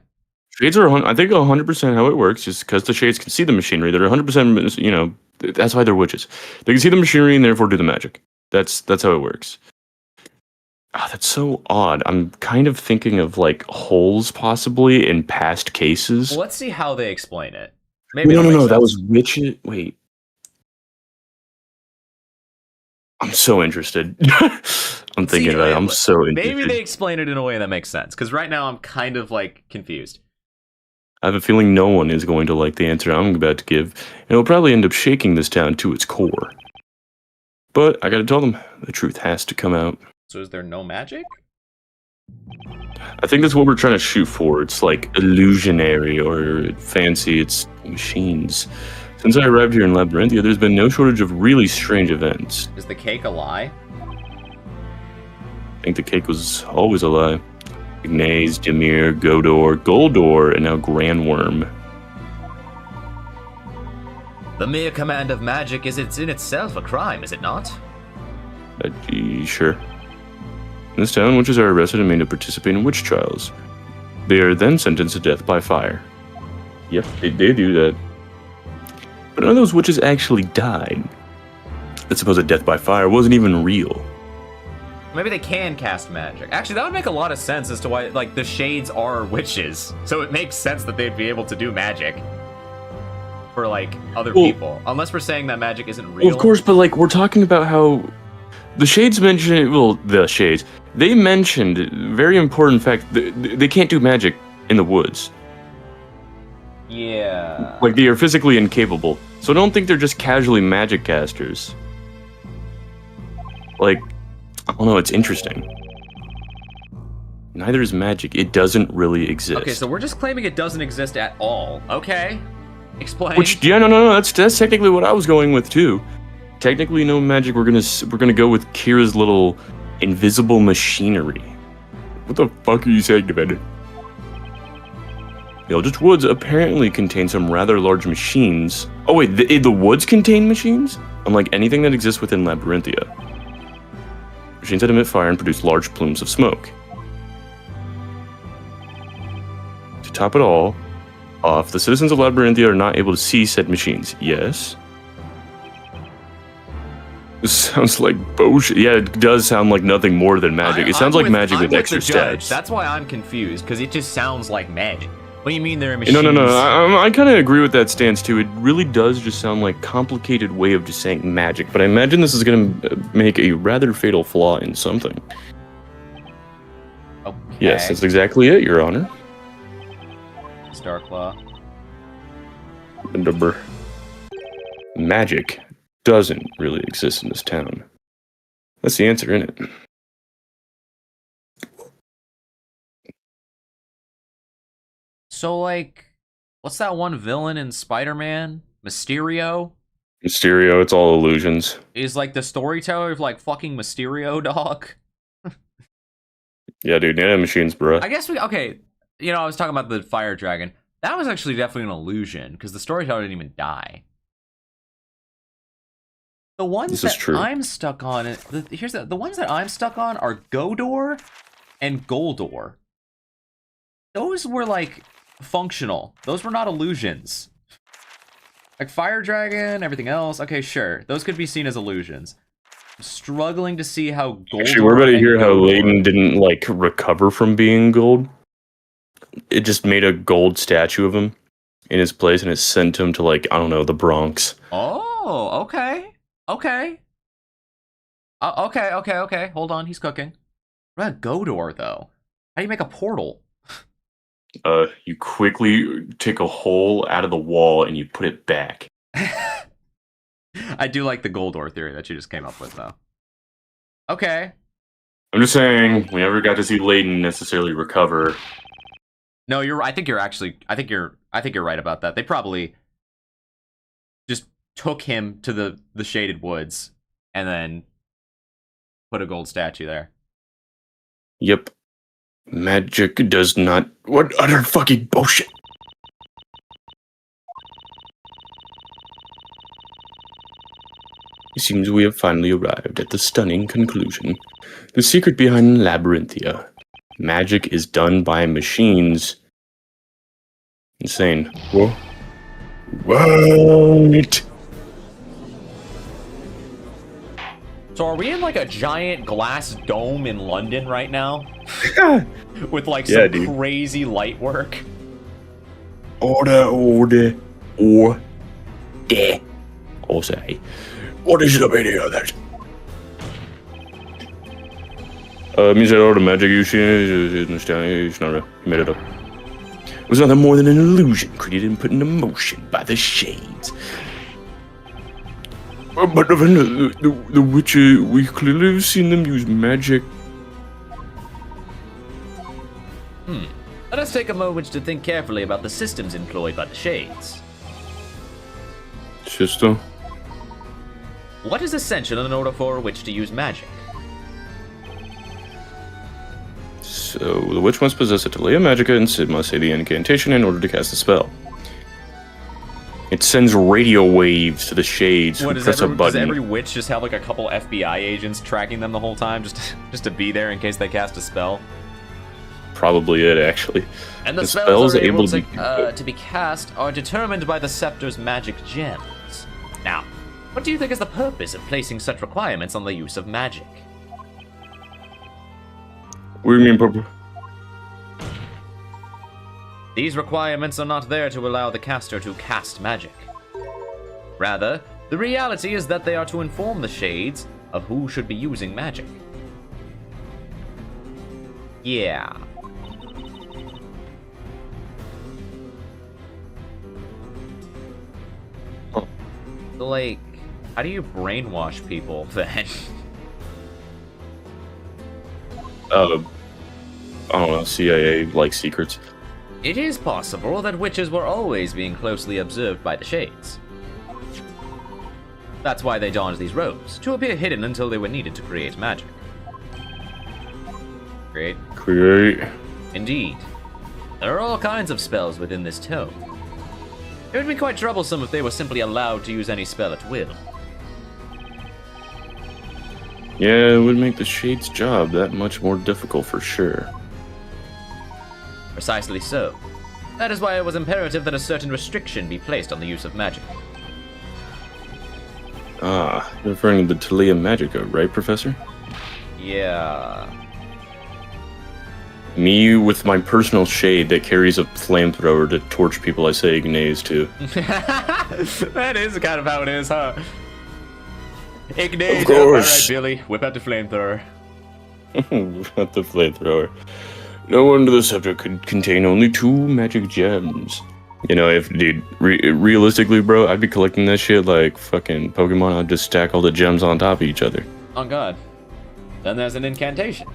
Speaker 3: Shades are, I think, 100% how it works, just because the shades can see the machinery. They're 100%, you know, that's why they're witches. They can see the machinery and therefore do the magic. That's how it works. That's so odd. I'm kind of thinking of, like, holes, possibly, in past cases.
Speaker 1: Well, let's see how they explain it. Maybe
Speaker 3: No, that was witches. Wait. I'm so interested. I'm thinking about it. I'm so interested.
Speaker 1: Maybe they explain it in a way that makes sense, because right now I'm kind of, like, confused.
Speaker 3: I have a feeling no one is going to like the answer I'm about to give, and it'll probably end up shaking this town to its core. But I gotta tell them, the truth has to come out.
Speaker 1: So is there no magic?
Speaker 3: I think that's what we're trying to shoot for. It's like illusionary or fancy, it's machines. Since I arrived here in Labyrinthia, there's been no shortage of really strange events.
Speaker 1: Is the cake a lie?
Speaker 3: I think the cake was always a lie. Ignace, Demir, Godor, Goldor, and now Grand Worm.
Speaker 1: The mere command of magic is in itself a crime, is it not?
Speaker 3: Sure. In this town, witches are arrested and made to participate in witch trials. They are then sentenced to death by fire. Yep, they do that. But none of those witches actually died. The supposed death by fire wasn't even real.
Speaker 1: Maybe they can cast magic. Actually, that would make a lot of sense as to why, like, the shades are witches. So it makes sense that they'd be able to do magic for, like, other people. Unless we're saying that magic isn't real.
Speaker 3: Well, of course, but, like, we're talking about how the shades mentioned, the shades, they mentioned, very important fact, they can't do magic in the woods.
Speaker 1: Yeah.
Speaker 3: Like, they are physically incapable. So I don't think they're just casually magic casters. Like, I don't know, it's interesting. Neither is magic. It doesn't really exist.
Speaker 1: Okay, so we're just claiming it doesn't exist at all. Okay. Explain.
Speaker 3: Which, yeah, no, that's technically what I was going with too. Technically, no magic. We're gonna go with Kira's little invisible machinery. What the fuck are you saying about it? The Eldritch Woods apparently contain some rather large machines. Oh wait, the woods contain machines? Unlike anything that exists within Labyrinthia. Machines that emit fire and produce large plumes of smoke. To top it all off, the citizens of Labyrinthia are not able to see said machines. Yes? This sounds like bullshit. Yeah, it does sound like nothing more than magic. It sounds like magic with extra stats.
Speaker 1: That's why I'm confused, because it just sounds like magic. What do you mean there are machines?
Speaker 3: No. I kind of agree with that stance too. It really does just sound like complicated way of just saying magic. But I imagine this is going to make a rather fatal flaw in something.
Speaker 1: Okay.
Speaker 3: Yes, that's exactly it, Your Honor.
Speaker 1: Darklaw.
Speaker 3: Number. Magic doesn't really exist in this town. That's the answer, isn't it?
Speaker 1: So, like, what's that one villain in Spider-Man? Mysterio?
Speaker 3: Mysterio, it's all illusions.
Speaker 1: Is, like, the storyteller of, like, fucking Mysterio, dog?
Speaker 3: Yeah, dude, nanomachines, bruh.
Speaker 1: I guess okay, you know, I was talking about the fire dragon. That was actually definitely an illusion, because the storyteller didn't even die. The ones that I'm stuck on, the ones that I'm stuck on are Godor and Goldor. Those were, like, functional. Those were not illusions. Like fire dragon, everything else. Okay, sure. Those could be seen as illusions. I'm struggling to see how gold.
Speaker 3: Actually, we're about to hear how Layton didn't like recover from being gold. It just made a gold statue of him in his place, and it sent him to like, I don't know, the Bronx.
Speaker 1: Oh, okay. Okay. Okay. Hold on, he's cooking. What about Godor, though? How do you make a portal?
Speaker 3: You quickly take a hole out of the wall and you put it back.
Speaker 1: I do like the Goldor theory that you just came up with, though. Okay.
Speaker 3: I'm just saying, we never got to see Layton necessarily recover.
Speaker 1: No, you're. I think you're right about that. They probably just took him to the Shaded Woods and then put a gold statue there.
Speaker 3: Yep. Magic does not... What utter fucking bullshit! It seems we have finally arrived at the stunning conclusion. The secret behind Labyrinthia. Magic is done by machines. Insane. Whoa. What?
Speaker 1: So are we in like a giant glass dome in London right now? With like some crazy light work?
Speaker 3: Order. Or say. What is the meaning of that? Means that all the magic you see is not real. You made it up. It was nothing more than an illusion created and put into motion by the shades. But the witches, we clearly have seen them use magic.
Speaker 1: Let us take a moment to think carefully about the systems employed by the shades.
Speaker 3: System?
Speaker 1: What is essential in order for a witch to use magic?
Speaker 3: So, the witch must possess a Telea Magica and Sid must say the incantation in order to cast the spell. It sends radio waves to the shades who press a button.
Speaker 1: Does every witch just have like a couple FBI agents tracking them the whole time just to be there in case they cast a spell?
Speaker 3: Probably it, actually.
Speaker 1: And the spells are able to be cast are determined by the scepter's magic gems. Now, what do you think is the purpose of placing such requirements on the use of magic?
Speaker 3: What do you mean, Purple?
Speaker 1: These requirements are not there to allow the caster to cast magic. Rather, the reality is that they are to inform the shades of who should be using magic. Yeah. So, like, how do you brainwash people then?
Speaker 3: I don't know, CIA, like, secrets.
Speaker 1: It is possible that witches were always being closely observed by the shades. That's why they donned these robes, to appear hidden until they were needed to create magic. Create? Indeed. There are all kinds of spells within this tome. It would be quite troublesome if they were simply allowed to use any spell at will.
Speaker 3: Yeah, it would make the Shade's job that much more difficult for sure.
Speaker 1: Precisely so. That is why it was imperative that a certain restriction be placed on the use of magic.
Speaker 3: Ah, you're referring to the Telea Magica, right, Professor?
Speaker 1: Yeah.
Speaker 3: Me with my personal shade that carries a flamethrower to torch people I say Ignace to.
Speaker 1: That is kind of how it is, huh? Ignace,
Speaker 3: of course.
Speaker 1: Alright, Billy, whip out the flamethrower.
Speaker 3: Not the flamethrower. No wonder the scepter could contain only 2 magic gems. You know, if, dude, realistically, bro, I'd be collecting that shit like fucking Pokemon. I'd just stack all the gems on top of each other.
Speaker 1: Oh god. Then there's an incantation.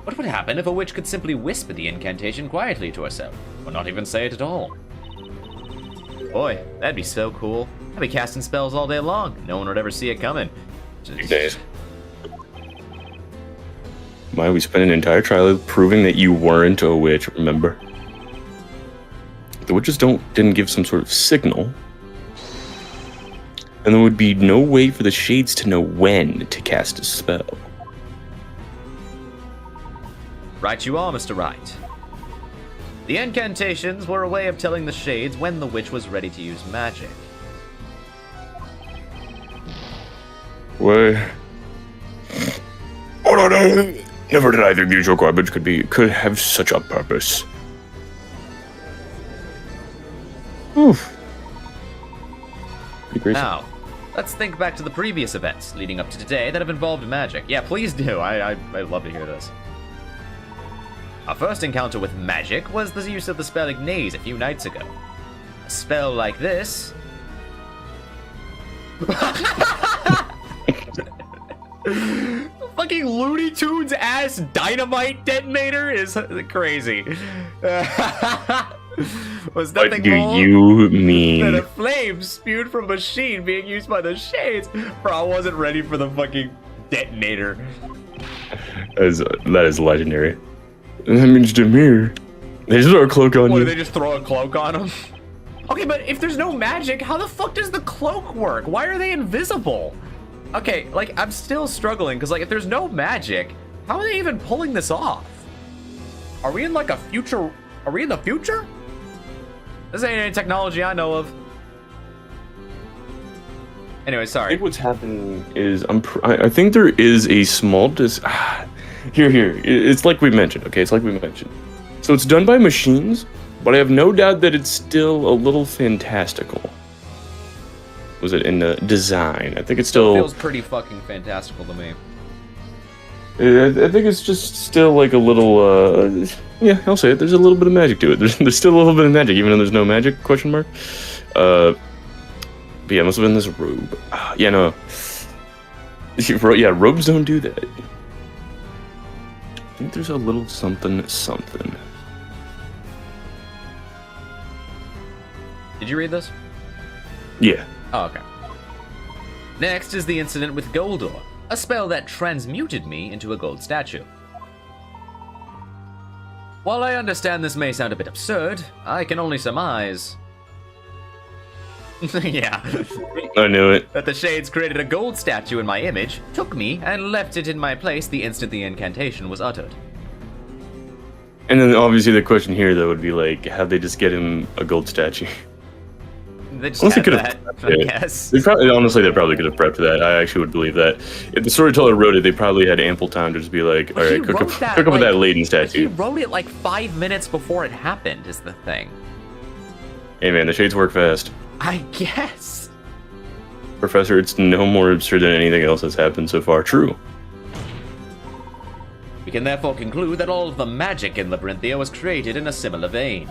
Speaker 1: What would happen if a witch could simply whisper the incantation quietly to herself, or not even say it at all? Boy, that'd be so cool. I'd be casting spells all day long. No one would ever see it coming.
Speaker 3: Days. Why we spent an entire trial proving that you weren't a witch, remember? The witches didn't give some sort of signal. And there would be no way for the shades to know when to cast a spell.
Speaker 1: Right you are, Mr. Wright. The incantations were a way of telling the shades when the witch was ready to use magic.
Speaker 3: Why? Oh, no. Never did I think the usual garbage could have such a purpose. Oof. Pretty crazy.
Speaker 1: Now, let's think back to the previous events leading up to today that have involved magic. Yeah, please do. I'd love to hear this. Our first encounter with magic was the use of the spell Ignase a few nights ago. A spell like this... Fucking Looney Tunes ass dynamite detonator is crazy. Was nothing
Speaker 3: What do
Speaker 1: more
Speaker 3: you mean?
Speaker 1: than a flame spewed from a machine being used by the shades. Bro, I wasn't ready for the fucking detonator.
Speaker 3: That is legendary. That means Demir. They just throw a cloak on
Speaker 1: What,
Speaker 3: you.
Speaker 1: do they just throw a cloak on him? Okay, but if there's no magic, how the fuck does the cloak work? Why are they invisible? Okay, like, I'm still struggling, because, like, if there's no magic, how are they even pulling this off? Are we in, like, a future... Are we in the future? This ain't any technology I know of. Anyway,
Speaker 3: I
Speaker 1: sorry.
Speaker 3: think what's happening is I think there is a small here. It's like we mentioned. Okay, it's like we mentioned. So it's done by machines, but I have no doubt that it's still a little fantastical. Was it in the design? I think it's still
Speaker 1: Feels pretty fucking fantastical to me.
Speaker 3: I think it's just still like a little, yeah, I'll say it. There's a little bit of magic to it. There's still a little bit of magic, even though there's no magic, question mark. But yeah, it must have been this robe. Yeah, no. Yeah, robes don't do that. I think there's a little something.
Speaker 1: Did you read this?
Speaker 3: Yeah.
Speaker 1: Oh, okay. Next is the incident with Goldor, a spell that transmuted me into a gold statue. While I understand this may sound a bit absurd, I can only surmise... yeah.
Speaker 3: I knew it.
Speaker 1: That the Shades created a gold statue in my image, took me, and left it in my place the instant the incantation was uttered.
Speaker 3: And then obviously the question here, though, would be like, how'd they just get him a gold statue?
Speaker 1: They just
Speaker 3: Unless they
Speaker 1: had
Speaker 3: could
Speaker 1: that,
Speaker 3: have
Speaker 1: I guess.
Speaker 3: They probably could have prepped that. I actually would believe that. If the storyteller wrote it, they probably had ample time to just be like, all right, cook up with that Layton
Speaker 1: He
Speaker 3: statue.
Speaker 1: wrote it like 5 minutes before it happened, is the thing.
Speaker 3: Hey man, the shades work fast.
Speaker 1: I guess.
Speaker 3: Professor, it's no more absurd than anything else that's happened so far. True.
Speaker 1: We can therefore conclude that all of the magic in Labyrinthia was created in a similar vein.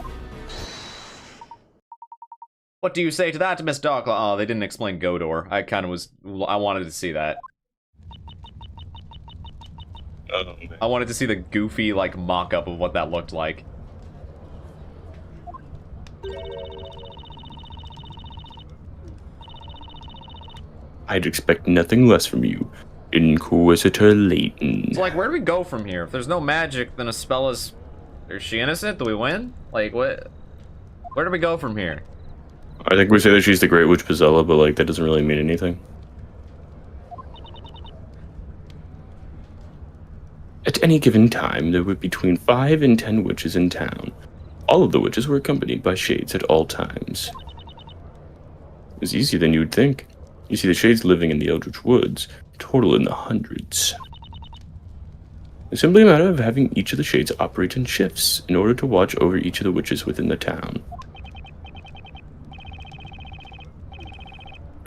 Speaker 1: What do you say to that, Miss Darklaw? Oh, they didn't explain Godor. I wanted to see that.
Speaker 3: Oh, man.
Speaker 1: I wanted to see the goofy, like, mock-up of what that looked like.
Speaker 3: I'd expect nothing less from you, Inquisitor Layton.
Speaker 1: So, like, where do we go from here? If there's no magic, then Ispella's... Is she innocent? Do we win? Like, what? Where do we go from here?
Speaker 3: I think we say that she's the Great Witch Bezella, but like that doesn't really mean anything. At any given time, there were between 5 and 10 witches in town. All of the witches were accompanied by shades at all times. It was easier than you'd think. You see, the shades living in the Eldritch Woods total in the hundreds. It's simply a matter of having each of the shades operate in shifts in order to watch over each of the witches within the town.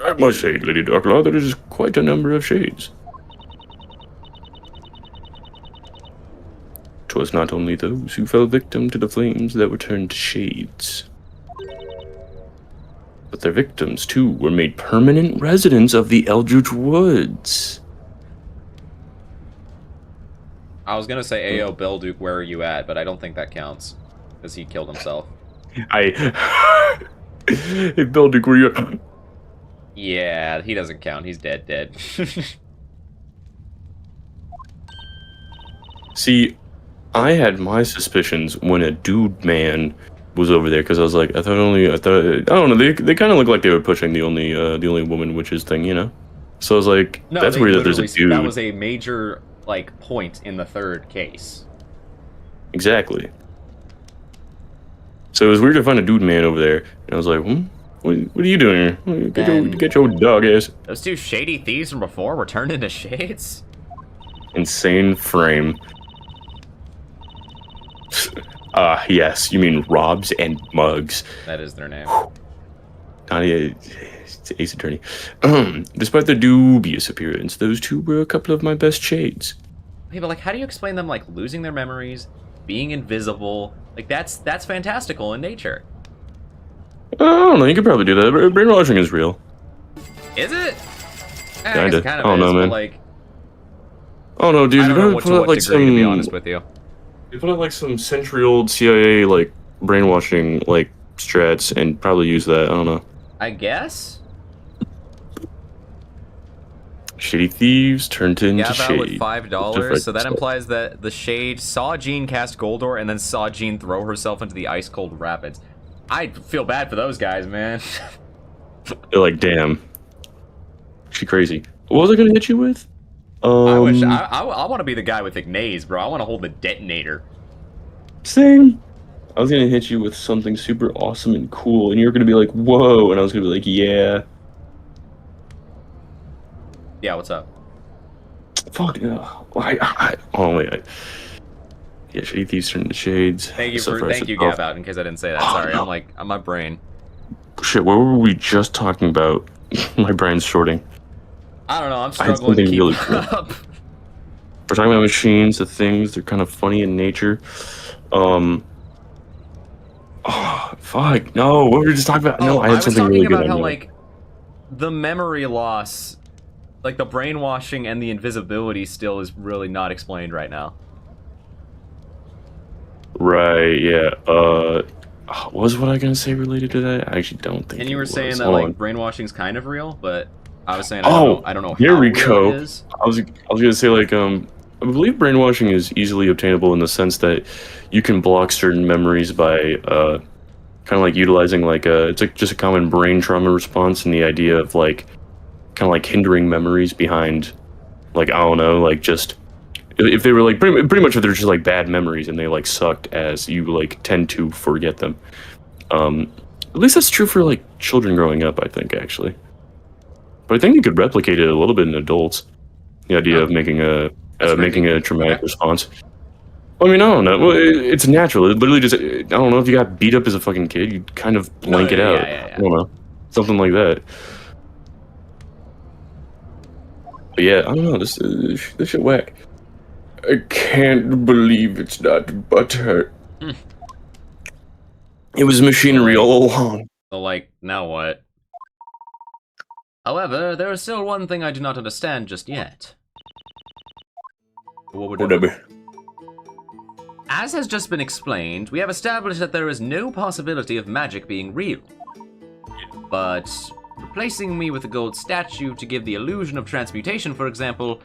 Speaker 3: I must say, Lady Darklaw, there is quite a number of shades. 'Twas not only those who fell victim to the flames that were turned to shades, but their victims, too, were made permanent residents of the Eldritch Woods.
Speaker 1: I was gonna say, Ayo, Belduke, where are you at? But I don't think that counts. Because he killed himself.
Speaker 3: Hey, Belduke, were you...
Speaker 1: Yeah, he doesn't count. He's dead.
Speaker 3: See, I had my suspicions when a dude man was over there, because I was like, I don't know, they kind of look like they were pushing the only woman witches thing, you know? So I was like,
Speaker 1: No,
Speaker 3: that's weird that there's a dude.
Speaker 1: That was a major, like, point in the third case.
Speaker 3: Exactly. So it was weird to find a dude man over there, and I was like, what are you doing here? Get your dog ass.
Speaker 1: Those two shady thieves from before were turned into shades?
Speaker 3: Insane frame. Yes, you mean Robs and Mugs.
Speaker 1: That is their name.
Speaker 3: It's Ace Attorney. Despite their dubious appearance, those two were a couple of my best shades.
Speaker 1: Hey, but like, how do you explain them like losing their memories, being invisible? Like that's fantastical in nature.
Speaker 3: I don't know. You could probably do that. Brainwashing is real.
Speaker 1: Is it?
Speaker 3: Kinda.
Speaker 1: Kind of
Speaker 3: I don't know, man.
Speaker 1: Like,
Speaker 3: Oh no, dude!
Speaker 1: I don't know what to what
Speaker 3: like
Speaker 1: degree, to be honest with you.
Speaker 3: You put out like some century-old CIA like brainwashing like strats and probably use that. I don't know.
Speaker 1: I guess.
Speaker 3: Shady thieves turned into
Speaker 1: Gab out
Speaker 3: shade.
Speaker 1: with $5, so that implies that the shade saw Jean cast Goldor and then saw Jean throw herself into the ice-cold rapids. I feel bad for those guys, man.
Speaker 3: They're like, damn. She crazy. What was I gonna hit you with?
Speaker 1: I want to be the guy with Ignaze, bro. I want to hold the detonator.
Speaker 3: Same. I was gonna hit you with something super awesome and cool, and you're gonna be like, whoa, and I was gonna be like, yeah.
Speaker 1: Yeah, what's up?
Speaker 3: Fuck, yeah. Yeah, Shady Thieves turned into shades.
Speaker 1: Thank you, Gab out, in case I didn't say that. Sorry, I'm like, on my brain.
Speaker 3: Shit, what were we just talking about? My brain's shorting.
Speaker 1: I don't know, I'm struggling to keep
Speaker 3: really cool.
Speaker 1: up.
Speaker 3: We're talking about machines, the things, they're kind of funny in nature. Oh, fuck, no, what were we just talking about? No, I had something really good.
Speaker 1: I was talking about how, like, the memory loss, like, the brainwashing and the invisibility still is really not explained right now.
Speaker 3: Right, yeah, what was what I gonna say related to that? I actually don't think.
Speaker 1: And you were saying that, like, brainwashing's kind of real, but I was saying, I don't know
Speaker 3: here
Speaker 1: how
Speaker 3: we
Speaker 1: real
Speaker 3: go.
Speaker 1: it is.
Speaker 3: I was gonna say, like, I believe brainwashing is easily obtainable in the sense that you can block certain memories by, kind of like utilizing, like, it's like just a common brain trauma response, and the idea of, like, kind of like hindering memories behind, like, I don't know, like, just, if they were, like, pretty much if they're just, like, bad memories and they, like, sucked, as you, like, tend to forget them. At least that's true for, like, children growing up, I think, actually. But I think you could replicate it a little bit in adults. The idea of making a traumatic response. I mean, I don't know. Well, it's natural. It literally just, I don't know, if you got beat up as a fucking kid, you kind of blank it out.
Speaker 1: Yeah.
Speaker 3: I don't know. Something like that. But yeah, I don't know. This shit whack. I can't believe it's not butter. It was machinery all along.
Speaker 1: So, like, now what? However, there is still one thing I do not understand just yet.
Speaker 3: Whatever.
Speaker 1: As has just been explained, we have established that there is no possibility of magic being real. But replacing me with a gold statue to give the illusion of transmutation, for example,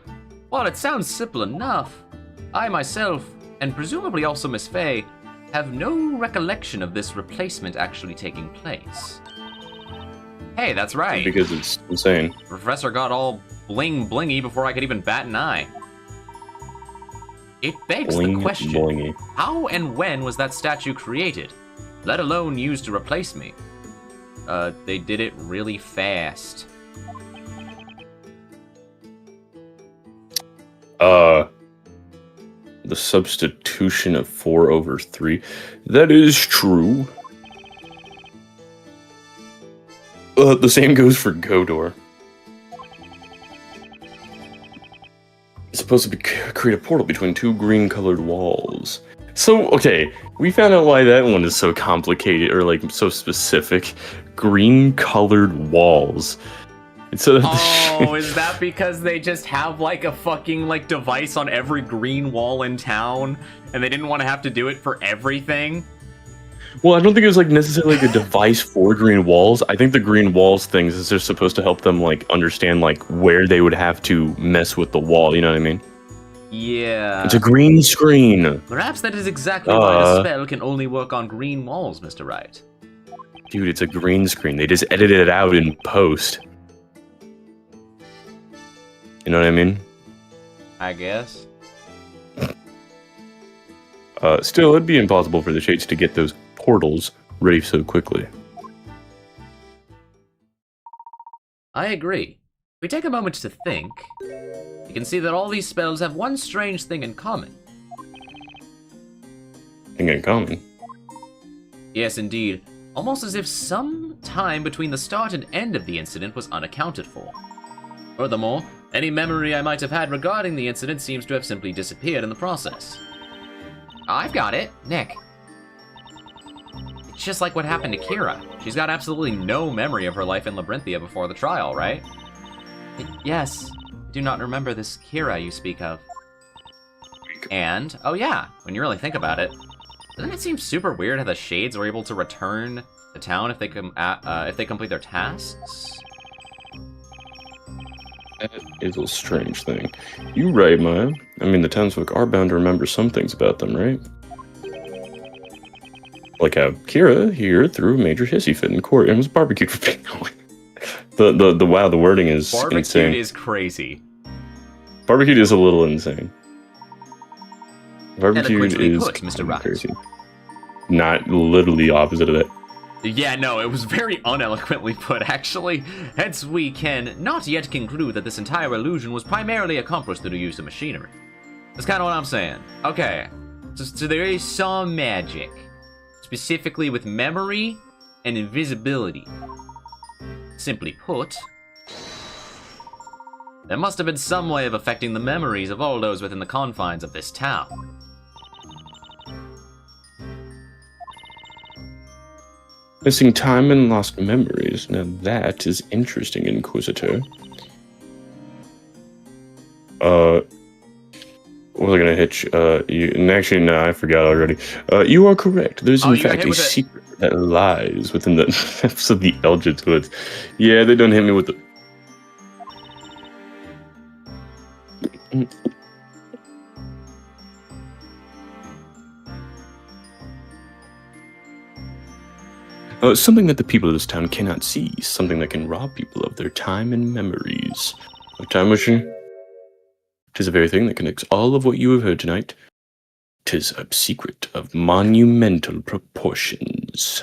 Speaker 1: while it sounds simple enough, I myself, and presumably also Miss Faye, have no recollection of this replacement actually taking place. Hey, that's right.
Speaker 3: Because it's insane.
Speaker 1: The professor got all bling-blingy before I could even bat an eye. It begs the question, how and when was that statue created, let alone used to replace me? They did it really fast.
Speaker 3: The substitution of 4/3. That is true. The same goes for Godor. It's supposed to create a portal between two green-colored walls. So, okay, we found out why that one is so complicated, or, like, so specific. Green-colored walls. So
Speaker 1: oh, is that because they just have, like, a fucking, like, device on every green wall in town, and they didn't want to have to do it for everything?
Speaker 3: Well, I don't think it was, like, necessarily like a device for green walls. I think the green walls things is just supposed to help them, like, understand, like, where they would have to mess with the wall, you know what I mean?
Speaker 1: Yeah.
Speaker 3: It's a green screen.
Speaker 1: Perhaps that is exactly why the spell can only work on green walls, Mr. Wright.
Speaker 3: Dude, it's a green screen. They just edited it out in post. You know what I mean?
Speaker 1: I guess.
Speaker 3: Still, it'd be impossible for the Shades to get those portals ready so quickly.
Speaker 1: I agree. If we take a moment to think, you can see that all these spells have one strange thing in common.
Speaker 3: Thing in common.
Speaker 1: Yes, indeed. Almost as if some time between the start and end of the incident was unaccounted for. Furthermore, any memory I might have had regarding the incident seems to have simply disappeared in the process. I've got it, Nick. It's just like what happened to Kira. She's got absolutely no memory of her life in Labyrinthia before the trial, right? Yes. I do not remember this Kira you speak of. And, oh yeah, when you really think about it, doesn't it seem super weird how the Shades are able to return to town if they complete their tasks?
Speaker 3: That is a strange thing. You right, Maya. I mean, the townsfolk are bound to remember some things about them, right? Like how Kira here threw a major hissy fit in court and was barbecued for being the wow, the wording is
Speaker 1: barbecued
Speaker 3: insane.
Speaker 1: Is crazy.
Speaker 3: Barbecued is a little insane. Barbecued
Speaker 1: Eloquently
Speaker 3: is
Speaker 1: put, Mr. Wright.
Speaker 3: crazy. Not literally opposite of that.
Speaker 1: Yeah, no, it was very uneloquently put, actually. Hence, we can not yet conclude that this entire illusion was primarily accomplished through the use of machinery. That's kind of what I'm saying. Okay, so there is some magic, specifically with memory and invisibility. Simply put, there must have been some way of affecting the memories of all those within the confines of this town.
Speaker 3: Missing time and lost memories. Now that is interesting, Inquisitor. What was I gonna hit you? And actually, no, I forgot already. You are correct. There's in fact a secret that lies within the depths of the Eldritch Woods. Yeah, they don't hit me with the... Something that the people of this town cannot see. Something that can rob people of their time and memories. A time machine? 'Tis a very thing that connects all of what you have heard tonight. 'Tis a secret of monumental proportions.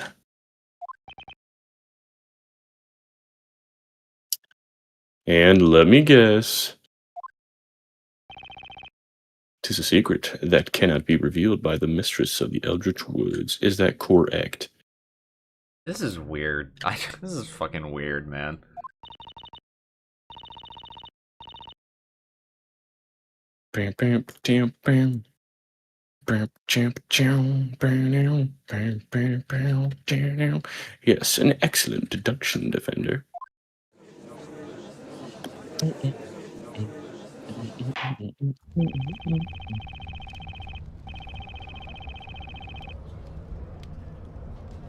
Speaker 3: And let me guess. 'Tis a secret that cannot be revealed by the mistress of the Eldritch Woods. Is that correct?
Speaker 1: This is weird. This is fucking weird, man.
Speaker 3: Bam, bam, bam, bam. Yes, an excellent deduction, Defender.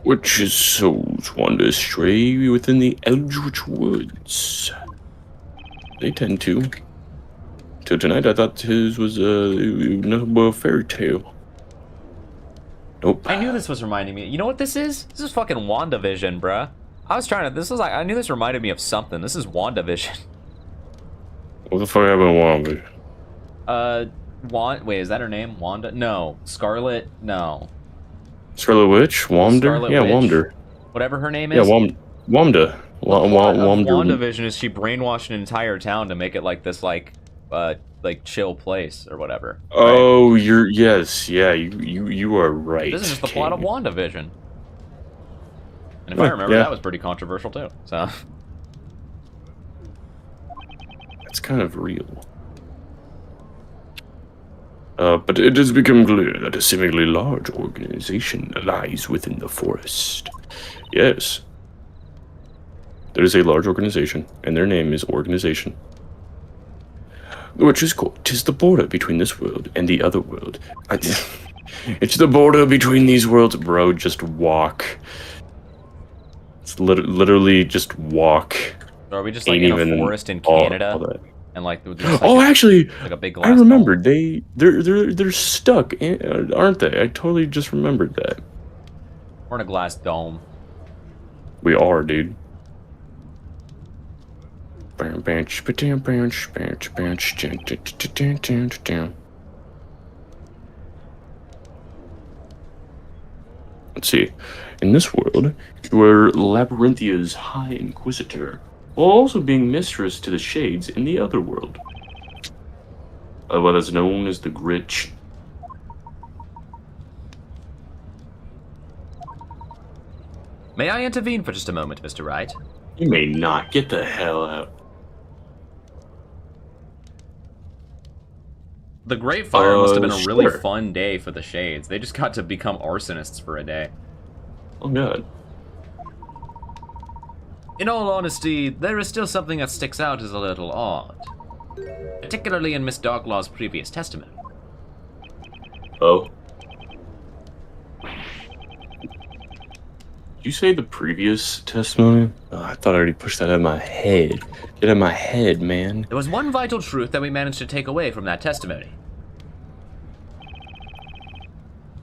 Speaker 3: Witches' souls wander astray within the Eldritch Woods. They tend to. Till tonight, I thought his was a fairy tale. Nope.
Speaker 1: I knew this was reminding me. You know what this is? This is fucking WandaVision, bruh. I was trying to. This was like. I knew this reminded me of something. This is WandaVision.
Speaker 3: What the fuck happened to Wanda?
Speaker 1: Wait, is that her name? Wanda? No. Scarlet? No.
Speaker 3: Scarlet Witch? Wander? Yeah,
Speaker 1: Witch.
Speaker 3: Wander.
Speaker 1: Whatever her name is.
Speaker 3: Yeah, Wanda. Wander.
Speaker 1: WandaVision is she brainwashed an entire town to make it like this, like chill place or whatever. Right?
Speaker 3: Oh, yes, yeah, you are right.
Speaker 1: This is just the plot of WandaVision. And if
Speaker 3: Oh,
Speaker 1: I remember,
Speaker 3: yeah.
Speaker 1: that was pretty controversial too. So
Speaker 3: It's kind of real. But it has become clear that a seemingly large organization lies within the forest. Yes. There is a large organization, and their name is Organization. Which is cool. 'Tis the border between this world and the other world. It's the border between these worlds. Bro, just walk. It's literally just walk.
Speaker 1: So are we just like in a forest in Canada?
Speaker 3: All that.
Speaker 1: And like, like
Speaker 3: actually,
Speaker 1: like a big glass
Speaker 3: I remembered.
Speaker 1: dome?
Speaker 3: They're stuck, aren't they? I totally just remembered that.
Speaker 1: We're in a glass dome.
Speaker 3: We are, dude. let's see. In this world, you were Labyrinthia's High Inquisitor, while also being mistress to the Shades in the other world. What is known as the Gritch.
Speaker 1: May I intervene for just a moment, Mr. Wright?
Speaker 3: You may not. Get the hell out.
Speaker 1: The Great Fire must have been a really
Speaker 3: sure.
Speaker 1: fun day for the Shades. They just got to become arsonists for a day.
Speaker 3: Oh, God.
Speaker 1: In all honesty, there is still something that sticks out as a little odd. Particularly in Miss Darklaw's previous testimony.
Speaker 3: Oh. Did you say the previous testimony? Oh, I thought I already pushed that out of my head. Get out of my head, man.
Speaker 1: There was one vital truth that we managed to take away from that testimony.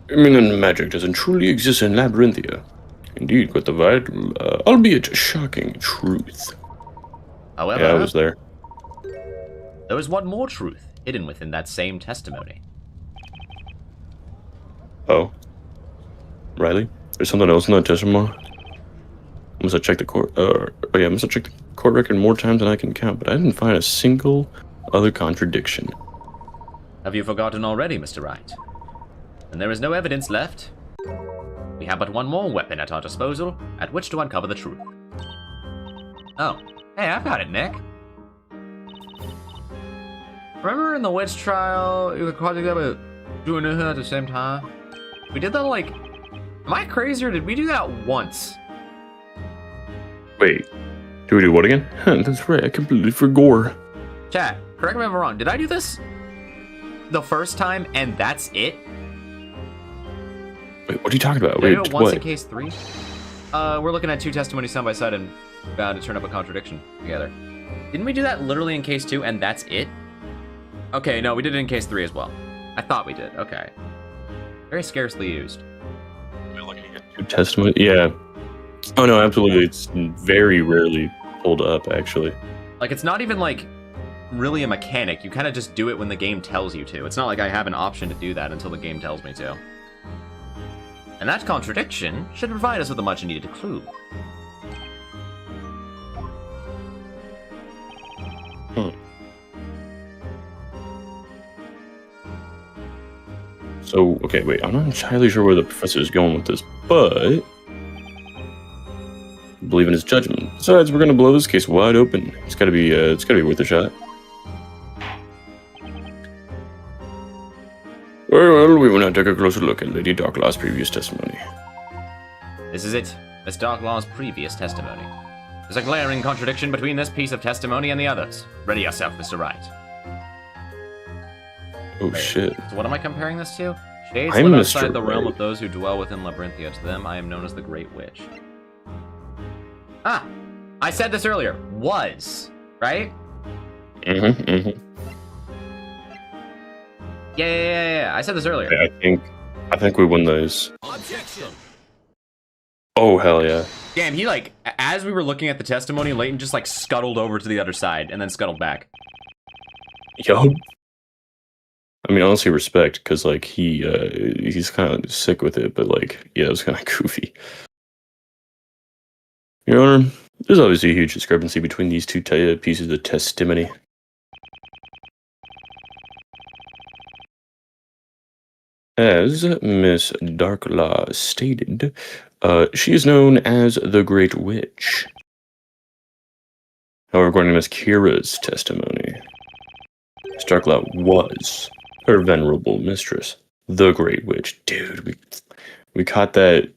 Speaker 3: Imminent magic doesn't truly exist in Labyrinthia. Indeed, quite the vital, albeit shocking truth.
Speaker 1: However,
Speaker 3: Yeah, I was there.
Speaker 1: there was one more truth hidden within that same testimony.
Speaker 3: Oh. Riley? There's something else in that testimony? I must have checked the court, I must have checked the court record more times than I can count, but I didn't find a single other contradiction.
Speaker 1: Have you forgotten already, Mr. Wright? And there is no evidence left. We have but one more weapon at our disposal, at which to uncover the truth. Oh, hey, I've got it, Nick. Remember in the witch trial, you were caught together doing it at the same time? We did that like... Am I crazy or did we do that once?
Speaker 3: Wait. Do we do what again? That's right, I completely forgot.
Speaker 1: Chat, correct me if I'm wrong. Did I do this the first time and that's it?
Speaker 3: Wait, what are you talking about?
Speaker 1: Did I do
Speaker 3: Wait,
Speaker 1: it once
Speaker 3: what?
Speaker 1: in case 3? We're looking at 2 testimonies side by side and bound to turn up a contradiction together. Didn't we do that literally in case 2 and that's it? Okay, no, we did it in case 3 as well. I thought we did, okay. Very scarcely used.
Speaker 3: We're looking at 2 testimony? Yeah. Oh no, absolutely. It's very rarely pulled up, actually.
Speaker 1: Like, it's not even, like, really a mechanic. You kind of just do it when the game tells you to. It's not like I have an option to do that until the game tells me to. And that contradiction should provide us with a much-needed clue.
Speaker 3: So, okay, wait, I'm not entirely sure where the professor is going with this, but I believe in his judgment. Besides, we're gonna blow this case wide open. It's gotta be worth a shot. Very well, we will now take a closer look at Lady Darklaw's previous testimony.
Speaker 1: This is it. Miss Darklaw's previous testimony. There's a glaring contradiction between this piece of testimony and the others. Ready yourself, Mr. Wright.
Speaker 3: Oh
Speaker 1: Wait,
Speaker 3: shit.
Speaker 1: So what am I comparing this to? Shades
Speaker 3: I'm
Speaker 1: live
Speaker 3: Mr.
Speaker 1: outside the realm
Speaker 3: Wright.
Speaker 1: of those who dwell within Labyrinthia. To them, I am known as the Great Witch. Ah! I said this earlier. Was. Right?
Speaker 3: Mm-hmm.
Speaker 1: Yeah. I said this earlier.
Speaker 3: I think we won those.
Speaker 4: Objection!
Speaker 3: Oh hell yeah.
Speaker 1: Damn, he like, as we were looking at the testimony, Layton just like scuttled over to the other side and then scuttled back.
Speaker 3: Yup. I mean, honestly, respect, because like he's kind of sick with it, but like, yeah, it was kind of goofy. Your Honor, there's obviously a huge discrepancy between these 2 pieces of testimony. As Miss Darklaw stated, she is known as the Great Witch. However, according to Miss Kira's testimony, Miss Darklaw was her venerable mistress, the Great Witch. Dude, we caught that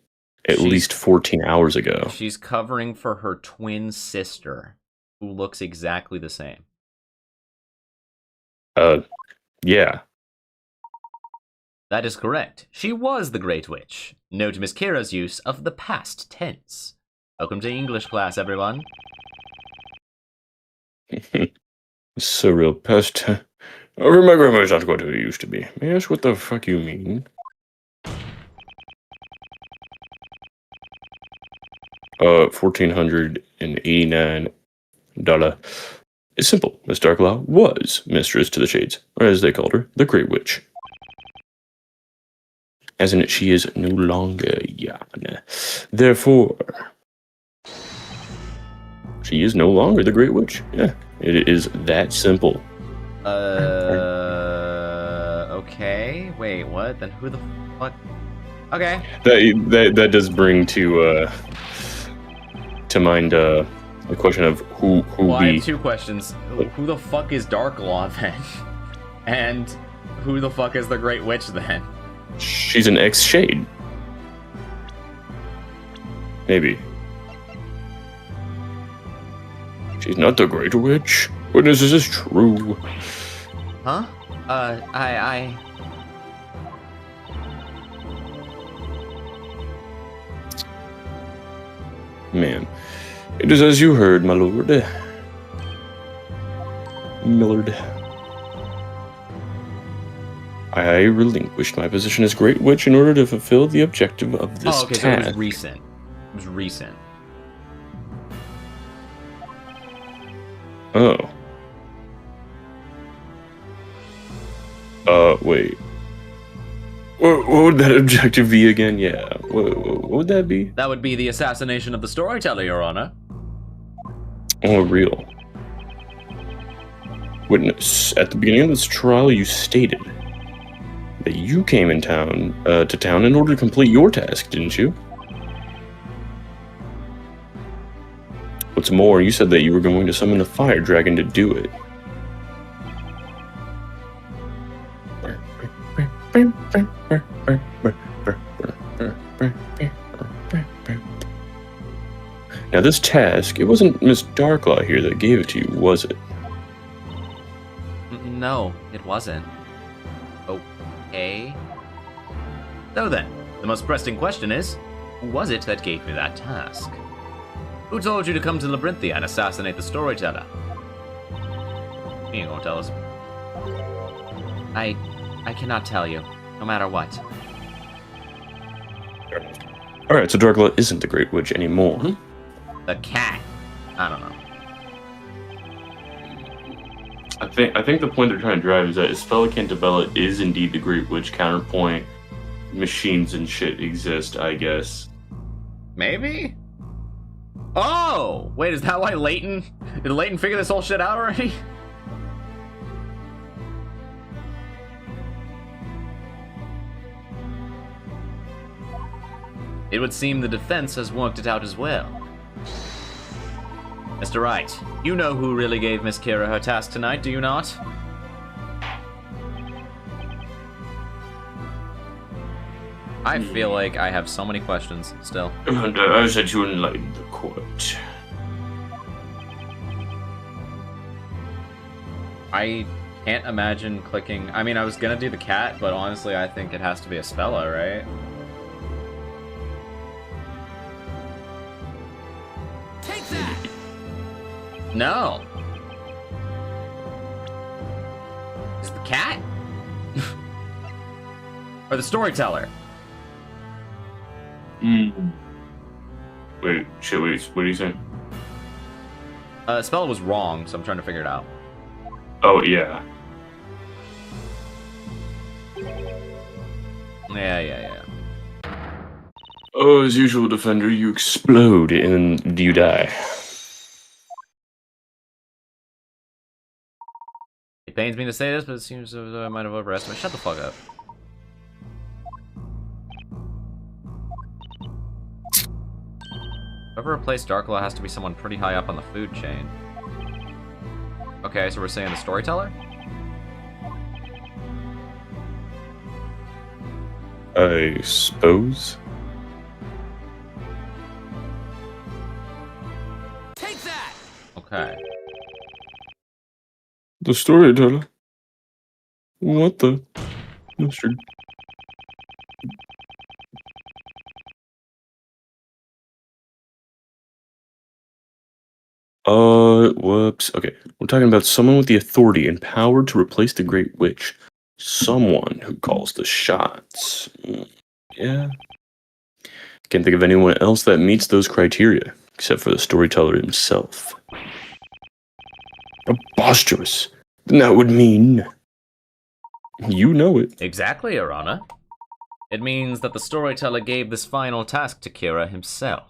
Speaker 3: at least 14 hours ago.
Speaker 1: She's covering for her twin sister, who looks exactly the same.
Speaker 3: Yeah.
Speaker 1: That is correct. She was the Great Witch. Note Miss Kira's use of the past tense. Welcome to English class, everyone.
Speaker 3: Surreal past. Over my grandma's not what it used to be. May I ask what the fuck you mean? $1,489. It's simple. Miss Darklaw was mistress to the Shades, or as they called her, the Great Witch. As in, she is no longer young. Therefore, she is no longer the Great Witch. Yeah, it is that simple.
Speaker 1: Okay. Wait, what? Then who the fuck? Okay.
Speaker 3: That does bring to mind the question of who
Speaker 1: Well, I
Speaker 3: be.
Speaker 1: have two questions. Who the fuck is Darklaw then? And who the fuck is the Great Witch then?
Speaker 3: She's an ex-Shade. Maybe. She's not the Great Witch. Witness, is this true?
Speaker 1: Huh? I...
Speaker 3: Man, it is as you heard, my lord. Millard. I relinquished my position as Great Witch in order to fulfill the objective of this
Speaker 1: Oh, okay, so
Speaker 3: task.
Speaker 1: it was recent. It was recent.
Speaker 3: Oh. Wait. What would that objective be again? Yeah. What would that be?
Speaker 1: That would be the assassination of the storyteller, Your Honor.
Speaker 3: Oh, real. Witness, at the beginning of this trial, you stated that you came to town in order to complete your task, didn't you? What's more, you said that you were going to summon a fire dragon to do it. Now this task, it wasn't Miss Darklaw here that gave it to you, was it?
Speaker 1: No, it wasn't. Okay. So then, the most pressing question is, who was it that gave me that task? Who told you to come to Labyrinthia and assassinate the storyteller? You ain't gonna tell us. I cannot tell you, no matter what.
Speaker 3: Alright, so Darklaw isn't the Great Witch anymore.
Speaker 1: The cat. I don't know.
Speaker 3: I think the point they're trying to drive is that Espella Cantabella is indeed the Great Witch. Counterpoint, machines and shit exist, I guess.
Speaker 1: Maybe? Oh! Wait, is that why Layton... Did Layton figure this whole shit out already? It would seem the defense has worked it out as well. Mr. Wright, you know who really gave Miss Kira her task tonight, do you not? I feel like I have so many questions still.
Speaker 3: And I said you enlighten the court.
Speaker 1: I can't imagine clicking... I mean, I was gonna do the cat, but honestly, I think it has to be a Spella, right?
Speaker 4: Take that!
Speaker 1: No! Is it the cat? Or the storyteller?
Speaker 3: Wait, shit, wait, what are you saying?
Speaker 1: Spella was wrong, so I'm trying to figure it out.
Speaker 3: Oh, yeah.
Speaker 1: Yeah.
Speaker 3: Oh, as usual, Defender, you explode and you die.
Speaker 1: It pains me to say this, but it seems as though I might have overestimated. Shut the fuck up. Whoever replaced Darklaw has to be someone pretty high up on the food chain. Okay, so we're saying the storyteller?
Speaker 3: I suppose.
Speaker 4: Take that!
Speaker 1: Okay.
Speaker 3: The storyteller? What the? Mr. Whoops. Okay, we're talking about someone with the authority and power to replace the Great Witch. Someone who calls the shots. Yeah. Can't think of anyone else that meets those criteria, except for the storyteller himself. Preposterous. Then that would mean... You know it.
Speaker 1: Exactly, Arana. It means that the storyteller gave this final task to Kira himself.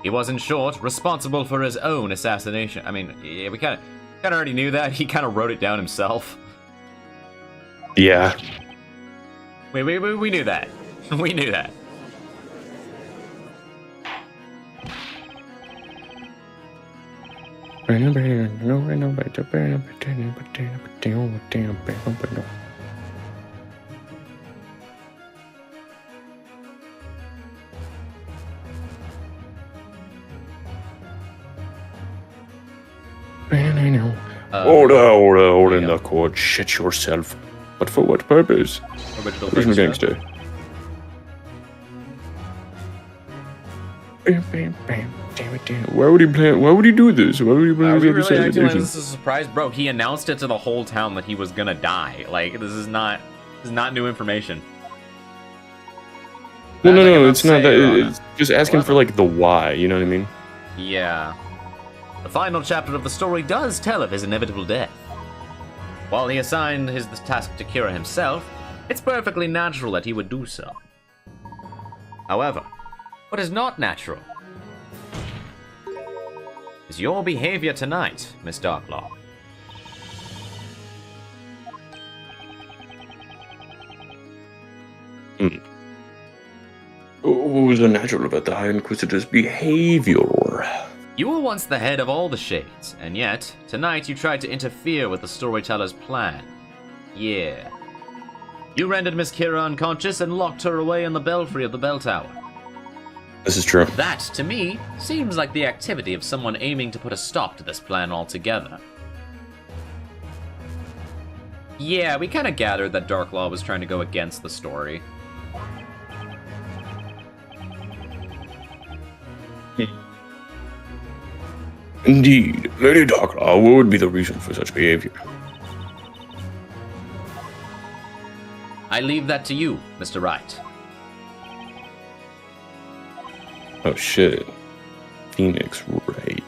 Speaker 1: He was, in short, responsible for his own assassination. I mean, yeah, we kind of already knew that. He kind of wrote it down himself.
Speaker 3: Yeah.
Speaker 1: We knew that. We knew that.
Speaker 3: Hold in the court. Shit yourself. But for what purpose? Original gangster. Why would he plan? Why would he do this? Why would he plan
Speaker 1: Are you
Speaker 3: this
Speaker 1: really acting like
Speaker 3: assassination?
Speaker 1: this is a surprise? Bro, he announced it to the whole town that he was gonna die. Like, this is not new information.
Speaker 3: Well,
Speaker 1: That's like
Speaker 3: no,
Speaker 1: an
Speaker 3: it's not that.
Speaker 1: upset
Speaker 3: It's just asking for, like, the why, you know what I mean?
Speaker 1: Yeah. The final chapter of the story does tell of his inevitable death. While he assigned the task to Kira himself, it's perfectly natural that he would do so. However, what is not natural is your behavior tonight, Miss Darklaw.
Speaker 3: What was unnatural about the High Inquisitor's behavior?
Speaker 1: You were once the head of all the Shades, and yet, tonight you tried to interfere with the storyteller's plan. Yeah. You rendered Miss Kira unconscious and locked her away in the belfry of the bell tower.
Speaker 3: This is true.
Speaker 1: That, to me, seems like the activity of someone aiming to put a stop to this plan altogether. Yeah, we kind of gathered that Darklaw was trying to go against the story.
Speaker 3: Indeed. Lady Darklaw, what would be the reason for such behavior?
Speaker 1: I leave that to you, Mr. Wright.
Speaker 3: Oh shit. Phoenix Wright.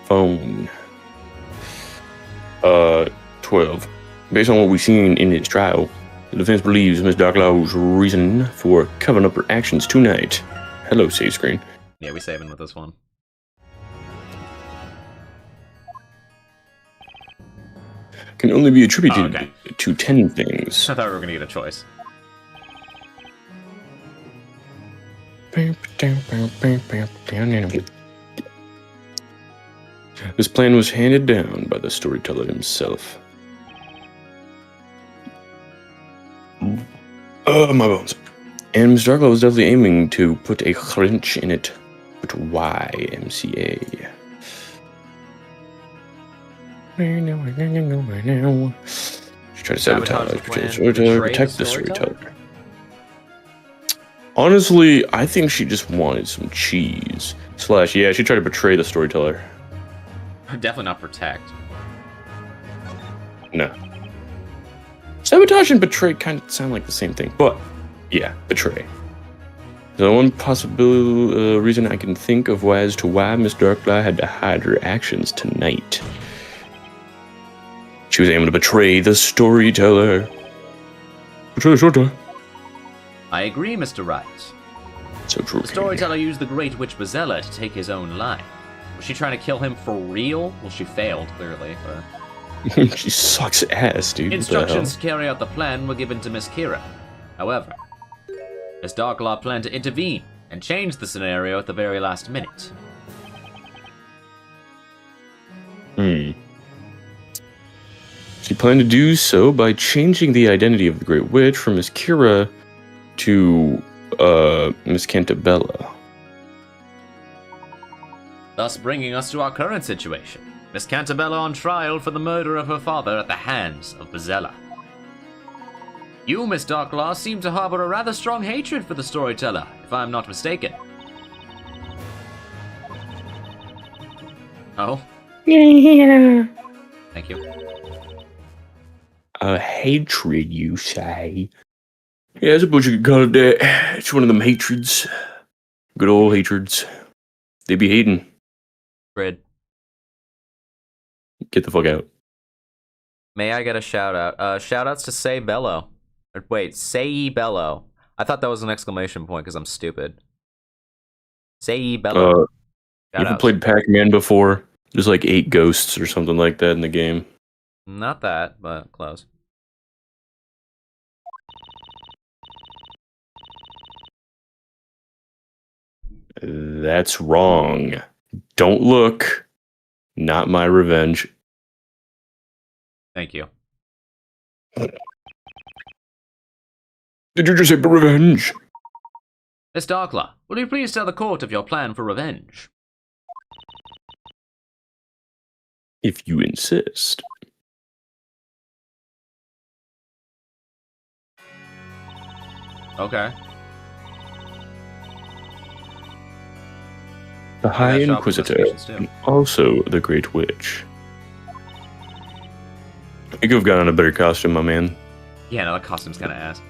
Speaker 3: Phone. 12. Based on what we've seen in its trial, the defense believes Miss Darklaw's reason for covering up her actions tonight. Hello, save screen.
Speaker 1: Yeah, we saving with this one.
Speaker 3: Can only be attributed to 10 things.
Speaker 1: I thought we were gonna get a choice.
Speaker 3: This plan was handed down by the storyteller himself. My bones. And Mr. Darklaw was definitely aiming to put a wrench in it. But why, MCA? She tried to sabotage the storyteller, protect the storyteller. Honestly, I think she just wanted some cheese. Slash, yeah, she tried to betray the storyteller.
Speaker 1: Definitely not protect.
Speaker 3: No. Sabotage and betray kind of sound like the same thing, but yeah, betray. The one possible reason I can think of as to why Miss Darklaw had to hide her actions tonight. She was aiming to betray the storyteller. Betray the storyteller.
Speaker 1: I agree, Mr. Wright.
Speaker 3: So true.
Speaker 1: The storyteller used the great witch Bezella to take his own life. Was she trying to kill him for real? Well, she failed, clearly. But...
Speaker 3: She sucks ass, dude.
Speaker 1: Instructions to carry out the plan were given to Miss Kira. However, Miss Darklaw planned to intervene and change the scenario at the very last minute.
Speaker 3: She planned to do so by changing the identity of the Great Witch from Miss Kira to Miss Cantabella.
Speaker 1: Thus bringing us to our current situation. Miss Cantabella on trial for the murder of her father at the hands of Bezella. You, Miss Darklaw, seem to harbor a rather strong hatred for the storyteller, if I'm not mistaken. Oh?
Speaker 3: Yeah.
Speaker 1: Thank you.
Speaker 3: A hatred, you say? Yeah, I suppose you could call it that. It's one of them hatreds. Good old hatreds. They be hating.
Speaker 1: Grid.
Speaker 3: Get the fuck out.
Speaker 1: May I get a shout out? Shout outs to Say Bello. Wait, say ye bellow. I thought that was an exclamation point because I'm stupid. Say ye bellow.
Speaker 3: You ever played Pac-Man before? There's like 8 ghosts or something like that in the game.
Speaker 1: Not that, but close.
Speaker 3: That's wrong. Don't look. Not my revenge.
Speaker 1: Thank you.
Speaker 3: Did you just say revenge?
Speaker 1: Miss Darklaw, will you please tell the court of your plan for revenge?
Speaker 3: If you insist.
Speaker 1: Okay.
Speaker 3: The High
Speaker 1: got shop
Speaker 3: Inquisitor,
Speaker 1: investigations, too.
Speaker 3: and also the Great Witch. You could have gotten a better costume, my man.
Speaker 1: Yeah, no, that costume's kind of ass.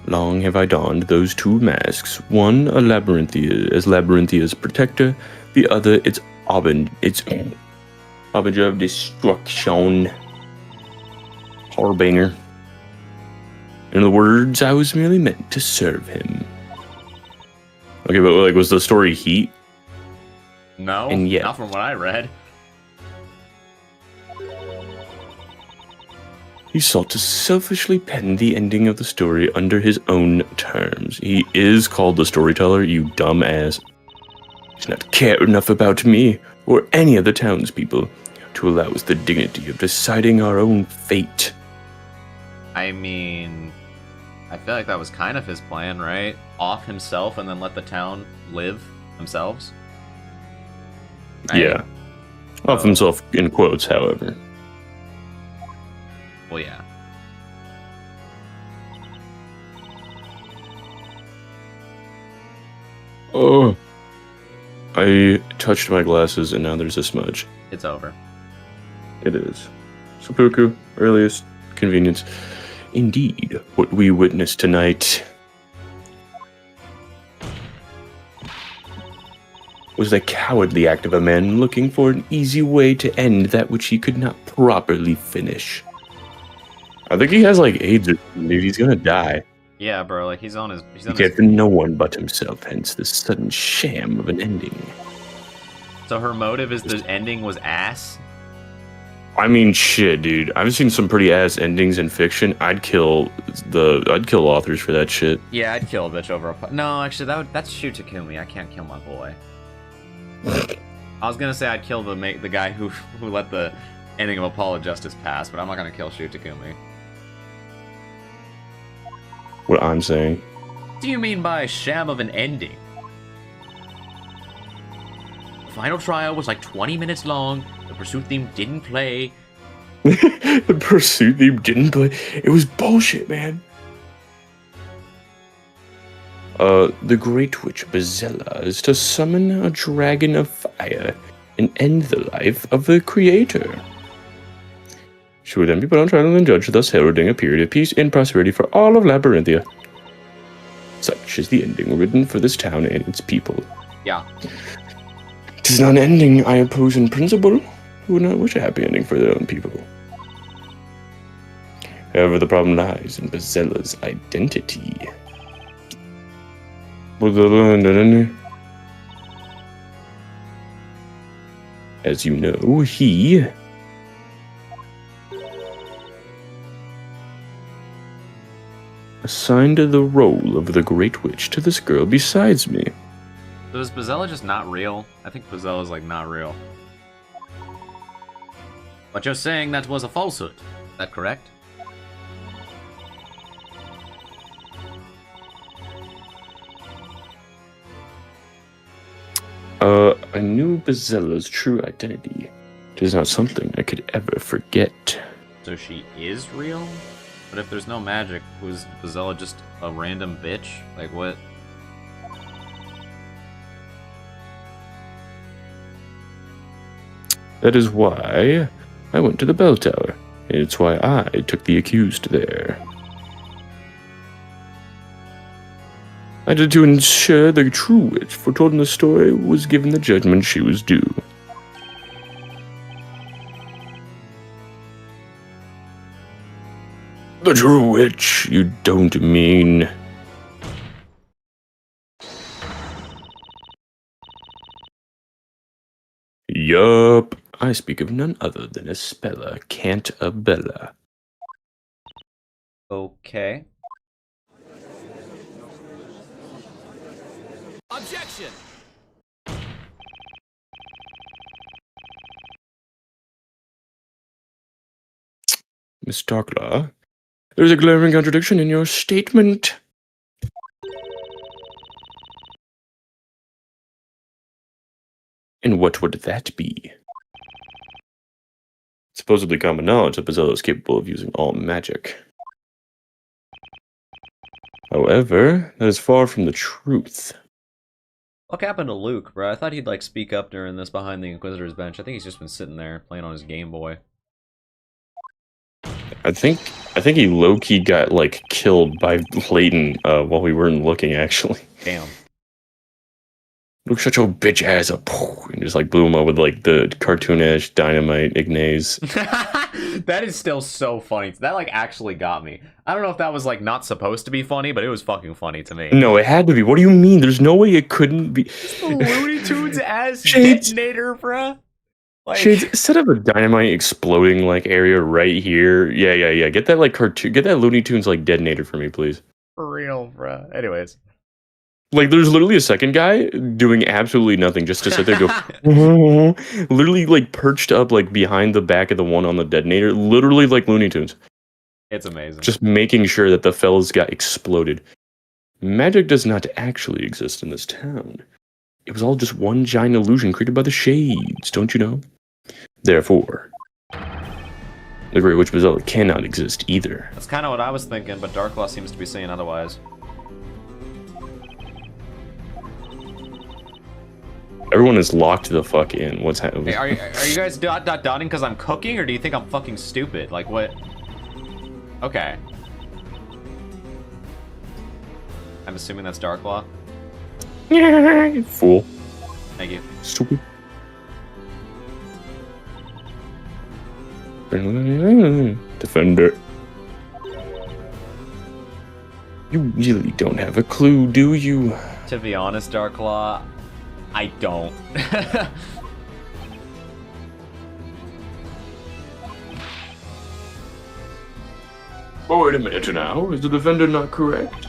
Speaker 3: Long have I donned those 2 masks. One, a Labyrinthia, as Labyrinthia's protector. The other, its Harbinger of Destruction. Harbinger. In other words, I was merely meant to serve him. Okay, but like, was the story Heat?
Speaker 1: No,
Speaker 3: And yet-
Speaker 1: not from what I read.
Speaker 3: He sought to selfishly pen the ending of the story under his own terms. He is called the storyteller, you dumbass. He's not care enough about me, or any of the townspeople, to allow us the dignity of deciding our own fate.
Speaker 1: I mean, I feel like that was kind of his plan, right? Off himself and then let the town live themselves. Right?
Speaker 3: Yeah. Off himself, in quotes, however.
Speaker 1: Well, yeah.
Speaker 3: Oh. I touched my glasses and now there's a smudge.
Speaker 1: It's over.
Speaker 3: It is. Seppuku, earliest convenience. Indeed, what we witnessed tonight was the cowardly act of a man looking for an easy way to end that which he could not properly finish. I think he has like AIDS or something, dude. He's gonna die.
Speaker 1: Yeah, bro, like he's on
Speaker 3: He
Speaker 1: his...
Speaker 3: cared for no one but himself, hence the sudden sham of an ending.
Speaker 1: So her motive is the ending was ass?
Speaker 3: I mean, shit, dude. I've seen some pretty ass endings in fiction. I'd kill authors for that shit.
Speaker 1: Yeah, I'd kill a bitch over a... No, actually, that's Shu Takumi. I can't kill my boy. I was gonna say I'd kill the guy who let the ending of Apollo Justice pass, but I'm not gonna kill Shu Takumi.
Speaker 3: What I'm saying.
Speaker 1: What do you mean by sham of an ending? The final trial was like 20 minutes long. The pursuit theme didn't play.
Speaker 3: The pursuit theme didn't play. It was bullshit, man. The Great Witch Bezella is to summon a dragon of fire and end the life of the creator. She would then be put on trial and judged, thus heralding a period of peace and prosperity for all of Labyrinthia. Such is the ending written for this town and its people.
Speaker 1: Yeah.
Speaker 3: It is not an ending I oppose in principle, who would not wish a happy ending for their own people. However, the problem lies in Bezella's identity. As you know, he assigned the role of the Great Witch to this girl besides me.
Speaker 1: So is Bezella just not real? I think Bezella's like not real. But you're saying that was a falsehood. Is that correct?
Speaker 3: I knew Bezella's true identity. It is not something I could ever forget.
Speaker 1: So she is real? But if there's no magic, was Bezella just a random bitch? Like what?
Speaker 3: That is why I went to the bell tower. It's why I took the accused there. I did to ensure the true witch foretold in the story was given the judgment she was due. The true witch, you don't mean... Yup, I speak of none other than Espella Cantabella.
Speaker 1: Okay.
Speaker 4: Objection!
Speaker 3: Miss Darklaw, there's a glaring contradiction in your statement. And what would that be? Supposedly common knowledge that Bezella is capable of using all magic. However, that is far from the truth.
Speaker 1: What happened to Luke, bro? I thought he'd like speak up during this behind the Inquisitor's bench. I think he's just been sitting there playing on his Game Boy.
Speaker 3: I think he low-key got like killed by Layton while we weren't looking, actually.
Speaker 1: Damn.
Speaker 3: Luke shut your bitch ass up and just like blew him up with like the cartoonish dynamite ignaze.
Speaker 1: That is still so funny. That like actually got me. I don't know if that was like not supposed to be funny, but it was fucking funny to me.
Speaker 3: No, it had to be. What do you mean? There's no way it couldn't be.
Speaker 1: Looney Tunes as
Speaker 3: Shades.
Speaker 1: detonator, bruh. Like...
Speaker 3: Shades, set up a dynamite exploding like area right here. Yeah. Get that like cartoon. Get that Looney Tunes like detonator for me, please.
Speaker 1: For real, bruh. Anyways.
Speaker 3: Like, there's literally a second guy doing absolutely nothing just to sit there and go, literally, like, perched up, like, behind the back of the one on the detonator, literally like Looney Tunes.
Speaker 1: It's amazing.
Speaker 3: Just making sure that the fellas got exploded. Magic does not actually exist in this town. It was all just one giant illusion created by the Shades, don't you know? Therefore, the Great Witch Bezella cannot exist either.
Speaker 1: That's kind of what I was thinking, but Darklaw seems to be saying otherwise.
Speaker 3: Everyone is locked the fuck in. What's happening?
Speaker 1: Hey, are you guys dotting because I'm cooking, or do you think I'm fucking stupid? Like, what? Okay. I'm assuming that's Darklaw.
Speaker 3: Fool.
Speaker 1: Thank you.
Speaker 3: Stupid. Defender. You really don't have a clue, do you?
Speaker 1: To be honest, Darklaw, I don't.
Speaker 3: But wait a minute now, is the defender not correct?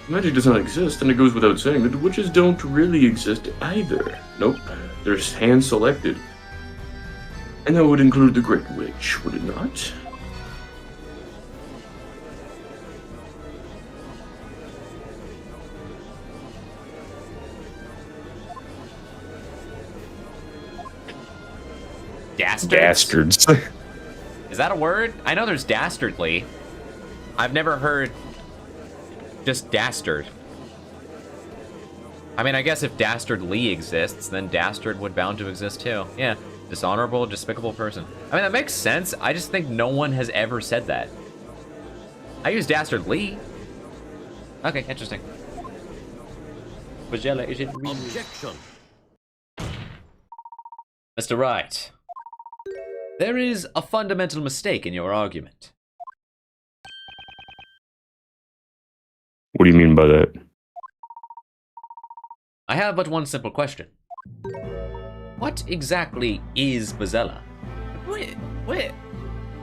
Speaker 3: Magic does not exist, and it goes without saying that witches don't really exist either. Nope, they're hand-selected. And that would include the Great Witch, would it not?
Speaker 1: Dastards?
Speaker 3: Dastards.
Speaker 1: Is that a word? I know there's dastardly. I've never heard just dastard. I mean, I guess if dastardly exists, then dastard would bound to exist too. Yeah, dishonorable, despicable person. I mean, that makes sense. I just think no one has ever said that. I use dastardly. Okay, interesting. Bezella, is it real?
Speaker 4: Objection.
Speaker 1: Mr. Wright, there is a fundamental mistake in your argument.
Speaker 3: What do you mean by that?
Speaker 1: I have but one simple question. What exactly is Bezella? Wait,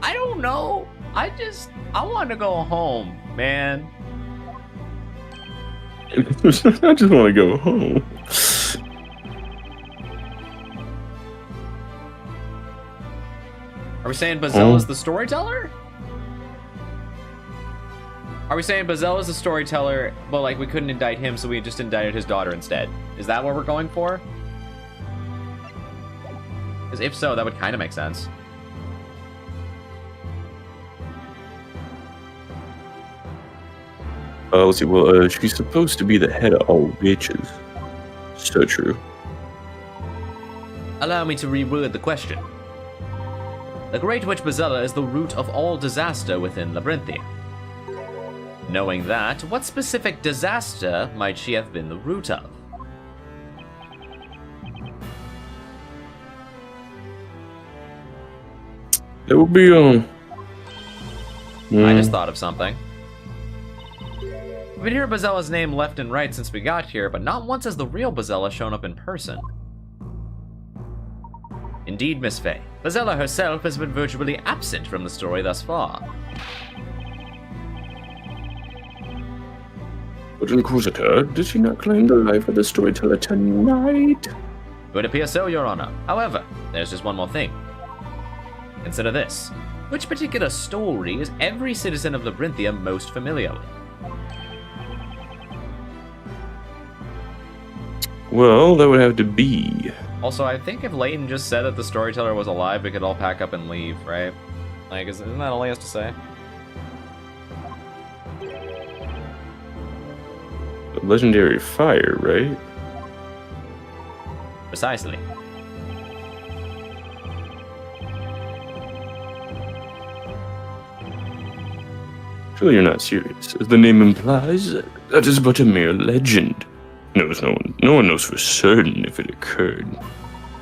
Speaker 1: I don't know. I want to go home, man.
Speaker 3: I just want to go home.
Speaker 1: Are we saying Bezella's the storyteller? Are we saying Bezella's the storyteller, but like we couldn't indict him, so we just indicted his daughter instead? Is that what we're going for? Because if so, that would kind of make sense.
Speaker 3: Let's see, well, she's supposed to be the head of all witches. So true.
Speaker 1: Allow me to reword the question. The Great Witch Bezella is the root of all disaster within Labyrinthia. Knowing that, what specific disaster might she have been the root of?
Speaker 3: It would be,
Speaker 1: I just thought of something. We've been hearing Bezella's name left and right since we got here, but not once has the real Bezella shown up in person. Indeed, Miss Faye. Bezella herself has been virtually absent from the story thus far.
Speaker 3: But Inquisitor, did she not claim the life of the storyteller tonight?
Speaker 1: It would appear so, Your Honor. However, there's just one more thing. Consider this. Which particular story is every citizen of Labyrinthia most familiar with?
Speaker 3: Well, that would have to be...
Speaker 1: Also, I think if Layton just said that the storyteller was alive, we could all pack up and leave, right? Like, isn't that all he has to say?
Speaker 3: a legendary fire, right?
Speaker 1: Precisely.
Speaker 3: Surely you're not serious. As the name implies, that is but a mere legend. No one knows for certain if it occurred.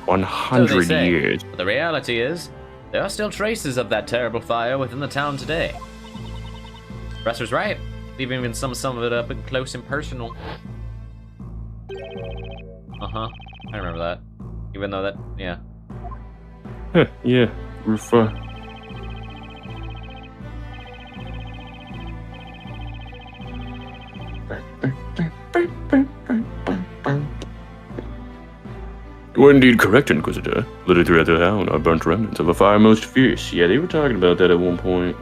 Speaker 3: 100
Speaker 1: So they say.
Speaker 3: years.
Speaker 1: But the reality is, there are still traces of that terrible fire within the town today. Professor's right. We've even summed some of it up in close and personal. Uh-huh. I remember that. Even though that, yeah.
Speaker 3: Huh, yeah, Rufa. You are indeed correct, Inquisitor. Littered throughout the town are burnt remnants of a fire most fierce. Yeah, they were talking about that at one point.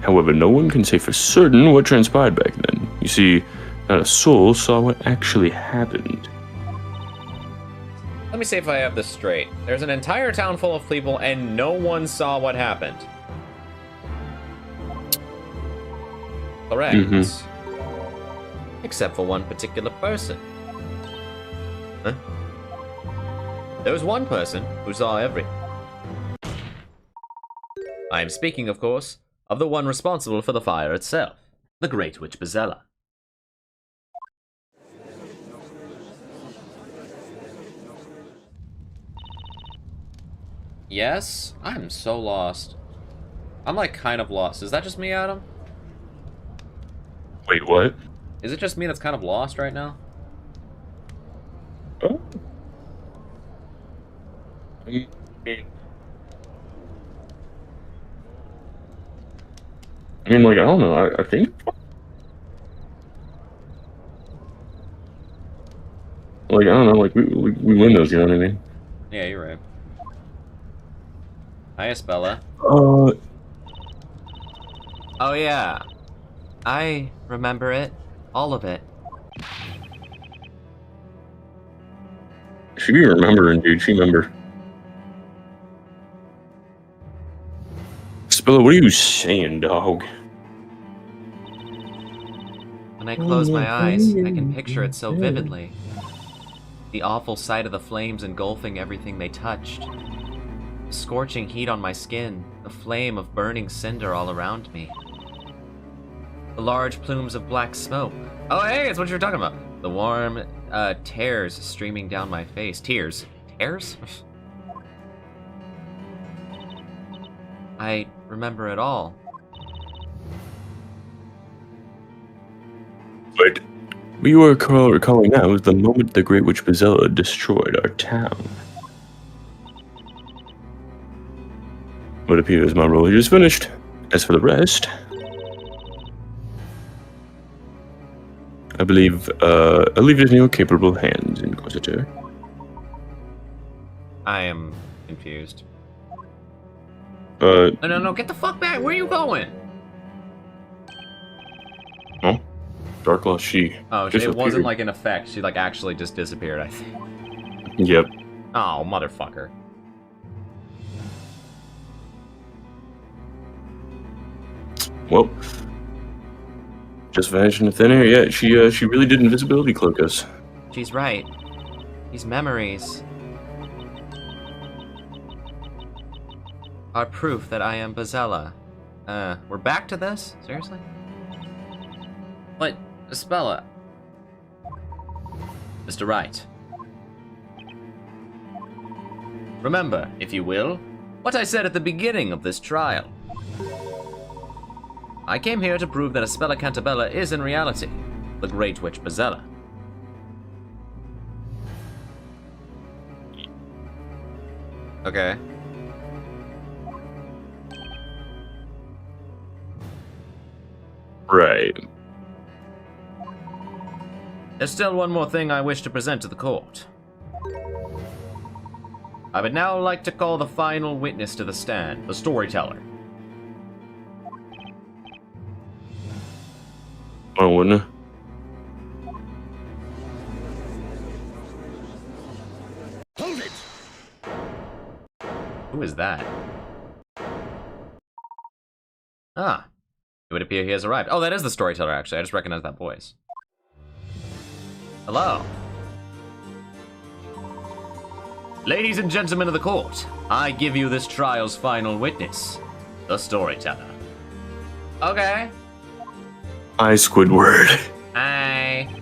Speaker 3: However, no one can say for certain what transpired back then. You see, not a soul saw what actually happened.
Speaker 1: Let me see if I have this straight. There's an entire town full of people and no one saw what happened. Correct. Except for one particular person. Huh? There was one person who saw everything. I am speaking, of course, of the one responsible for the fire itself, the Great Witch Bezella. Yes? I'm so lost. I'm like kind of lost. Is that just me, Adam?
Speaker 3: Wait, what?
Speaker 1: Is it just me that's kind of lost right now?
Speaker 3: Oh. I mean, like, I don't know. I think. Like, I don't know. Like, we win those, you know what I mean?
Speaker 1: Yeah, you're right. Hi, Bella.
Speaker 3: Uh.
Speaker 1: Oh, yeah. I remember it. All of it.
Speaker 3: She be remembering, dude. She remember. Spilla, what are you saying, dog?
Speaker 1: When I close my eyes, I can picture it so vividly. The awful sight of the flames engulfing everything they touched. The scorching heat on my skin, the flame of burning cinder all around me. The large plumes of black smoke. Oh, hey, it's what you were talking about. The warm tears streaming down my face. Tears. Tears? I remember it all.
Speaker 3: But what you are recalling now is the moment the Great Witch Bezella destroyed our town. What appears my role here is finished. As for the rest, I believe I'll leave it in your capable hands, Inquisitor.
Speaker 1: I am confused.
Speaker 3: No.
Speaker 1: No, get the fuck back! Where are you going?
Speaker 3: Oh, Darklaw, she.
Speaker 1: Oh, it
Speaker 3: disappeared.
Speaker 1: wasn't like an effect. She like actually just disappeared, I think.
Speaker 3: Yep.
Speaker 1: Oh, motherfucker.
Speaker 3: Well, just vanished into thin air. Yeah, she really did invisibility cloak us.
Speaker 1: She's right. These memories are proof that I am Bezella. We're back to this? Seriously? But, Spella. Mr. Wright. Remember, if you will, What I said at the beginning of this trial. I came here to prove that Aspella Cantabella is in reality the Great Witch Bezella. Okay.
Speaker 3: Right.
Speaker 1: There's still one more thing I wish to present to the court. I would now like to call the final witness to the stand, the storyteller.
Speaker 3: Oh, wouldn't it?
Speaker 4: Hold it!
Speaker 1: Who is that? Ah. It would appear he has arrived. Oh, that is the storyteller, actually. I just recognize that voice. Hello. Ladies and gentlemen of the court, I give you this trial's final witness, the storyteller. Okay.
Speaker 3: Hi, Squidward.
Speaker 1: Hi.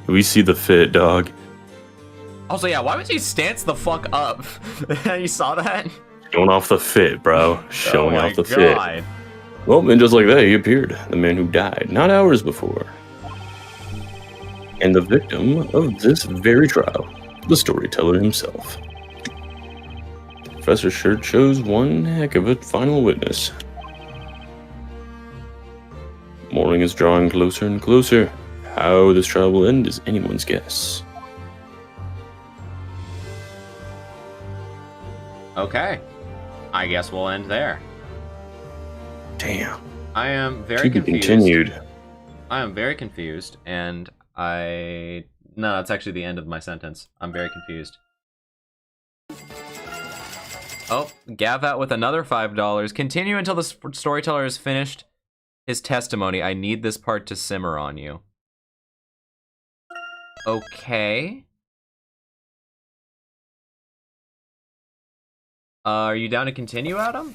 Speaker 3: We see the fit, dog.
Speaker 1: Also, yeah, why would he stance the fuck up? You saw that?
Speaker 3: Showing off the fit, bro. Showing off the fit.
Speaker 1: God.
Speaker 3: Well, and just like that, he appeared. The man who died not hours before. And the victim of this very trial, the storyteller himself. Professor sure chose one heck of a final witness. Morning is drawing closer and closer. How this trial will end is anyone's guess.
Speaker 1: Okay. I guess we'll end there.
Speaker 3: Damn.
Speaker 1: I am very
Speaker 3: To be
Speaker 1: confused.
Speaker 3: continued.
Speaker 1: I am very confused, and no, that's actually the end of my sentence. I'm very confused. Oh, Gav out with another $5. Continue until the storyteller has finished his testimony. I need this part to simmer on you. Okay. Are you down to continue, Adam?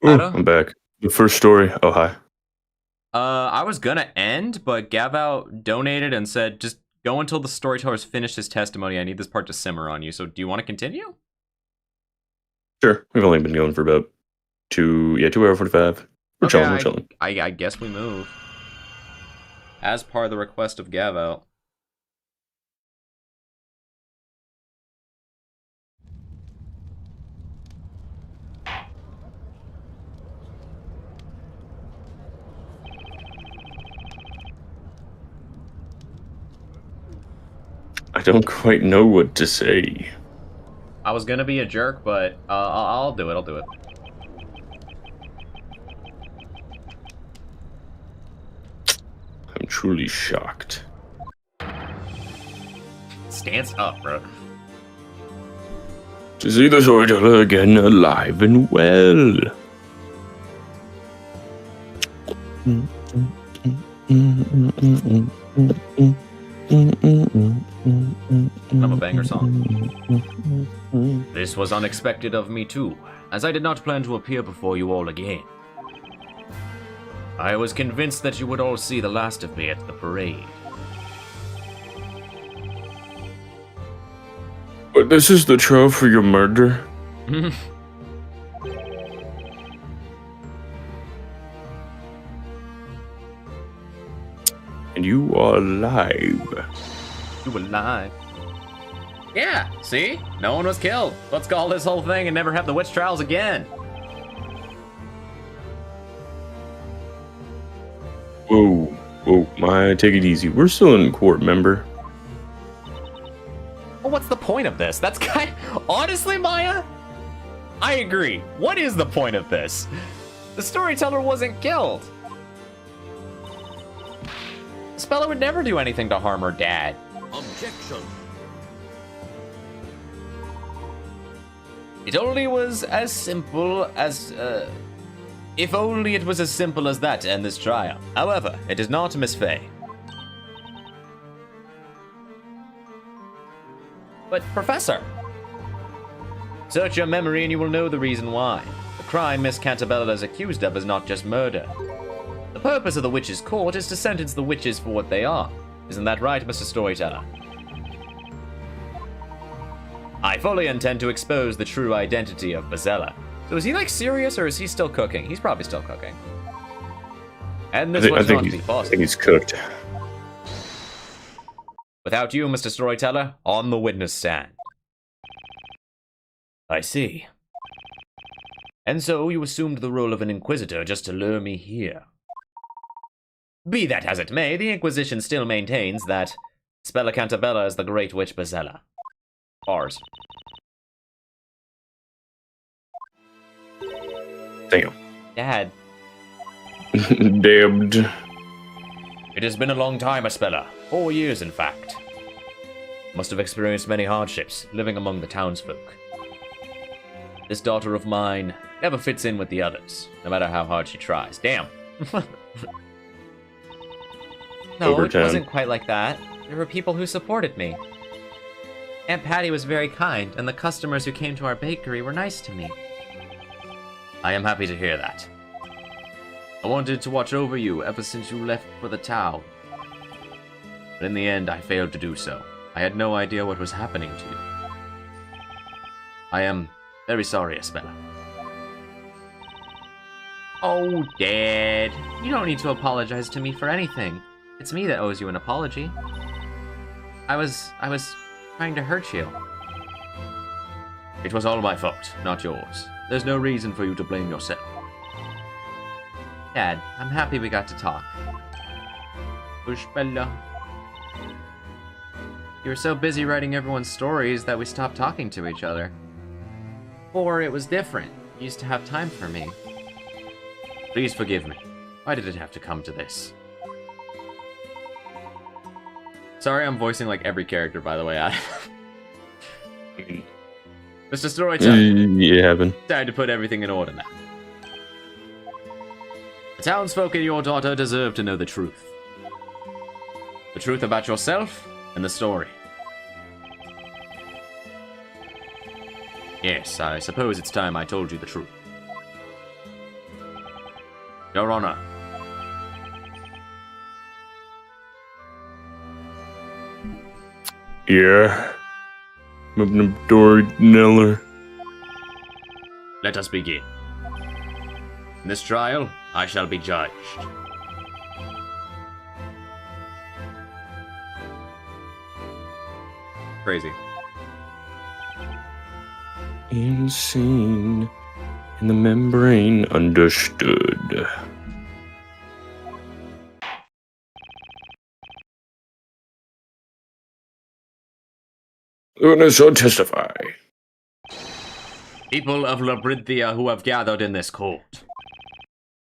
Speaker 1: Adam?
Speaker 3: I'm back. The first story. Oh, hi.
Speaker 1: I was gonna end, but Gavout donated and said, just go until the storyteller's finished his testimony. I need this part to simmer on you. So do you want to continue?
Speaker 3: Sure. We've only been going for about 2 hours 45. We're chilling, we're chilling.
Speaker 1: I guess we move. As per the request of Gavout.
Speaker 3: I don't quite know what to say.
Speaker 1: I was gonna be a jerk, but I'll do it. I'll do it.
Speaker 3: I'm truly shocked.
Speaker 1: Stance up, bro.
Speaker 3: To see the storyteller again alive and well.
Speaker 1: I'm a banger song. This was unexpected of me too, as I did not plan to appear before you all again. I was convinced that you would all see the last of me at the parade.
Speaker 3: But this is the trial for your murder? And you are alive.
Speaker 1: You alive? Yeah, see? No one was killed. Let's call this whole thing and never have the witch trials again.
Speaker 3: Whoa, whoa, Maya, take it easy. We're still in court, remember?
Speaker 1: Well, what's the point of this? That's kind honestly, Maya? I agree. What is the point of this? The storyteller wasn't killed. Spella would never do anything to harm her dad.
Speaker 4: Objection.
Speaker 1: It only was as simple as, if only it was as simple as that to end this trial. However, it is not, Miss Faye. But, Professor, search your memory and you will know the reason why. The crime Miss Cantabella is accused of is not just murder. The purpose of the witches' court is to sentence the witches for what they are. Isn't that right, Mr. Storyteller? I fully intend to expose the true identity of Bezella. So is he like serious or is he still cooking? He's probably still cooking. And this was not to be
Speaker 3: I
Speaker 1: possible.
Speaker 3: think he's cooked.
Speaker 1: Without you, Mr. Storyteller, on the witness stand. I see. And so you assumed the role of an Inquisitor just to lure me here. Be that as it may, the Inquisition still maintains that Spella Cantabella is the Great Witch Bezella. Ours.
Speaker 3: Damn.
Speaker 1: Dad.
Speaker 3: Damned.
Speaker 1: It has been a long time, Spella. 4 years, in fact. Must have experienced many hardships, living among the townsfolk. This daughter of mine never fits in with the others, no matter how hard she tries. Damn. No, it wasn't quite like that. There were people who supported me. Aunt Patty was very kind, and the customers who came to our bakery were nice to me. I am happy to hear that. I wanted to watch over you ever since you left for the town. But in the end, I failed to do so. I had no idea what was happening to you. I am very sorry, Espella. Oh, Dad. You don't need to apologize to me for anything. It's me that owes you an apology. I was trying to hurt you. It was all my fault, not yours. There's no reason for you to blame yourself. Dad, I'm happy we got to talk. Espella. You were so busy writing everyone's stories that we stopped talking to each other. Before, it was different. You used to have time for me. Please forgive me. Why did it have to come to this? Sorry, I'm voicing like every character, by the way. Mr. Storyteller.
Speaker 3: You haven't.
Speaker 1: Time to put everything in order now. The townsfolk and your daughter deserve to know the truth. The truth about yourself and the story. Yes, I suppose it's time I told you the truth. Your Honor.
Speaker 3: Yeah. Moving up Storyteller.
Speaker 1: Let us begin. In this trial, I shall be judged. Crazy.
Speaker 3: Insane. In the membrane, understood. Witness shall testify.
Speaker 1: People of Labyrinthia who have gathered in this court.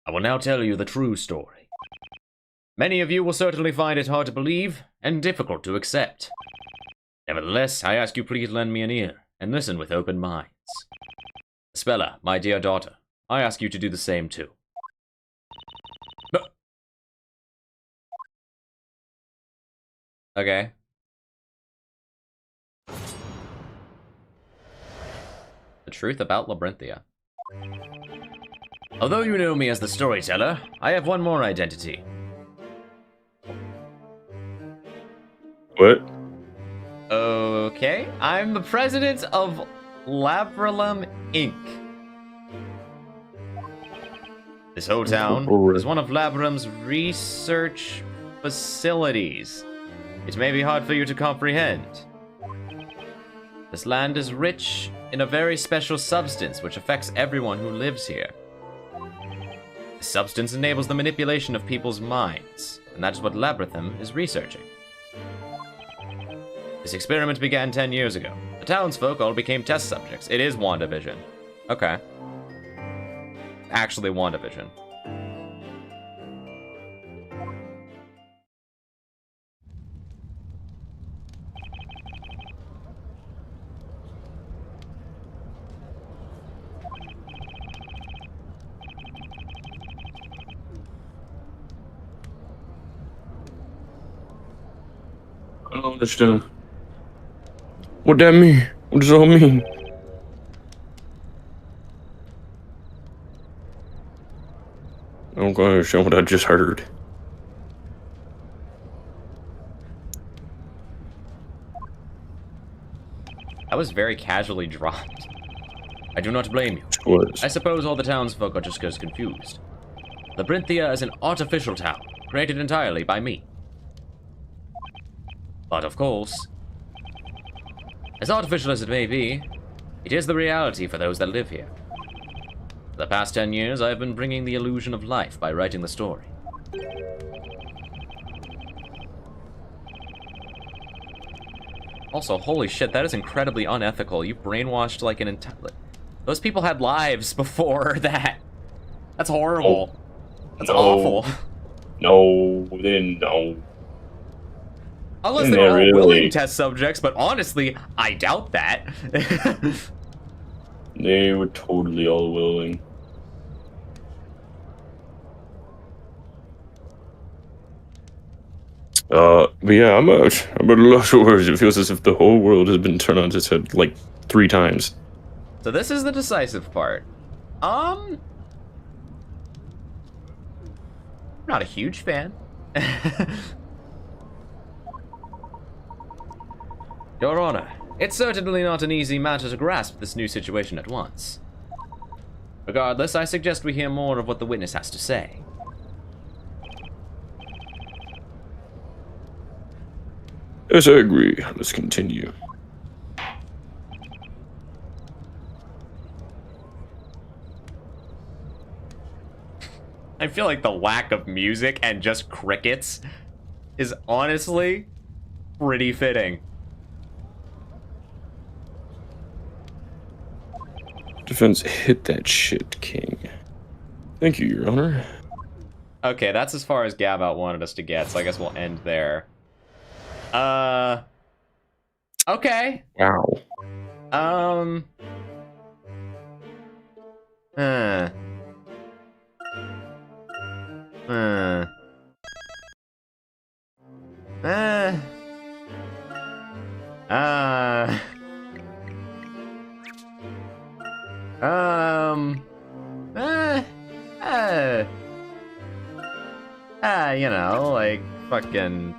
Speaker 1: I will now tell you the true story. Many of you will certainly find it hard to believe and difficult to accept. Nevertheless, I ask you please lend me an ear and listen with open minds. Spella, my dear daughter, I ask you to do the same too. Okay. The truth about Labyrinthia. Although you know me as the storyteller, I have one more identity.
Speaker 3: What?
Speaker 1: Okay, I'm the president of Labrilum Inc. This whole town is one of Labrilum's research facilities. It may be hard for you to comprehend. This land is rich in a very special substance which affects everyone who lives here. This substance enables the manipulation of people's minds, and that is what Labyrinthum is researching. This experiment began 10 years ago. The townsfolk all became test subjects. It is WandaVision. Okay. Actually WandaVision.
Speaker 3: I don't understand. What that mean? What does it all mean? I don't understand what I just heard.
Speaker 1: That was very casually dropped. I do not blame you.
Speaker 3: It was.
Speaker 1: I suppose all the townsfolk are just as confused. Labyrinthia is an artificial town, created entirely by me. But of course, as artificial as it may be, it is the reality for those that live here. For the past 10 years, I have been bringing the illusion of life by writing the story. Also, holy shit, that is incredibly unethical. You brainwashed like an entire... Those people had lives before that. That's horrible. That's awful.
Speaker 3: No, they didn't know.
Speaker 1: Unless they were all willing test subjects, but honestly, I doubt that.
Speaker 3: They were totally all willing. But yeah, I'm at a loss of words. It feels as if the whole world has been turned on its head like 3 times.
Speaker 1: So this is the decisive part. I'm not a huge fan. Your Honor, it's certainly not an easy matter to grasp this new situation at once. Regardless, I suggest we hear more of what the witness has to say.
Speaker 3: Yes, I agree. Let's continue.
Speaker 1: I feel like the lack of music and just crickets is honestly pretty fitting.
Speaker 3: Defense, hit that shit, King. Thank you, Your Honor.
Speaker 1: Okay, that's as far as Gabout wanted us to get, so I guess we'll end there. Okay.
Speaker 3: Wow.
Speaker 1: You know, like fucking.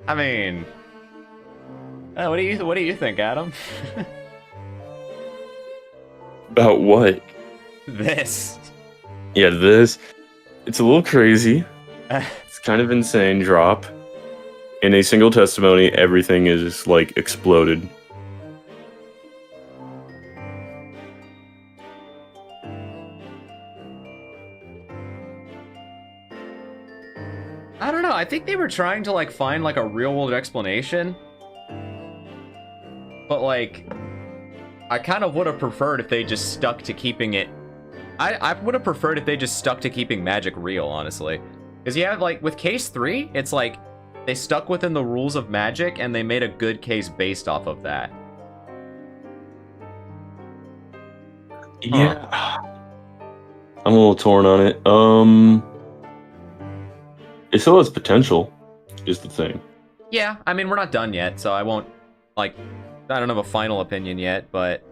Speaker 1: I mean, what do you think, Adam?
Speaker 3: About what?
Speaker 1: This.
Speaker 3: Yeah, this. It's a little crazy. It's kind of insane drop. In a single testimony, everything is like exploded.
Speaker 1: I don't know. I think they were trying to like find like a real world explanation. But like I kind of would have preferred if they just stuck to keeping it. I would have preferred if they just stuck to keeping magic real, honestly. Because you have like with case 3, it's like they stuck within the rules of magic and they made a good case based off of that.
Speaker 3: Yeah. I'm a little torn on it. It still has potential, is the thing.
Speaker 1: Yeah, I mean, we're not done yet, so I won't, like, I don't have a final opinion yet, but...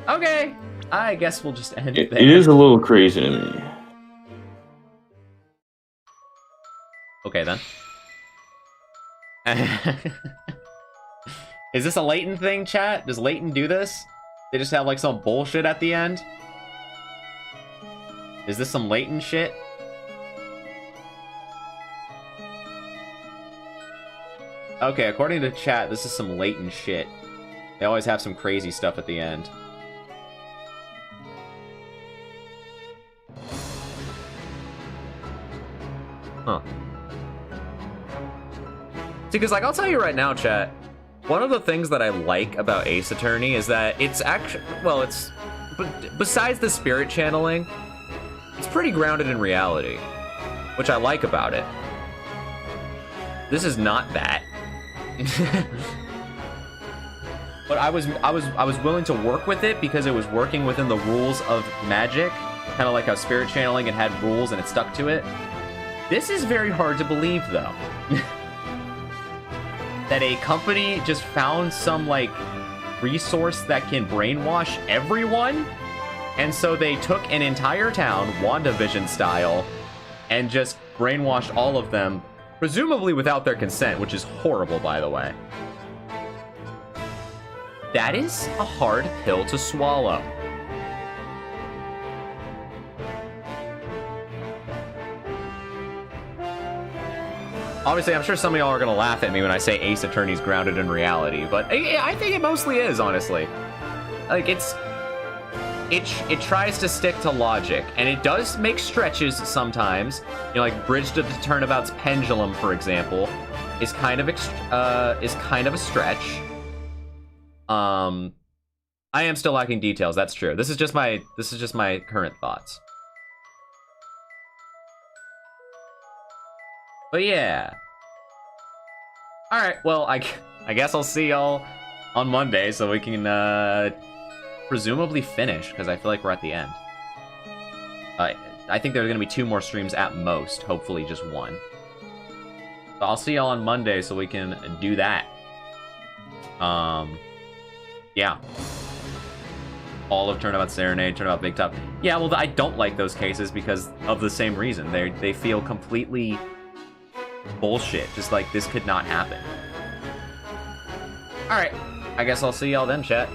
Speaker 1: Okay, I guess we'll just end it there.
Speaker 3: It is a little crazy to me.
Speaker 1: Okay, then. Is this a Layton thing, chat? Does Layton do this? They just have, like, some bullshit at the end? Is this some Layton shit? Okay, according to chat, this is some Layton shit. They always have some crazy stuff at the end. Huh. See, because, like, I'll tell you right now, chat, one of the things that I like about Ace Attorney is that it's actually, well, it's, besides the spirit channeling, it's pretty grounded in reality, which I like about it. This is not that. But I was willing to work with it because it was working within the rules of magic, kind of like how spirit channeling, it had rules and it stuck to it. This is very hard to believe, though. That a company just found some, like, resource that can brainwash everyone, and so they took an entire town, WandaVision style, and just brainwashed all of them, presumably without their consent, which is horrible, by the way. That is a hard pill to swallow. Obviously, I'm sure some of y'all are gonna laugh at me when I say Ace Attorney's grounded in reality, but I think it mostly is, honestly. Like, it tries to stick to logic, and it does make stretches sometimes. You know, like Bridge to the Turnabout's pendulum, for example, is kind of a stretch. I am still lacking details. That's true. This is just my current thoughts. But yeah. All right. Well, I guess I'll see y'all on Monday so we can presumably finish, because I feel like we're at the end. I think there's gonna be 2 more streams at most. Hopefully, just 1. So I'll see y'all on Monday so we can do that. Yeah. All of Turnabout Serenade, Turnabout Big Top. Yeah, well, I don't like those cases because of the same reason. They feel completely bullshit. Just like, this could not happen. Alright. I guess I'll see y'all then, chat.